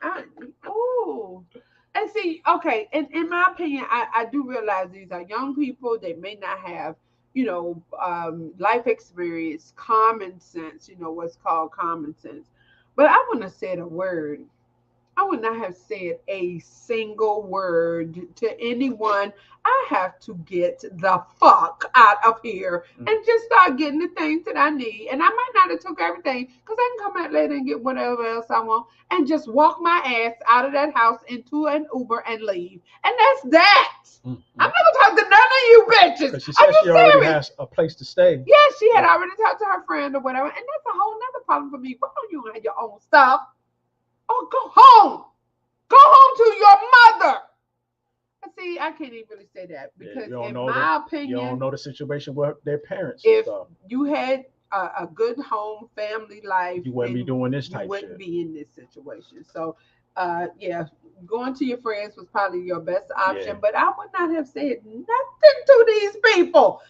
And see, okay, in my opinion, I do realize these are young people. They may not have, life experience, common sense, what's called common sense. But I wouldn't have said a word. I would not have said a single word to anyone. I have to get the fuck out of here and just start getting the things that I need. And I might not have took everything because I can come out later and get whatever else I want and just walk my ass out of that house into an Uber and leave. And that's that. I'm not gonna talk to none of you bitches. She said she already has a place to stay. Yeah, she had already talked to her friend or whatever. And that's a whole nother problem for me. Why don't you have your own stuff? Oh, go home. Go home to your mother. See, I can't even really say that because in my opinion, you don't know the situation with their parents. If you had a good home, family life, you wouldn't be doing this type shit. You wouldn't be in this situation. So, going to your friends was probably your best option, but I would not have said nothing to these people.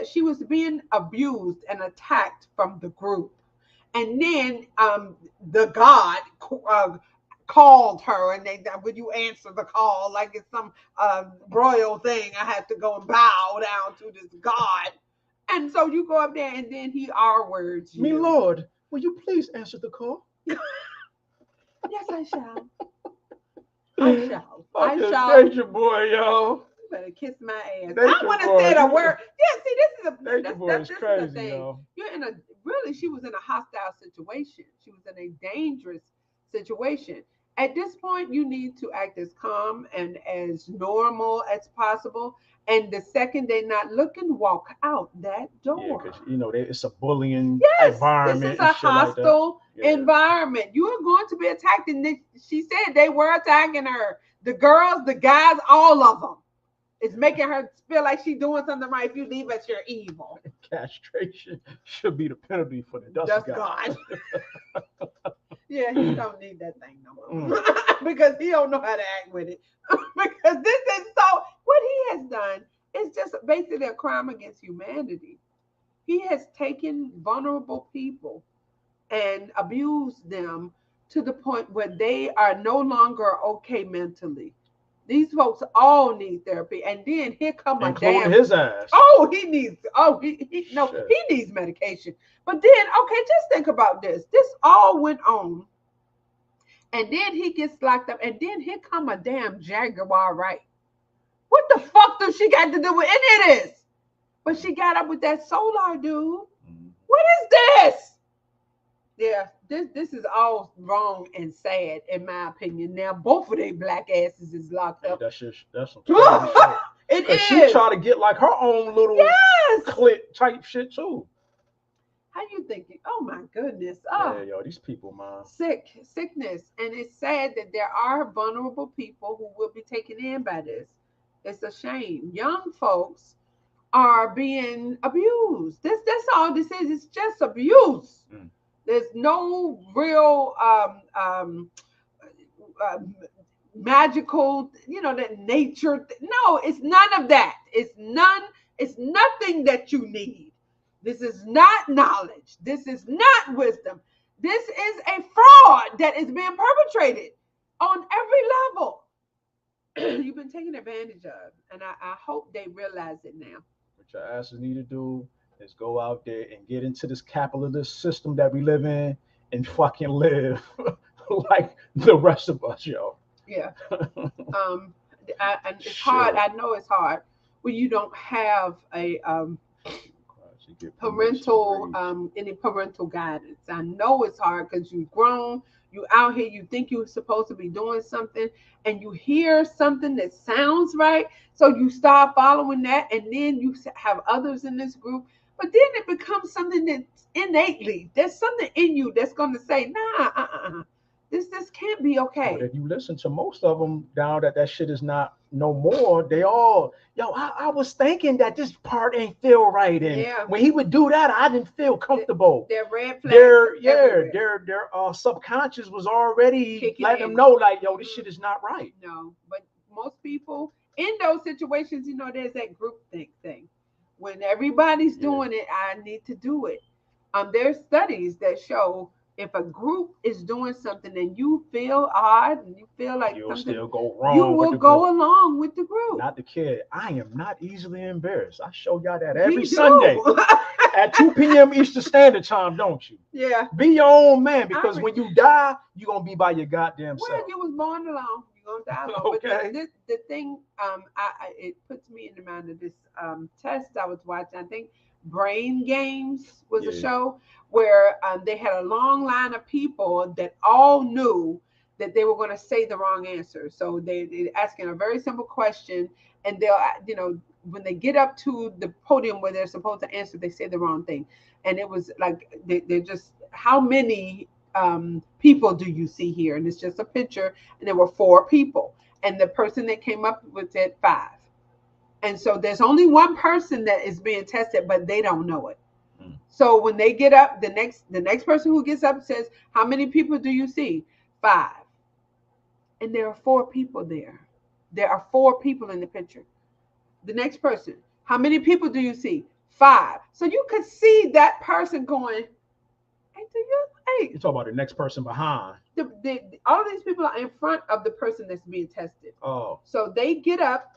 She was being abused and attacked from the group. And then the God called her, and would you answer the call like it's some royal thing? I have to go and bow down to this God. And so you go up there, and then he R-words you. Me Lord, will you please answer the call? Yes, I shall. I shall. I shall. Nature Boy, yo. You better kiss my ass. I want to say a word. Yeah, see, this is a Nature Boy is crazy, thing. Yo. She was in a hostile situation. She was in a dangerous situation. At this point, you need to act as calm and as normal as possible. And the second they're not looking, walk out that door. Yeah, because it's a bullying environment. This is a hostile environment. You are going to be attacked. And she said they were attacking her. The girls, the guys, all of them. It's making her feel like she's doing something right. If you leave us, you're evil. Castration should be the penalty for the dust God. Yeah, he don't need that thing no more because he don't know how to act with it. Because this is what he has done is just basically a crime against humanity. He has taken vulnerable people and abused them to the point where they are no longer okay mentally. These folks all need therapy, and then here come a damn his ass. Oh, he needs he needs medication. But then, okay, just think about this. This all went on And then he gets locked up. And then here come a damn Jaguar Wright. What the fuck does she got to do with any of this? But she got up with that Solar dude. What is this? Yeah, this is all wrong and sad in my opinion. Now both of their black asses is locked up. That's some crazy shit. It is. She try to get like her own little clip type shit too. How you thinking? Oh my goodness. Yeah, yo, these people, man. Sickness. And it's sad that there are vulnerable people who will be taken in by this. It's a shame. Young folks are being abused. That's all this is. It's just abuse. There's no real magical, that nature. No, it's none of that. It's nothing that you need. This is not knowledge. This is not wisdom. This is a fraud that is being perpetrated on every level. You've been taken advantage of, and I hope they realize it now. What your asses need to do is go out there and get into this capitalist system that we live in and fucking live like the rest of us, yo. Yeah. And it's hard. I know it's hard when you don't have a parental any parental guidance. I know it's hard because you've grown. You out here, you think you're supposed to be doing something, and you hear something that sounds right, so you start following that, and then you have others in this group. But then it becomes something that's innately, there's something in you that's going to say, nah, this can't be okay. But if you listen to most of them now that shit is not no more, they all, I was thinking that this part ain't feel right. And when he would do that, I didn't feel comfortable. Their red flags. Their subconscious was already letting them know, like, yo, this shit is not right. No, but most people in those situations, there's that group thing. When everybody's doing it, I need to do it. There's studies that show if a group is doing something and you feel odd and you feel like you'll something, still go wrong. You will go along with the group. Not the kid. I am not easily embarrassed. I show y'all that every Sunday at 2 p.m. Eastern Standard Time, don't you? Yeah. Be your own man, because when you die, you're gonna be by your goddamn self. Well, you was born alone. You're gonna die alone. Okay. But the thing, it puts me in the mind of this test I was watching. I think Brain Games was a show where they had a long line of people that all knew that they were going to say the wrong answer. So they're asking a very simple question, and they'll, when they get up to the podium where they're supposed to answer, they say the wrong thing. And it was like, they're just, how many people do you see here? And it's just a picture, and there were 4 people. And the person that came up with said 5. And so there's only one person that is being tested, but they don't know it. So when they get up, the next person who gets up says, how many people do you see? 5. And there are 4 people there. There are 4 people in the picture. The next person, how many people do you see? 5. So you could see that person going, hey, you talk about the next person behind. All of these people are in front of the person that's being tested. Oh. So they get up,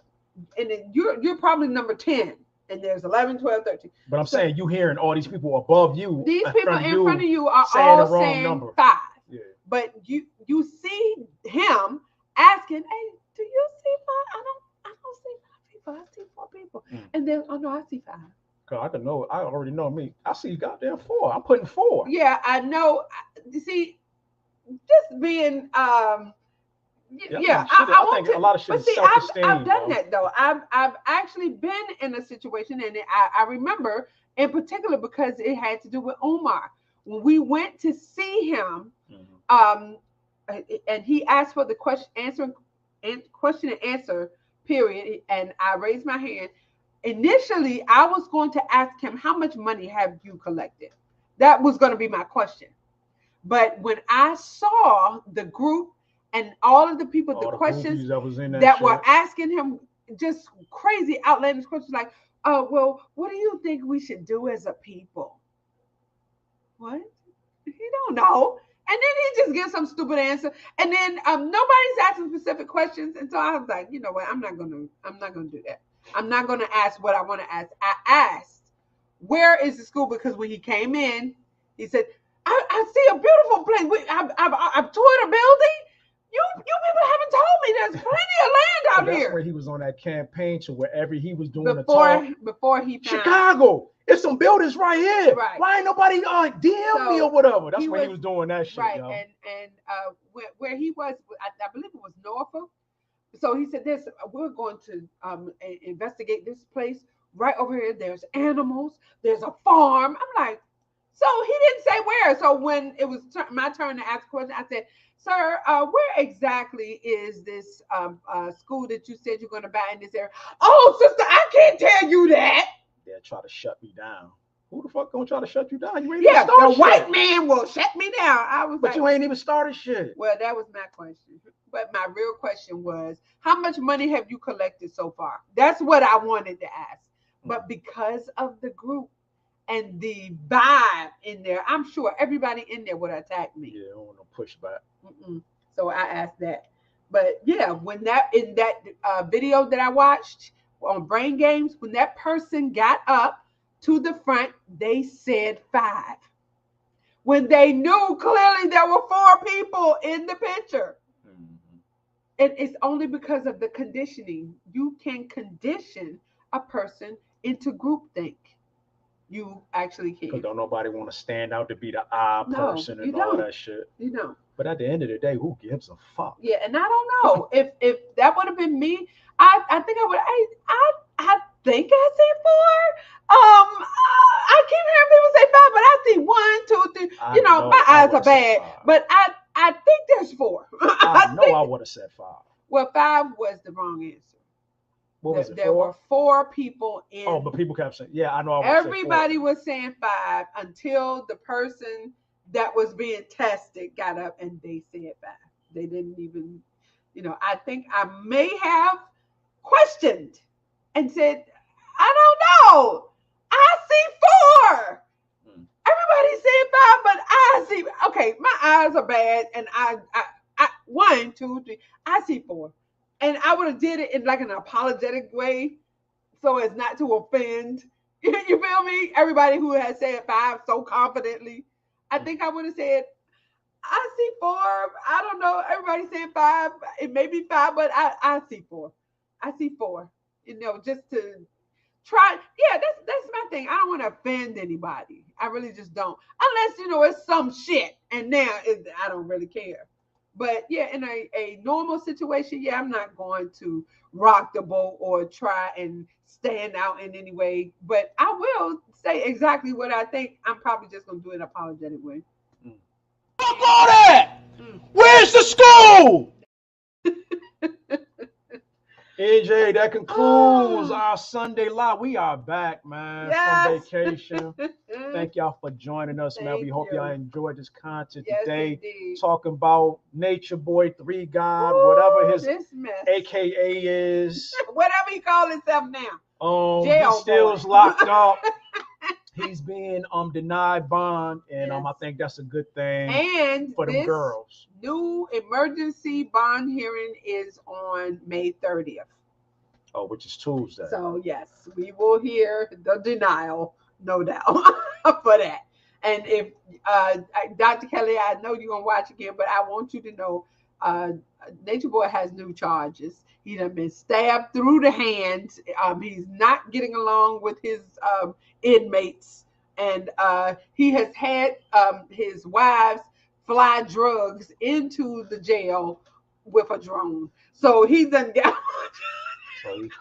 and then you're probably number 10. And there's 11, 12, 13. But I'm saying you hearing all these people above you. These people in front of you are all saying number. 5. Yeah. But you see him asking, hey, do you see 5? I don't see 5 people. I see 4 people. And then, oh no, I see 5. Cause I already know me. I see goddamn 4. I'm putting 4. Yeah, I know. You see, just being I want to. A lot of shit but is see, self-esteem. I've done that though. I've actually been in a situation, and I remember in particular because it had to do with Omar. When we went to see him, and he asked for the question and answer period, and I raised my hand. Initially, I was going to ask him, how much money have you collected? That was going to be my question. But when I saw the group and all of the people, the questions that were asking him just crazy, outlandish questions like, well, what do you think we should do as a people? What? He don't know. And then he just gives some stupid answer. And then nobody's asking specific questions. And so I was like, you know what? I'm not gonna do that. I'm not gonna ask what I want to ask. I asked, where is the school? Because when he came in, he said, I see a beautiful place. I've toured a building, You people haven't told me there's plenty of land out That's here. where he was on that campaign to wherever he was doing a talk. Before he found Chicago. It's some buildings right here. Right. Why ain't nobody DM me or whatever? That's where he was doing that shit, right, yo. and where he was, I believe it was Norfolk. So he said, "This we're going to investigate this place right over here. There's animals. There's a farm." I'm like, so he didn't say where. So when it was my turn to ask a question, I said, "Sir, where exactly is this school that you said you're going to buy in this area?" "Oh, sister, I can't tell you that." They'll try to shut me down. Who the fuck gonna try to shut you down? You ain't Yeah, even started the white man will shut me down. I was but like, you ain't even started shit. Well, that was my question. But my real question was, how much money have you collected so far? That's what I wanted to ask. But because of the group and the vibe in there, I'm sure everybody in there would attack me. Yeah, I don't want no pushback. So I asked that. But yeah, when that in that video that I watched on Brain Games, when that person got up to the front, they said 5. When they knew clearly there were 4 people in the picture. And it's only because of the conditioning. You can condition a person into groupthink. You actually can. Because don't nobody want to stand out to be the odd person and all that shit. You don't. But at the end of the day, who gives a fuck? Yeah, and I don't know if that would have been me. I think I would. I think I see 4. I keep hearing people say 5, but I see 1, 2, 3. You know, my eyes are bad, but I think there's 4. I know I would have said 5. Well, 5 was the wrong answer. What was it? There were 4 people in. Oh, but people kept saying, yeah, I know. Everybody was saying 5 until the person that was being tested got up and they said 5. They didn't even, I think I may have questioned and said, I don't know. I see 4. Everybody said 5, but I see. Okay, my eyes are bad, and I 1, 2, 3. I see 4, and I would have did it in like an apologetic way, so as not to offend. You feel me? Everybody who has said 5 so confidently, I think I would have said, I see 4. I don't know. Everybody said 5. It may be 5, but I see 4. I see 4. Just to try. Yeah, that's my thing. I don't want to offend anybody. I really just don't. Unless, it's some shit. And now I don't really care. But yeah, in a normal situation, yeah, I'm not going to rock the boat or try and stand out in any way. But I will say exactly what I think. I'm probably just going to do it in an apologetic way. Fuck all that! Where's the school? AJ, that concludes our Sunday live. We are back, man, from vacation. Thank y'all for joining us, man. We hope y'all enjoyed this content today. Indeed. Talking about Nature Boy 3 God, whatever his AKA is. Whatever he calls himself now. He still's locked up. He's being denied bond, and I think that's a good thing and for them girls. New emergency bond hearing is on May 30th. Oh, which is Tuesday. So yes, we will hear the denial, no doubt, for that. And if Dr. Kelly, I know you're gonna watch again, but I want you to know, Nature Boy has new charges. He done been stabbed through the hands. He's not getting along with his inmates, and he has had his wives fly drugs into the jail with a drone. So he done got.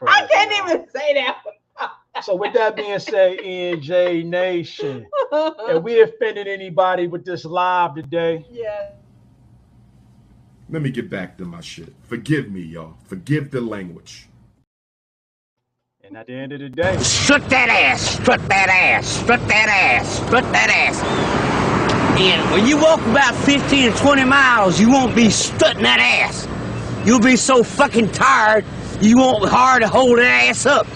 I can't even say that. So with that being said, NJ Nation, if we offended anybody with this live today, yeah. Let me get back to my shit. Forgive me, y'all. Forgive the language. And at the end of the day, strut that ass, strut that ass, strut that ass, strut that ass. And when you walk about 15 or 20 miles, you won't be strutting that ass. You'll be so fucking tired, you won't hard to hold that ass up.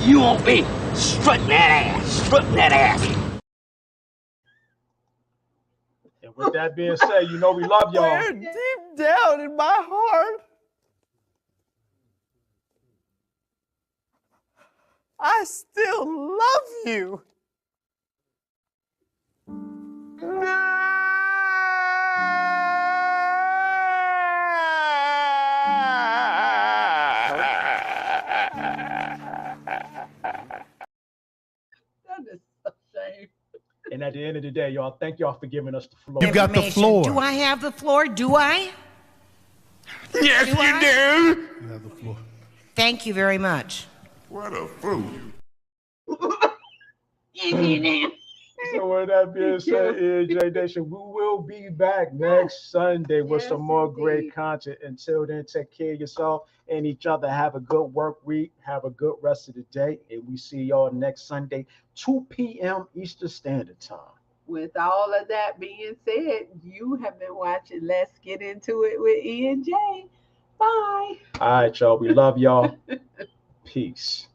You won't be strutting that ass, strutting that ass. And with that being said, we love y'all. Where deep down in my heart, I still love you. That's a shame. And at the end of the day, y'all, thank y'all for giving us the floor. You got the floor. Do I have the floor? Do I? Yes, Do I? you do. You have the floor. Thank you very much. What a fool. So with that being said, EJ Nation, we will be back next Sunday with some more great content. Until then, take care of yourself and each other. Have a good work week. Have a good rest of the day. And we see y'all next Sunday, 2 p.m. Eastern Standard Time. With all of that being said, you have been watching Let's Get Into It with E and J. Bye. All right, y'all. We love y'all. Peace.